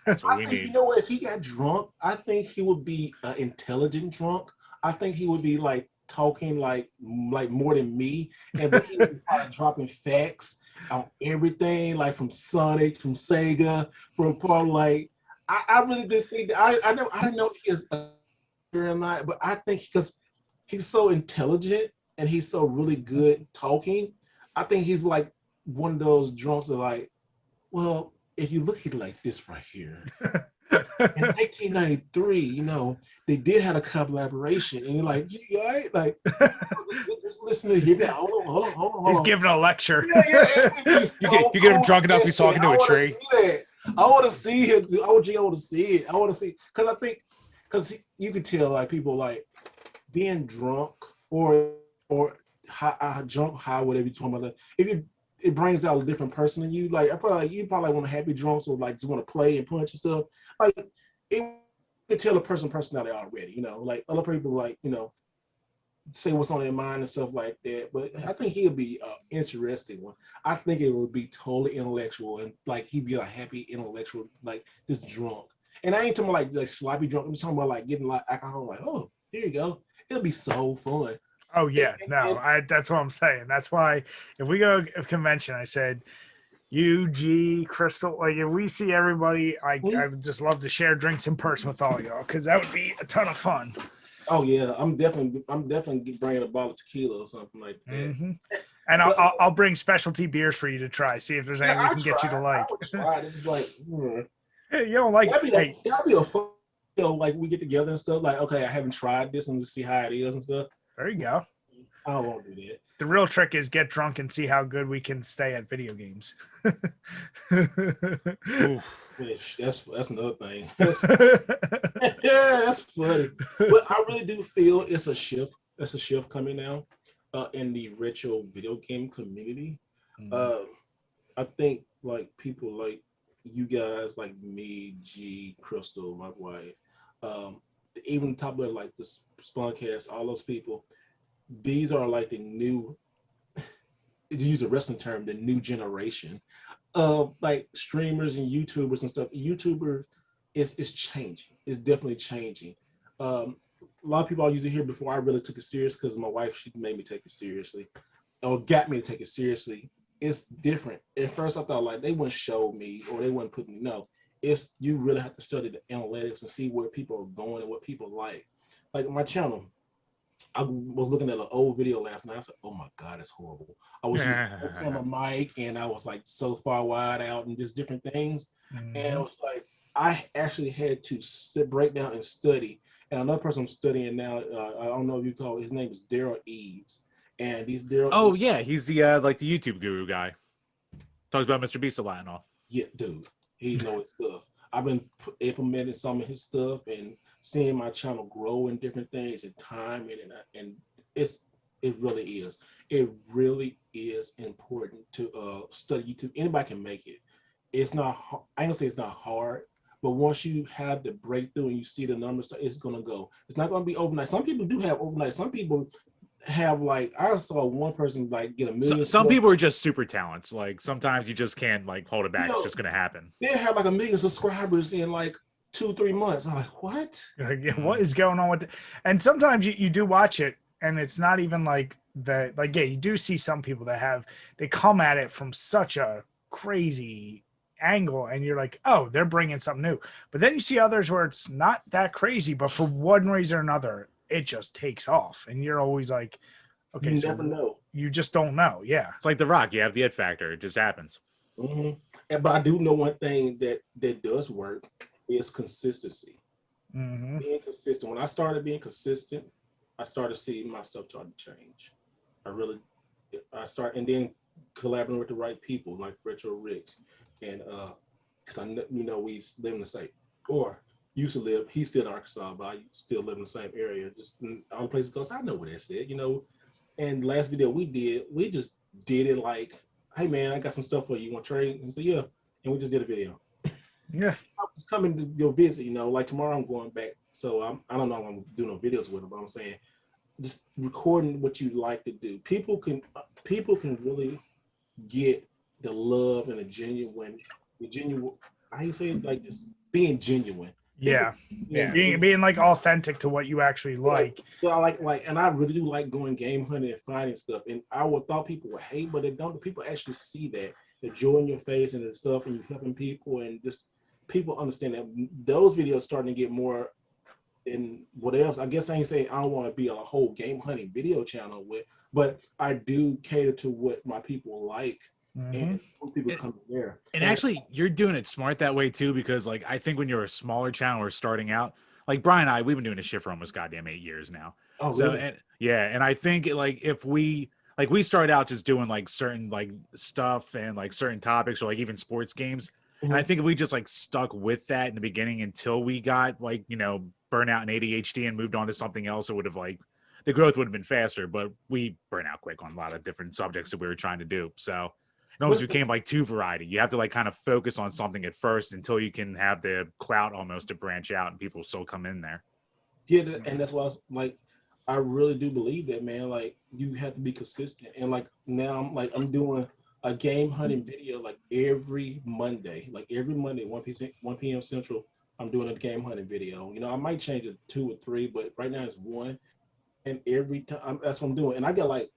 That's what I we think, need. you know what, if he got drunk, I think he would be an intelligent drunk. I think he would be like talking like more than me, but he would be probably dropping facts on everything, like from Sonic, from Sega, from probably like I really did think that I didn't know he is a or not, but I think because he's so intelligent and he's so really good talking, I think he's like one of those drunks that like, well, if you look at it like this right here, in 1993, you know, they did have a collaboration, and you're like, you all right? Like, just listen to him. Hold He's on. giving a lecture. Yeah, it would be You so get him cool drunk to enough, see he's that talking shit. to a I wanna tree. see that. I want to see him. I want to see it. I want to see because I think because you could tell like people like being drunk or high, drunk, high, whatever you're talking about. If you it brings out a different person in you. Like I probably like you probably want to happy drunk, so like just want to play and punch and stuff. Like it could tell a person personality already. You know, like other people like say what's on their mind and stuff like that. But I think he'll be an interesting one. I think it would be totally intellectual and like he'd be a happy intellectual, like just drunk. And I ain't talking about like sloppy drunk. I'm just talking about like getting like alcohol. Like, oh, here you go. It'll be so fun. Oh yeah, no, that's what I'm saying. That's why if we go to a convention, I said UG Crystal. Like if we see everybody, I would just love to share drinks in person with all y'all because that would be a ton of fun. Oh yeah, I'm definitely bringing a bottle of tequila or something like that. Mm-hmm. And I'll bring specialty beers for you to try. See if there's any we can get you to like. I would try it. It's just like Hey, you don't like that'd it. be a fun. Like we get together and stuff. Like okay, I haven't tried this and just see how it is and stuff. There you go. I don't want to do that. The real trick is get drunk and see how good we can stay at video games. That's another thing. Yeah, that's funny. But I really do feel it's a shift. That's a shift coming now in the retro video game community. I think like people like you guys, like me, G, Crystal, my wife, even top of like the Spuncast, all those people. These are like the new, to use a wrestling term, the new generation of like streamers and YouTubers and stuff. YouTuber is changing. It's definitely changing. A lot of people I used to hear before I really took it serious because my wife, she made me take it seriously or got me to take it seriously. It's different. At first I thought like they wouldn't show me or they wouldn't put me. No, it's you really have to study the analytics and see where people are going and what people like. Like my channel, I was looking at an old video last night. I said, "Oh my God, it's horrible." I was using on my mic, and I was like so far wide out, and just different things. And it was like I actually had to break down and study. And another person I'm studying now, I don't know if you call his name is Daryl Eves, and these Daryl. Oh yeah, he's the like the YouTube guru guy. Talks about Mr. Beast a lot and all. Yeah, dude, he knows his stuff. I've been implementing some of his stuff and seeing my channel grow in different things and time and it really is important to study YouTube. Anybody can make it. It's not I ain't gonna say it's not hard, but once you have the breakthrough and you see the numbers, it's gonna go. It's not gonna be overnight. Some people do have overnight. Some people have like I saw one person like get a million. Some people are just super talents. Like sometimes you just can't like hold it back. It's just gonna happen. They have like 1 million subscribers in like 2-3 months. I'm like, what? What is going on with it? And sometimes you do watch it and it's not even like that. Like, yeah, you do see some people that they come at it from such a crazy angle and you're like, oh, they're bringing something new. But then you see others where it's not that crazy, but for one reason or another, it just takes off. And you're always like, okay, you so never know. You just don't know. Yeah. It's like The Rock. You have the it factor. It just happens. But I do know one thing that does work is consistency. Being consistent. When I started being consistent, I started seeing my stuff start to change. And then collaborating with the right people like Retro Riggs. And because I know we live in the same, or used to live, he's still in Arkansas, but I still live in the same area. Just in all the places goes, I know what that said, And last video we just did it like, hey man, I got some stuff for you. You want to trade? And he said, yeah. And we just did a video. Yeah. I was coming to go visit, like tomorrow I'm going back. So I don't know if I'm doing no videos with him, but I'm saying just recording what you like to do. People can really get the love and the genuine the genuine. How you say it? Like just being genuine. Yeah. Yeah. Being like authentic to what you actually like. Well, I like, and I really do like going game hunting and finding stuff. And I would thought people would hate, but they don't. People actually see that the joy in your face and the stuff, and you helping people, and just people understand that those videos starting to get more. And what else? I guess I ain't saying I don't want to be a whole game hunting video channel with, but I do cater to what my people like, and when people come there. And actually, you're doing it smart that way too, because like I think when you're a smaller channel or starting out, like Brian and I, we've been doing this shit for almost goddamn 8 years now. Oh, So really? and I think like if we started out just doing like certain like stuff and like certain topics or like even sports games. And I think if we just like stuck with that in the beginning until we got like, burnout and ADHD and moved on to something else, it would have like the growth would have been faster, but we burn out quick on a lot of different subjects that we were trying to do. So it almost became like too variety. You have to like kind of focus on something at first until you can have the clout almost to branch out and people still come in there. Yeah, and that's why I was, like, I really do believe that, man. Like, you have to be consistent. And like now I'm doing a game hunting video like every Monday. Like every Monday, 1 p.m. Central, I'm doing a game hunting video. I might change it to 2 or 3, but right now it's 1. And every time that's what I'm doing. And I got like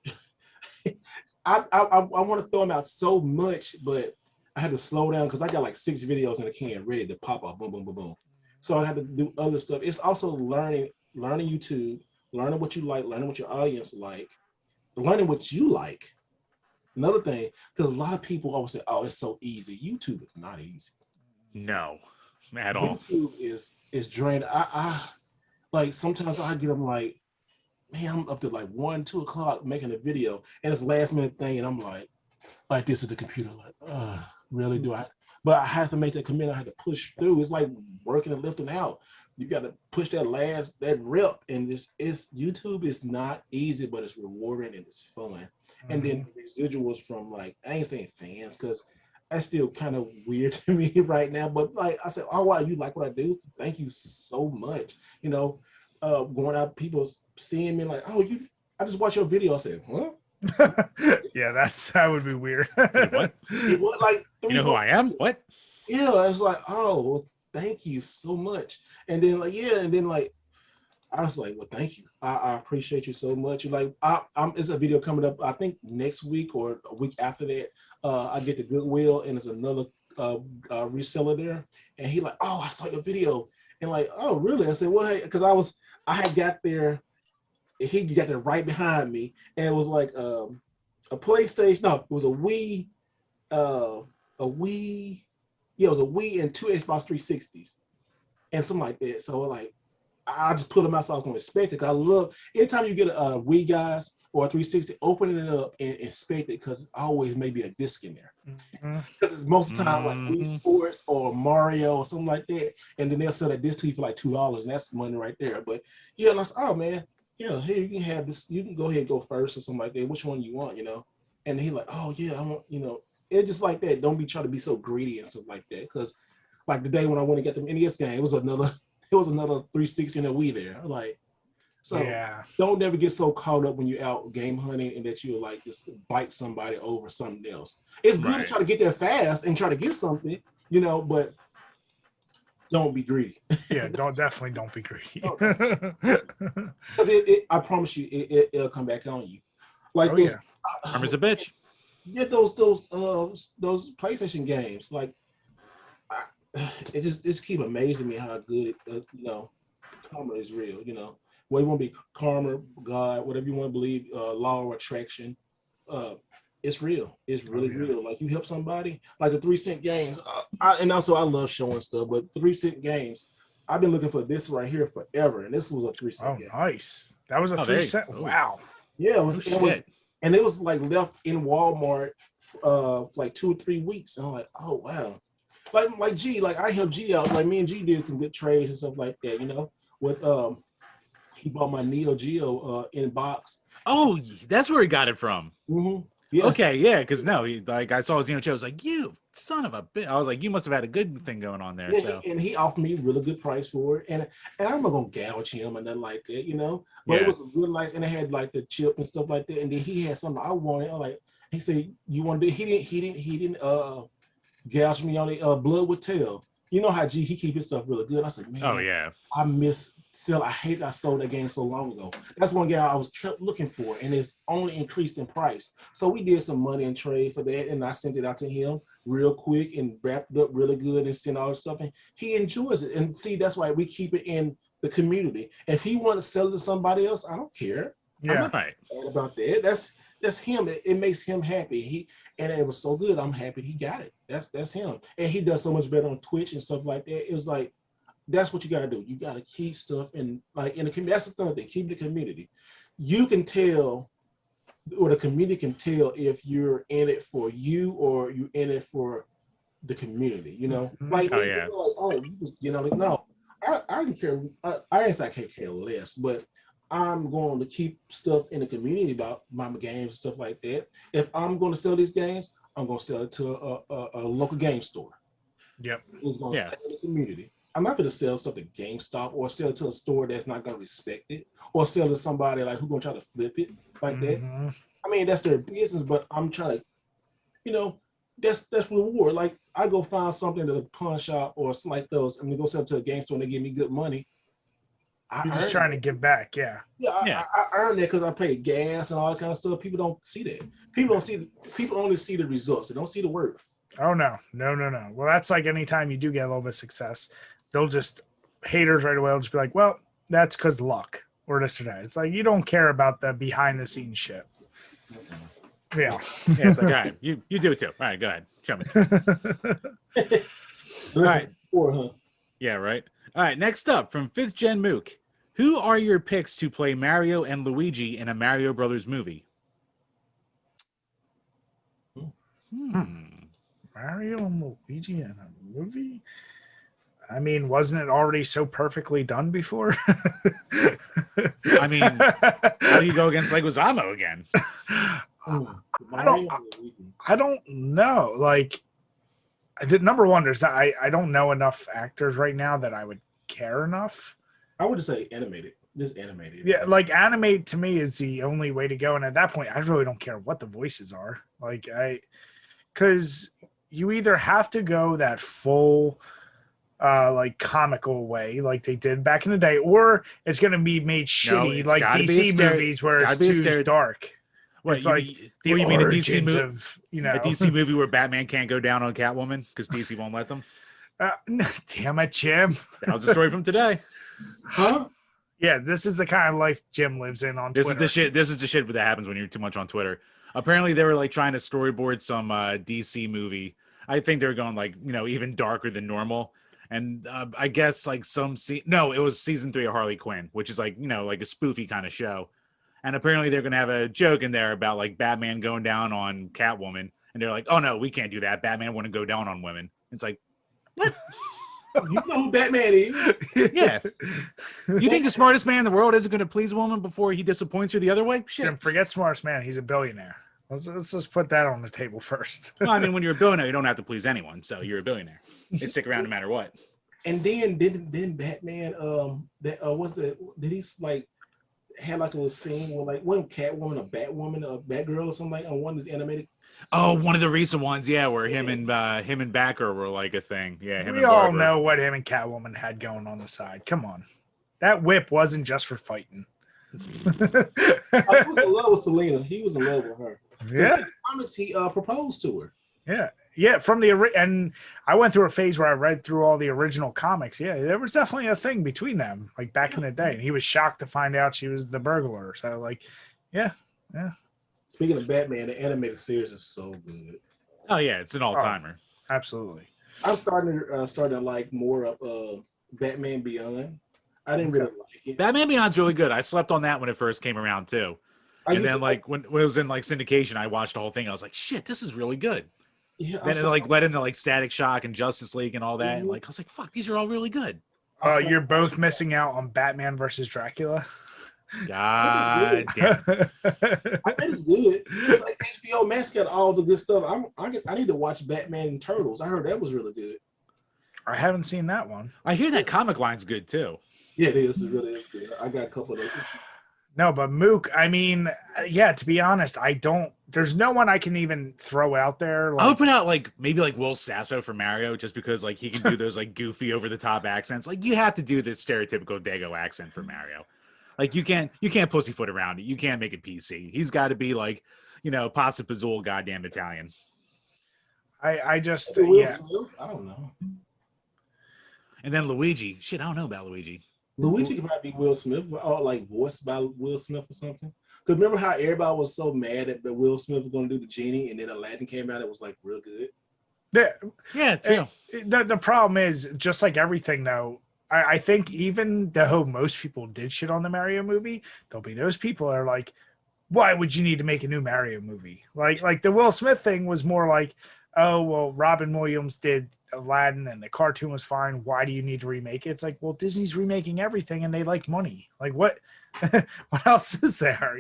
I want to throw them out so much, but I had to slow down because I got like 6 videos in the can ready to pop up, boom, boom, boom, boom. So I had to do other stuff. It's also learning YouTube, learning what you like, learning what your audience like, learning what you like. Another thing, because a lot of people always say, "Oh, it's so easy." YouTube is not easy. No, at all. YouTube is draining. I like sometimes I get them like, man, I'm up to like 1, 2 o'clock making a video, and it's a last minute thing, and I'm like this is the computer, like, really do I? But I have to make that commitment. I have to push through. It's like working and lifting out. You got to push that rep, and YouTube is not easy, but it's rewarding and it's fun. And then residuals from like, I ain't saying fans, because that's still kind of weird to me right now. But like I said, oh wow, you like what I do? Thank you so much. Going out, people seeing me like, oh, I just watched your video. I said, huh? Yeah, that would be weird. What? It was like, you know who I am? What? Yeah, I was like, oh, well, thank you so much. And then like, yeah, and then like, I was like, well, thank you. I appreciate you so much. Like, it's a video coming up, I think next week or a week after that. I get the Goodwill, and there's another reseller there, and he like, oh, I saw your video, and like, oh, really? I said, well, hey, because I had got there, he got there right behind me, and it was like a PlayStation. No, it was a Wii, yeah, it was a Wii and 2 Xbox 360s, and something like that. So like, I just put them out so I was gonna inspect it. Cause I love anytime you get a Wii, guys, or a 360, opening it up and inspect it, because always maybe a disc in there. Because it's most of the time like Wii Sports or Mario or something like that, and then they'll sell that disc to you for like $2, and that's money right there. But yeah, and I said, oh man, yeah, here you can have this. You can go ahead and go first or something like that. Which one you want, And he like, oh yeah, I want, it's just like that. Don't be trying to be so greedy and stuff like that. Because like the day when I went and got the NES game, it was another 360 and a Wii there. Like, so yeah. Don't never get so caught up when you're out game hunting and that you'll like just bite somebody over something else. It's good to try to get there fast and try to get something, but don't be greedy. Yeah, definitely don't be greedy. Because I promise you, it'll come back on you. Like, Karma's a bitch. Yeah, those PlayStation games, like, it just keep amazing me how good karma is real. Whether you want to be karma, God, whatever you want to believe, law of attraction, it's real. It's really real. Like, you help somebody, like the 3-cent games. And also I love showing stuff, but 3-cent games, I've been looking for this right here forever, and this was a 3-cent game. Nice. That was a 3-cent. Wow. Yeah, it was like left in Walmart for like 2 or 3 weeks, and I'm like, oh wow. Like G, like I helped G out. Like me and G did some good trades and stuff like that, with he bought my Neo Geo in box. Oh, that's where he got it from. Yeah. Okay, yeah, because I saw his Neo Geo. I was like, you son of a bitch. I was like, you must have had a good thing going on there. Yeah, and he offered me a really good price for it, and I'm not gonna gouge him or nothing like that, But it was real nice, and it had like the chip and stuff like that. And then he had something I wanted. Like, he said, you want to do? He didn't gouged me on the blood would tell. You know how he keep his stuff really good. I said, man, Oh yeah. I miss still. I hate I sold that game so long ago. That's one game I was kept looking for, and it's only increased in price. So we did some money and trade for that, and I sent it out to him real quick and wrapped it up really good and sent all the stuff. And he enjoys it. And see, that's why we keep it in the community. If he want to sell it to somebody else, I don't care. Yeah, I'm not right. mad about that. That's him. It makes him happy. And it was so good. I'm happy he got it. That's him. And he does so much better on Twitch and stuff like that. It was like, that's what you gotta do. You gotta keep stuff in the community. That's the third thing. Keep the community. You can tell, or the community can tell if you're in it for you or you're in it for the community. You know, like, oh yeah, like, oh, you just, you know, like, no, I can care. I can't care less, but I'm going to keep stuff in the community about my games and stuff like that. If I'm going to sell these games, I'm going to sell it to a local game store. Yep. It's going to stay in the community. I'm not going to sell stuff to GameStop or sell it to a store that's not going to respect it, or sell it to somebody like who's going to try to flip it like that. I mean, that's their business, but I'm trying to, you know, that's reward. Like, I go find something at a pawn shop or something like those, and they go sell it to a game store and they give me good money. You're just trying to give back, yeah. I earned that because I paid gas and all that kind of stuff. People don't see that. People only see the results. They don't see the work. Oh no. Well, that's like anytime you do get a little bit of success, they'll just haters right away will just be like, well, that's because luck or this or that. It's like you don't care about the behind the scenes shit. Yeah. It's like, all right, you do it too. All right, go ahead. Show me. All right. Yeah, right. All right, next up from 5th Gen Mook. Who are your picks to play Mario and Luigi in a Mario Brothers movie? Mario and Luigi in a movie? I mean, wasn't it already so perfectly done before? I mean, how do you go against Leguizamo again? I don't know. Like, number one, I don't know enough actors right now that I would care enough. I would just say animated. Just animated. Yeah, like animate to me is the only way to go. And at that point, I really don't care what the voices are. Like, because you either have to go that full like comical way like they did back in the day, or it's going to be made shitty like DC movies where it's too dark. What, it's like the you mean a DC movie of, you know, a DC movie where Batman can't go down on Catwoman because DC won't let them? Damn it, Jim. That was the story from today. Huh? Yeah, this is the kind of life Jim lives in on Twitter. This is the shit that happens when you're too much on Twitter. Apparently they were like trying to storyboard some DC movie. I think they were going like, you know, even darker than normal. And I guess like it was season 3 of Harley Quinn, which is like, you know, like a spoofy kind of show. And apparently they're going to have a joke in there about like Batman going down on Catwoman. And they're like, oh no, we can't do that. Batman wouldn't go down on women. It's like, what? You know who Batman is? Yeah. You think the smartest man in the world isn't going to please a woman before he disappoints her the other way? Shit. Jim, forget smartest man. He's a billionaire. Let's just put that on the table first. Well, I mean, when you're a billionaire, you don't have to please anyone. So you're a billionaire. They stick around no matter what. And then Batman did he like had like a little scene where like wasn't Catwoman a Batwoman a Batgirl or something like on one of his animated? Oh, one of the recent ones, yeah, where him and Backer were like a thing. Yeah, we all know what him and Catwoman had going on the side. Come on, that whip wasn't just for fighting. He was in love with Selena. He was in love with her. Yeah. In the comics, he proposed to her. Yeah. From and I went through a phase where I read through all the original comics. Yeah, there was definitely a thing between them, like back in the day. And he was shocked to find out she was the burglar. So, like, yeah. Speaking of Batman, the animated series is so good. Oh yeah, it's an all-timer. Absolutely. I'm starting to like more of Batman Beyond. I didn't really like it. Batman Beyond's really good. I slept on that when it first came around too. And then like when it was in like syndication, I watched the whole thing. I was like, shit, this is really good. Yeah. Then it like led into like Static Shock and Justice League and all that. Mm-hmm. And like I was like, fuck, these are all really good. You're both missing out on Batman versus Dracula. God damn. I bet it's good. It's like HBO Max got all the good stuff. I need to watch Batman and Turtles. I heard that was really good. I haven't seen that one. I hear that comic line's good too. Yeah, it is. It really is good. I got a couple of those. No, but Mook, I mean, yeah, to be honest, there's no one I can even throw out there. I would Like, put out like maybe like Will Sasso for Mario, just because like he can do those like goofy over the top accents. Like you have to do the stereotypical Dago accent for Mario. Like you can't pussyfoot around it. You can't make it PC. He's got to be like, Pasta Pizzol, goddamn Italian. I just, Will yeah. Smith? I don't know. And then Luigi. Shit, I don't know about Luigi. Luigi could probably be Will Smith, or like voiced by Will Smith or something. Because remember how everybody was so mad that Will Smith was going to do the genie, and then Aladdin came out, it was like real good. Yeah, true. The problem is, just like everything, though, I think even though most people did shit on the Mario movie, there'll be those people that are like, why would you need to make a new Mario movie? Like the Will Smith thing was more like, oh, well, Robin Williams did Aladdin and the cartoon was fine. Why do you need to remake it? It's like, well, Disney's remaking everything and they like money. Like what what else is there,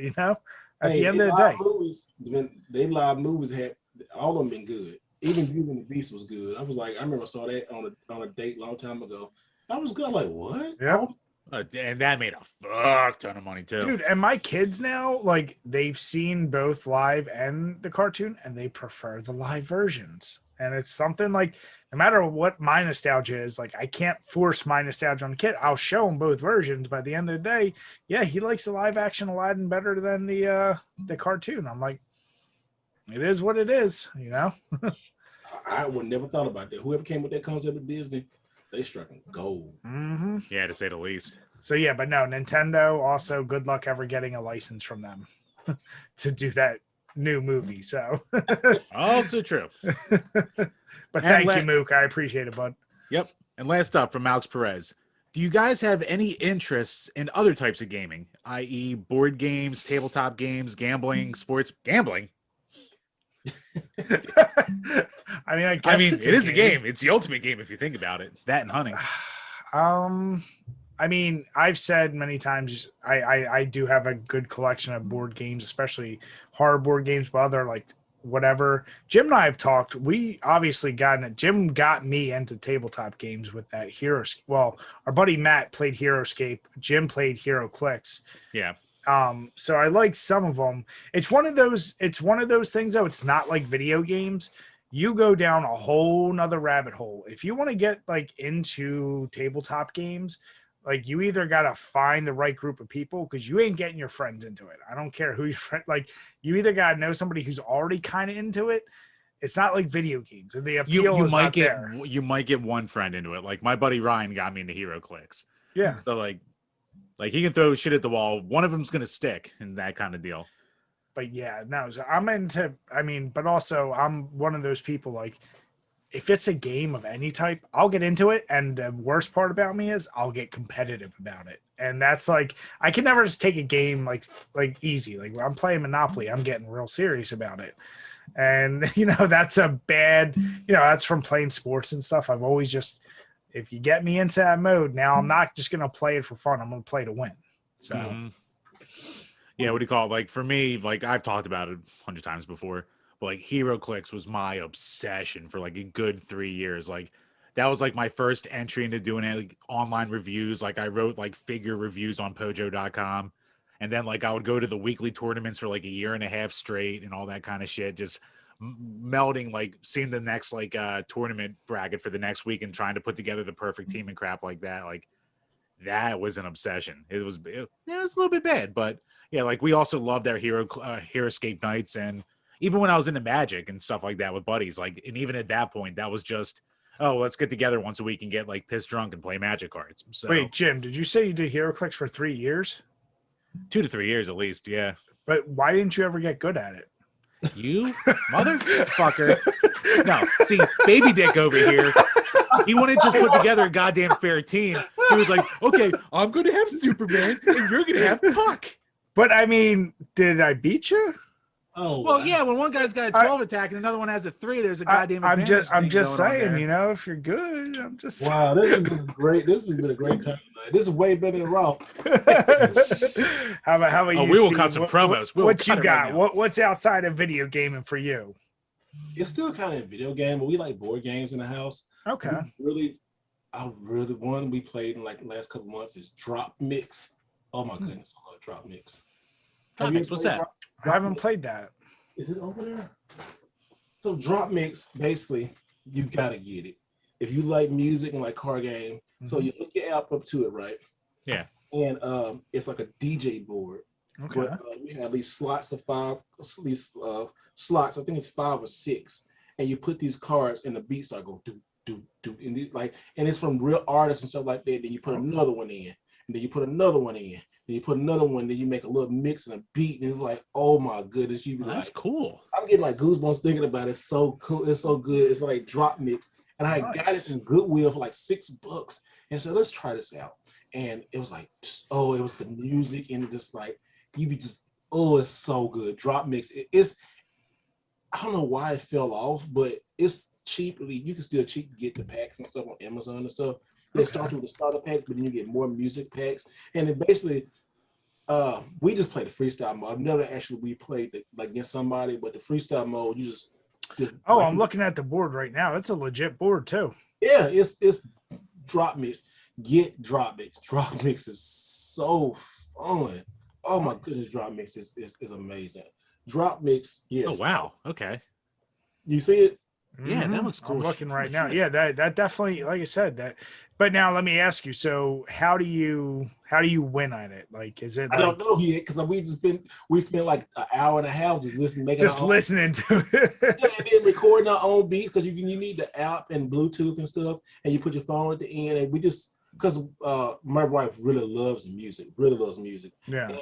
At the end of the day. Movies, when they live movies had all of them been good. Even Beauty and the Beast was good. I remember I saw that on a date a long time ago. I was good. Like, what? Yeah. And that made a fuck ton of money too. Dude, and my kids now, like, they've seen both live and the cartoon, and they prefer the live versions. And it's something like, no matter what my nostalgia is, like, I can't force my nostalgia on the kid. I'll show him both versions, but at the end of the day, yeah, he likes the live action Aladdin better than the cartoon. I'm like, it is what it is, I would never thought about that. Whoever came with that concept of Disney, they struck gold. Mm-hmm. Yeah, to say the least. So yeah, but no, Nintendo also, good luck ever getting a license from them to do that new movie. So also true. But thank you, Mook. I appreciate it, bud. Yep. And last up from Alex Perez. Do you guys have any interests in other types of gaming, i.e. board games, tabletop games, gambling, sports? Gambling? I mean, it is a game. It's the ultimate game if you think about it. That and hunting. I mean, I've said many times I do have a good collection of board games, especially horror board games, but other like whatever. Jim and I have talked. We obviously Jim got me into tabletop games with that Hero. Well, our buddy Matt played HeroScape. Jim played HeroClix. Yeah. So I like some of them. It's one of those things though. It's not like video games. You go down a whole nother rabbit hole. If you want to get like into tabletop games, like you either got to find the right group of people, because you ain't getting your friends into it. I don't care who your friend, like you either got to know somebody who's already kind of into it. It's not like video games. The appeal is not there. You might get one friend into it. Like my buddy Ryan got me into HeroClix. Yeah. So like he can throw shit at the wall. One of them's going to stick, and that kind of deal. But yeah, no, so I'm into, but also I'm one of those people, like, if it's a game of any type, I'll get into it. And the worst part about me is I'll get competitive about it. And that's like, I can never just take a game like easy. Like when I'm playing Monopoly, I'm getting real serious about it. And, that's a bad, that's from playing sports and stuff. I've always just, if you get me into that mode, now I'm not just going to play it for fun. I'm going to play to win. So. Mm-hmm. Yeah, what do you call it? Like for me, like I've talked about it 100 times before, but like HeroClix was my obsession for like a good 3 years. Like that was like my first entry into doing like online reviews. Like I wrote like figure reviews on Pojo.com, and then like I would go to the weekly tournaments for like a year and a half straight and all that kind of shit. Just melding, like seeing the next like tournament bracket for the next week and trying to put together the perfect team and crap like that. Like that was an obsession. It was a little bit bad, but yeah, like we also loved our HeroScape nights, and even when I was into Magic and stuff like that with buddies, like, and even at that point, that was just, oh, let's get together once a week and get like pissed drunk and play Magic cards. So, wait, Jim, did you say you did HeroClix for 3 years? 2 to 3 years at least, yeah. But why didn't you ever get good at it? You motherfucker. No, see, baby dick over here. He wanted to just put together a goddamn fair team. He was like, okay, I'm going to have Superman and you're going to have Puck. But did I beat you? Oh, well, yeah. When one guy's got a 12 attack and another one has a 3, there's a goddamn. I'm just saying, if you're good, I'm just. Wow, this has been great. This has been a great time tonight. This is way better than Raw. How about you? We will Steve? cut some promos. What you got? What's outside of video gaming for you? It's still kind of a video game, but we like board games in the house. Okay. One we played in like the last couple months is Drop Mix Oh my goodness, I love Drop Mix. Drop Mix, what's that? I haven't played that. Is it over there? So Drop Mix, basically, you gotta get it. If you like music and like car game, so you hook your app up to it, right? Yeah. And it's like a DJ board. Okay. But we have these slots of slots. I think it's 5 or 6, and you put these cards, and the beats start go do do do, and it's from real artists and stuff like that. Then you put another one in, and then you put another one in, then you put another one. Then you make a little mix and a beat, and it's like, oh my goodness, you be That's like, cool. I'm getting like goosebumps thinking about it. It's so cool. It's so good. It's like Drop Mix, and I got it from Goodwill for like $6, and so let's try this out. And it was like, oh, it was the music and just like. You be just, oh, it's so good. Drop Mix. It's, I don't know why it fell off, but it's cheaply. You can still cheap get the packs and stuff on Amazon and stuff. They start you with the starter packs, but then you get more music packs. And it basically, we just play the freestyle mode. I've never actually played like against somebody, but the freestyle mode, you just oh, like, I'm looking at the board right now. It's a legit board too. Yeah, it's Drop Mix. Get Drop Mix. Drop Mix is so fun. Oh my goodness, Drop Mix is amazing. Drop Mix, yes. Oh wow, okay. You see it? Yeah, that looks cool. I'm looking right now. Yeah, that definitely, like I said, that. But now let me ask you. So how do you win at it? Like, is it? I don't know yet because we spent like an hour and a half just listening, listening to it. Yeah, and then recording our own beats because you need the app and Bluetooth and stuff, and you put your phone at the end, and we just. Because my wife really loves music. Yeah. And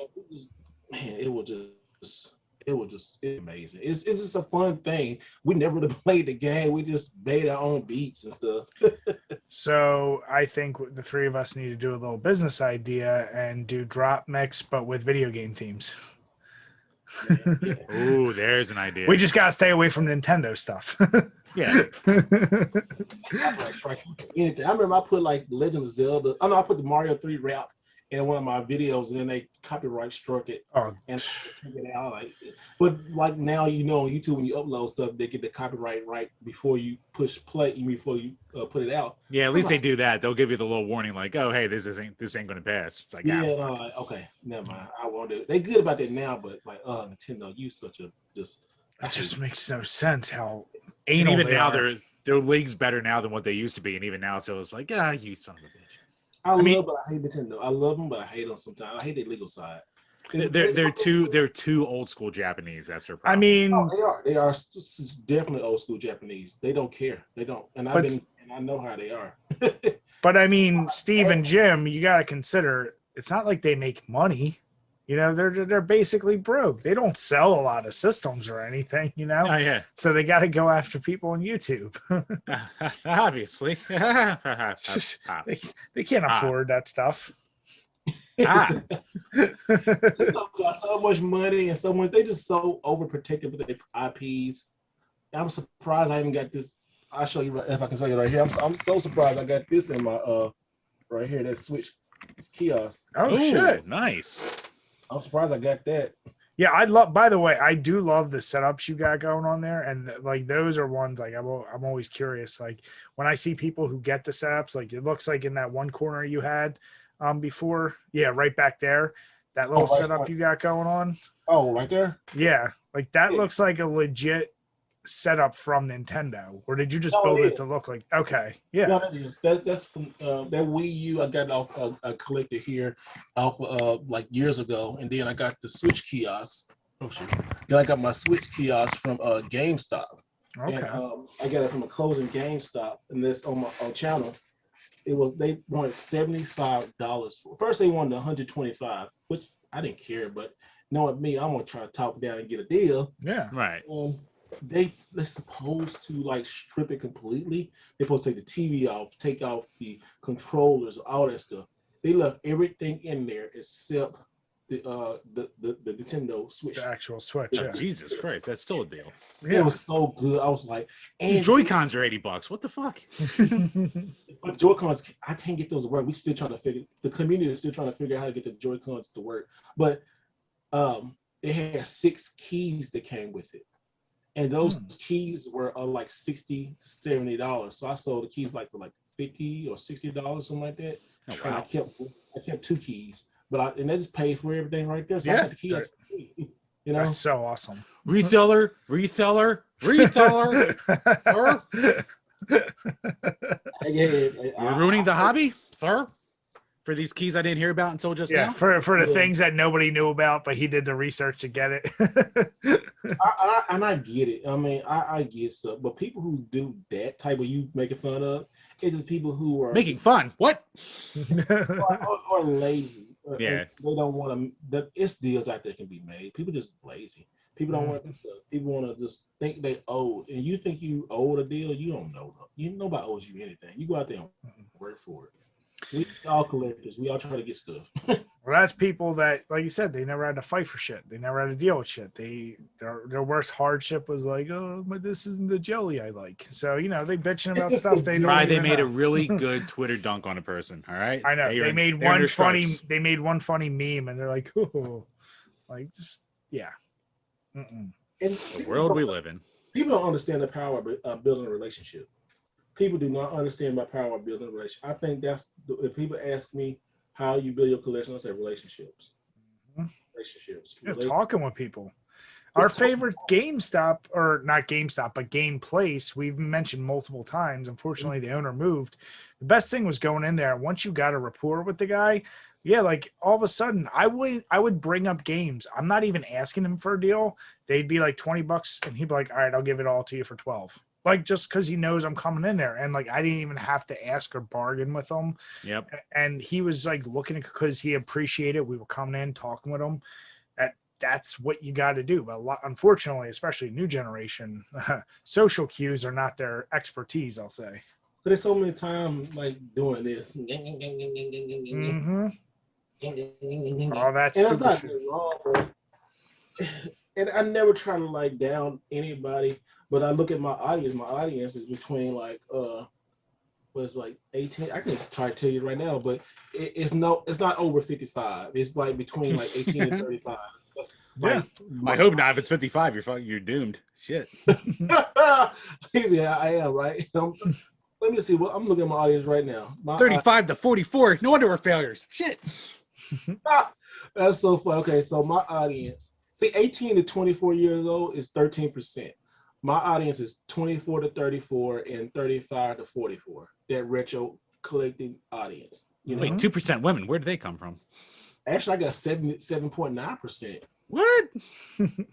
it was amazing. It's just a fun thing. We never would have played the game. We just made our own beats and stuff. So I think the three of us need to do a little business idea and do Drop Mix, but with video game themes. Yeah. Oh, there's an idea. We just gotta stay away from Nintendo stuff. Yeah. Anything. I remember I put like Legend of Zelda. I put the Mario 3 rap in one of my videos, and then they copyright struck it. Oh, and took it out. But like now, on YouTube when you upload stuff, they get the copyright right before you push play, before you put it out. Yeah, at least they do that. They'll give you the little warning, like, "Oh, hey, this ain't going to pass." It's like, okay, never mind. I won't do it. They good about that now, but like, Nintendo, you such a just. That just makes no sense. How anal and even now are. their league's better now than what they used to be, and even now, so it's like, you son of a bitch. I mean, but I hate Nintendo. I love them, but I hate them sometimes. I hate their legal side. They're too old school Japanese. That's their problem. I mean, they are definitely old school Japanese. They don't care. They don't, and I know how they are. But I mean, Steve and Jim, you got to consider it's not like they make money. They're basically broke. They don't sell a lot of systems or anything. Oh yeah. So they got to go after people on YouTube. Obviously, they can't afford that stuff. Got so much money and they just so overprotected with their IPs. I'm surprised I even got this. I'll show you if I can show you right here. I'm so surprised I got this in my right here. That Switch, this kiosk. Oh shit! Nice. I'm surprised I got that. Yeah, by the way, I do love the setups you got going on there. And like, those are ones like I'm always curious. Like when I see people who get the setups, like it looks like in that one corner you had before. Yeah. Right back there, that little setup you got going on. Oh, right there. Yeah. Like that looks like a legit setup from Nintendo, or did you just build it to look like? Okay, yeah. No, that is that's from that Wii U. I got off a collector here, off like years ago, and then I got the Switch kiosk. Oh shit! Then I got my Switch kiosk from GameStop. Okay. And, I got it from a closing GameStop, and this on my channel. They wanted $75. First they wanted $125, which I didn't care, but knowing me, I'm gonna try to talk down and get a deal. Yeah. Right. They're supposed to like strip it completely. They're supposed to take the TV off, take off the controllers, all that stuff. They left everything in there except the Nintendo Switch. The actual Switch. Oh, yeah. Jesus Christ, that's still a deal. Yeah. It was so good. I was like, and Joy-Cons are $80. What the fuck? But Joy-Cons, I can't get those to work. We still trying to figure. The community is still trying to figure out how to get the Joy-Cons to work. But it had 6 keys that came with it. And those keys were like $60 to $70. So I sold the keys like for like $50 or $60, something like that. Oh, wow. And I kept 2 keys. and they just pay for everything right there. So I Yeah, got the keys. You know, that's so awesome. Reseller, sir. You're ruining the hobby, sir. For these keys I didn't hear about until just Yeah, now. for the things that nobody knew about, but he did the research to get it. I get it. I mean, I get stuff, but people who do that type of you making fun of, it's just people who are Making fun. What? or lazy. Yeah. They don't want to. It's deals out there can be made. People just lazy. People don't want to. People want to just think they owe, and you think you owe a deal. You don't know. Nobody owes you anything. You go out there and work for it. We all collectors. We all try to get stuff. Well, that's people that, like you said, they never had to fight for shit. They never had to deal with shit. Their worst hardship was like, oh, but this isn't the jelly I like. So they bitching about stuff they don't. Right, they even made know. a really good Twitter dunk on a person. All right, I know they made one funny meme, and they're like, oh, like just yeah. And the world we live in. People don't understand the power of building a relationship. People do not understand my power of building a relationship. I think if people ask me how you build your collection, I say relationships. Relationships. Talking with people. Our favorite GameStop, or not GameStop, but Game Place, we've mentioned multiple times. Unfortunately, the owner moved. The best thing was going in there. Once you got a rapport with the guy, yeah, like all of a sudden, I would bring up games. I'm not even asking him for a deal. They'd be like $20, and he'd be like, "All right, I'll give it all to you for 12." Like just because he knows I'm coming in there, and like I didn't even have to ask or bargain with him. Yep. And he was like looking because he appreciated we were coming in talking with him. That's what you got to do. But unfortunately, especially new generation, social cues are not their expertise. I'll say. So there's so many times like doing this. Mm-hmm. All that And it's stupid not shit. wrong. And I never try to like down anybody, but I look at my audience. My audience is between like was like 18. I can try to tell you right now, but it's not over 55. It's like between like 18 and 35. Yeah. I hope not. If it's 55, you're doomed. Shit. Yeah, I am, right? Let me see. I'm looking at my audience right now. 35 to 44. No wonder we're failures. Shit. That's so fun. Okay, so my audience, see, 18 to 24 years old is 13%. My audience is 24 to 34 and 35 to 44. That retro collecting audience. Wait, 2% women. Where do they come from? Actually, I got 7.9%. What?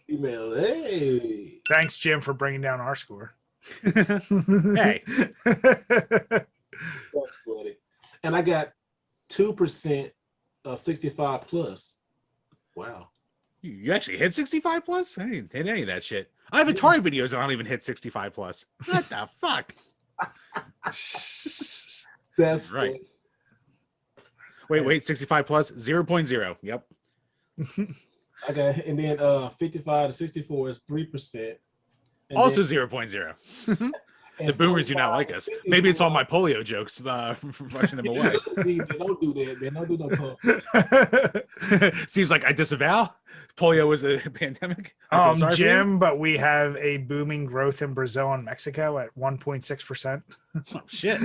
Female. Hey. Thanks, Jim, for bringing down our score. Hey. That's funny. And I got 2% 65 plus. Wow. You actually hit 65 plus? I didn't hit any of that shit. I have Atari videos that don't even hit 65 plus. What the fuck? That's right. Funny. Wait, 65 plus, 0.0. Yep. Okay, and then 55 to 64 is 3%. Also 0.0. The boomers do not like us. Maybe it's all my polio jokes rushing them away. They don't do that. They don't do no polio. Seems like I disavow. Polio was a pandemic. Jim, but we have a booming growth in Brazil and Mexico at 1.6%. Oh, shit.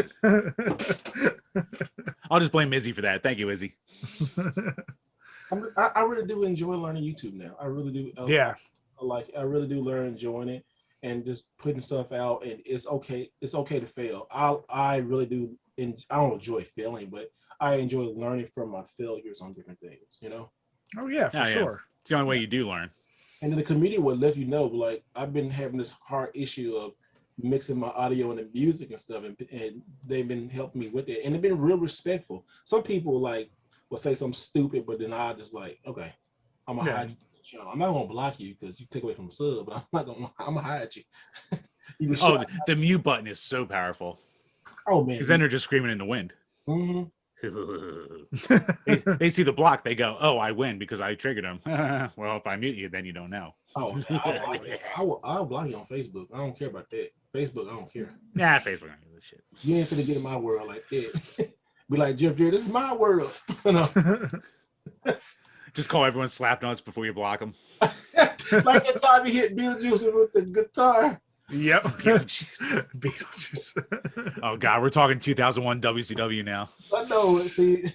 I'll just blame Izzy for that. Thank you, Izzy. I really do enjoy learning YouTube now. I really do. Yeah. I really do enjoying it and just putting stuff out. And it's okay. It's okay to fail. I really do. I don't enjoy failing, but I enjoy learning from my failures on different things. Oh yeah, for sure. It's the only way you do learn. And then the community will let you know. Like I've been having this hard issue of mixing my audio and the music and stuff, and they've been helping me with it, and they've been real respectful. Some people will say something stupid, but then I just okay, I'm gonna hide you. I'm not gonna block you because you take away from the sub, but I'm gonna hide you. The mute button is so powerful. Oh man, because then they're just screaming in the wind. Mm-hmm. they see the block, they go, "Oh, I win because I triggered them." Well, if I mute you, then you don't know. Oh, I'll block you on Facebook. I don't care about that. Facebook, I don't care. Nah, Facebook don't give a shit. You ain't gonna get in my world like that. Be like, Jeff Jerry, this is my world. Just call everyone slap nuts before you block them. Like that time he hit Beetlejuice with the guitar. Yep. Beetlejuice. Beetlejuice. Oh God, we're talking 2001 WCW now. I know. See,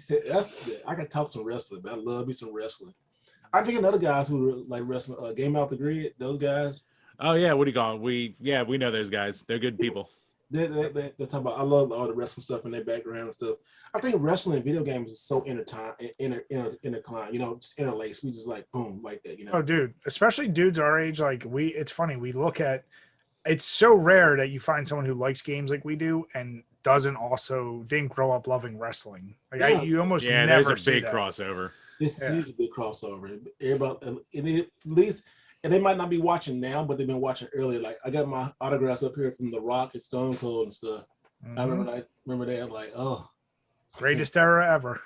I can talk some wrestling, but I love me some wrestling. I think another guys who like wrestling, Game Out the Grid, those guys. Oh yeah, what do you call it? We know those guys. They're good people. They talk about. I love all the wrestling stuff in their background and stuff. I think wrestling and video games is so intertwined. You know, just interlaced. We just like boom, like that. You know. Oh, dude, especially dudes our age. Like it's funny. We look at. It's so rare that you find someone who likes games like we do and didn't grow up loving wrestling. Like you almost never there's a see big that. crossover. It's huge, a big crossover. Everybody, at least, and they might not be watching now, but they've been watching earlier. Like I got my autographs up here from The Rock and Stone Cold and stuff. Mm-hmm. I remember that. Like, oh, greatest era ever.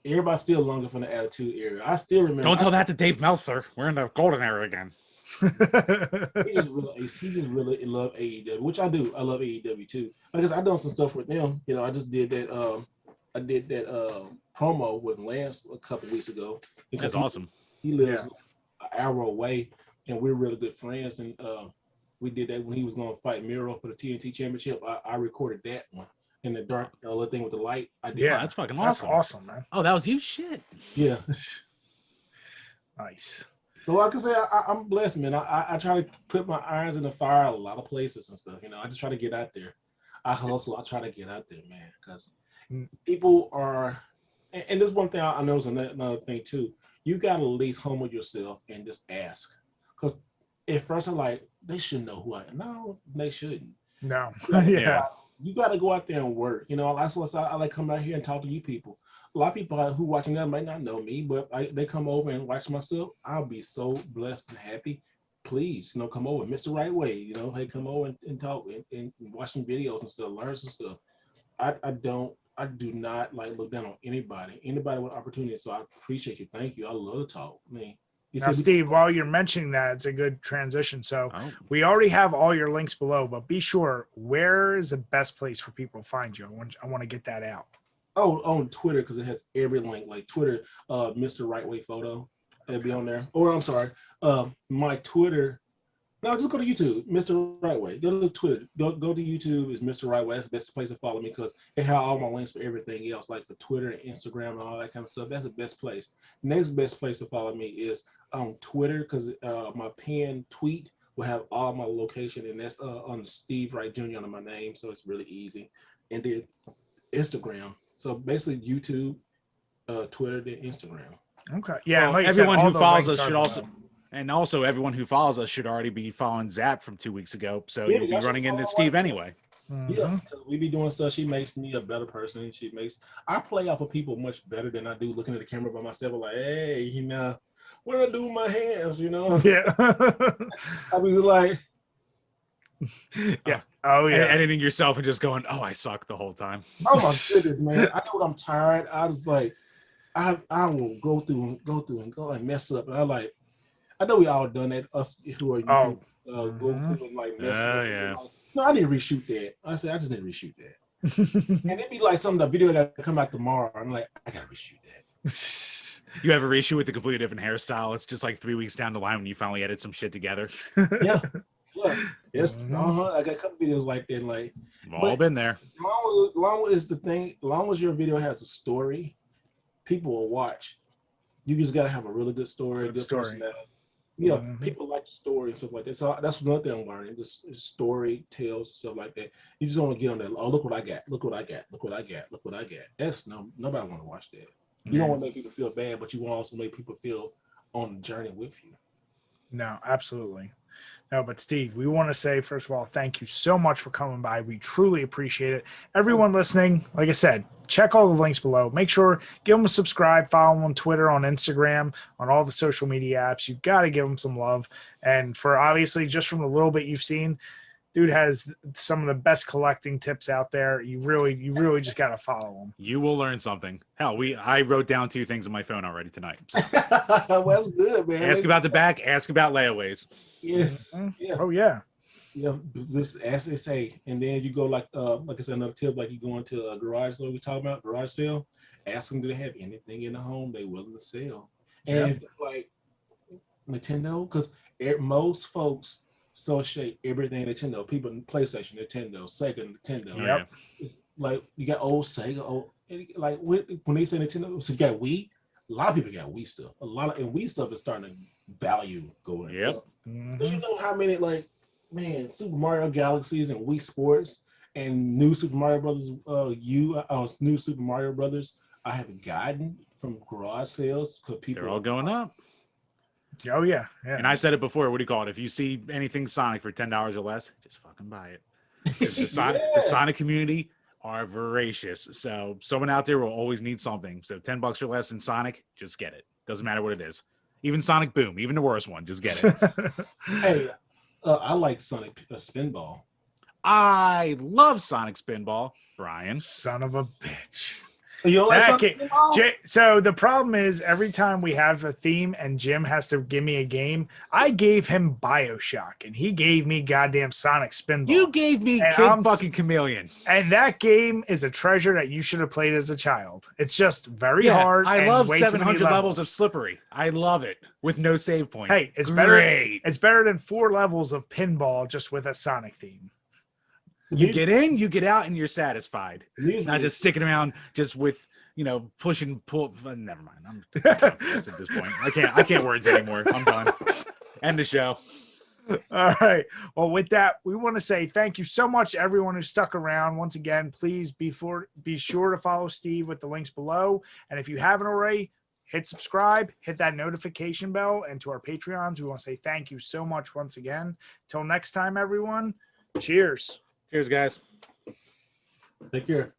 Everybody's still longing for the Attitude Era. I still remember. Don't tell that to Dave Meltzer. We're in the golden era again. He just really loved AEW, which I do. I love AEW too. Because I done some stuff with them. You know, I just did that. I did that promo with Lance a couple weeks ago. That's awesome. He lives an hour away, and we're really good friends. And we did that when he was going to fight Miro for the TNT Championship. I recorded that one. In the dark, little thing with the light. I did. Yeah, that's fucking awesome. That's awesome, man. Oh, that was you? Shit. Yeah. Nice. So like I say, I'm blessed, man. I try to put my irons in the fire a lot of places and stuff. You know, I just try to get out there. I hustle. I try to get out there, man, because people are. And this one thing I noticed, another thing too. You got to at least humble yourself and just ask. Because at first I'm like, they should know who I am. No, they shouldn't. No. Yeah. You got to go out there and work. You know, that's what I like coming out here and talk to you people. A lot of people who watching that might not know me, but they come over and watch my stuff. I'll be so blessed and happy. Please, you know, come over, Mr. Right Way. You know, hey, come over and talk and watch some videos and stuff, learn some stuff. I do not like look down on anybody with opportunity. So I appreciate you. Thank you. I love to talk. I mean, now, Steve, while you're mentioning that, it's a good transition. So we already have all your links below, but be sure, where is the best place for people to find you? I want to get that out. Oh, on Twitter, because it has every link. Like Twitter, Mr. Right Way Photo, it'll be on there. Or I'm sorry, my Twitter. No, just go to YouTube, Mr. Right Way. Go to Twitter. Go to YouTube. Is Mr. Right Way. That's the best place to follow me because they have all my links for everything else, like for Twitter and Instagram and all that kind of stuff. That's the best place. Next best place to follow me is on Twitter because my pinned tweet will have all my location, and that's on Steve Wright Jr. under my name, so it's really easy. And then Instagram. So basically YouTube, Twitter, then Instagram. Okay. Yeah. Well, like everyone said, who follows us should also. And also, everyone who follows us should already be following Zap from 2 weeks ago. So you'll be running into Steve anyway. Yeah, we be doing stuff. She makes me a better person. I play off of people much better than I do looking at the camera by myself. I'm like, hey, you know, what do I do with my hands? You know? Yeah. I be like, yeah. Oh yeah. Editing yourself and just going, oh, I suck the whole time. Oh my goodness, man. I know when I'm tired. I was like, I will go through and mess up. And I'm like, I know we all done that. Us who are go through and like mess up. Yeah. Like, no, I need to reshoot that. I said I just need to reshoot that. And it'd be like some of the video that come out tomorrow. I'm like, I gotta reshoot that. You have a reshoot with a completely different hairstyle. It's just like 3 weeks down the line when you finally edit some shit together. Yeah. Yes. I got a couple videos like that. Like, we've all been there. Long as the thing, long as your video has a story, people will watch. You just gotta have a really good story, good personality. Yeah, people like the story and stuff like that. So that's another thing I'm learning. Just story tells stuff like that. You just don't want to get on there. Oh, look what I got. Look what I got. Look what I got. Look what I got. That's nobody want to watch that. You don't want to make people feel bad, but you want to also make people feel on the journey with you. No, absolutely. No, but Steve, we want to say, first of all, thank you so much for coming by. We truly appreciate it. Everyone listening, like I said, check all the links below. Make sure, give them a subscribe, follow them on Twitter, on Instagram, on all the social media apps. You've got to give them some love. And for obviously, just from the little bit you've seen, dude has some of the best collecting tips out there. You really just got to follow him. You will learn something. Hell, I wrote down 2 things on my phone already tonight. So. Well, that's good, man. Ask about the back. Ask about layaways. Yes. Yeah. Oh yeah. Yeah. Just as they say, and then you go like I said, another tip, like you go into a garage sale we talking about, garage sale. Ask them, do they have anything in the home they willing to sell? And if, like Nintendo, because Most folks associate everything Nintendo. People in PlayStation, Nintendo, Sega, Nintendo. Oh, yeah. It's like you got old Sega. Like when they say Nintendo, so you got Wii. A lot of people got Wii stuff. And Wii stuff is starting to value going Yep. up. Because you know how many Super Mario Galaxies and Wii Sports and new Super Mario Brothers. New Super Mario Brothers. I have gotten from garage sales because people They're all going up. Oh yeah. And I said it before. What do you call it? If you see anything Sonic for $10 or less, just fucking buy it. The Sonic community are voracious. So someone out there will always need something. So $10 or less in Sonic, just get it. Doesn't matter what it is. Even Sonic Boom, even the worst one, just get it. Hey, I like Sonic Spinball. I love Sonic Spinball, Brian. Son of a bitch. You don't like Sonic Spinball? So the problem is every time we have a theme and Jim has to give me a game, I gave him BioShock and he gave me goddamn Sonic Spinball. You gave me fucking Chameleon. And that game is a treasure that you should have played as a child. It's just very hard. I and love way too 700 many levels of Slippery. I love it with no save points. Hey, it's great. It's better than 4 levels of pinball just with a Sonic theme. You get in, you get out, and you're satisfied. Not just sticking around just with, push and pull. Never mind. I'm confused at this point. I can't words anymore. I'm done. End the show. All right. Well, with that, we want to say thank you so much to everyone who stuck around. Once again, please be sure to follow Steve with the links below. And if you haven't already, hit subscribe, hit that notification bell, and to our Patreons, we want to say thank you so much once again. Till next time, everyone. Cheers. Cheers, guys. Take care.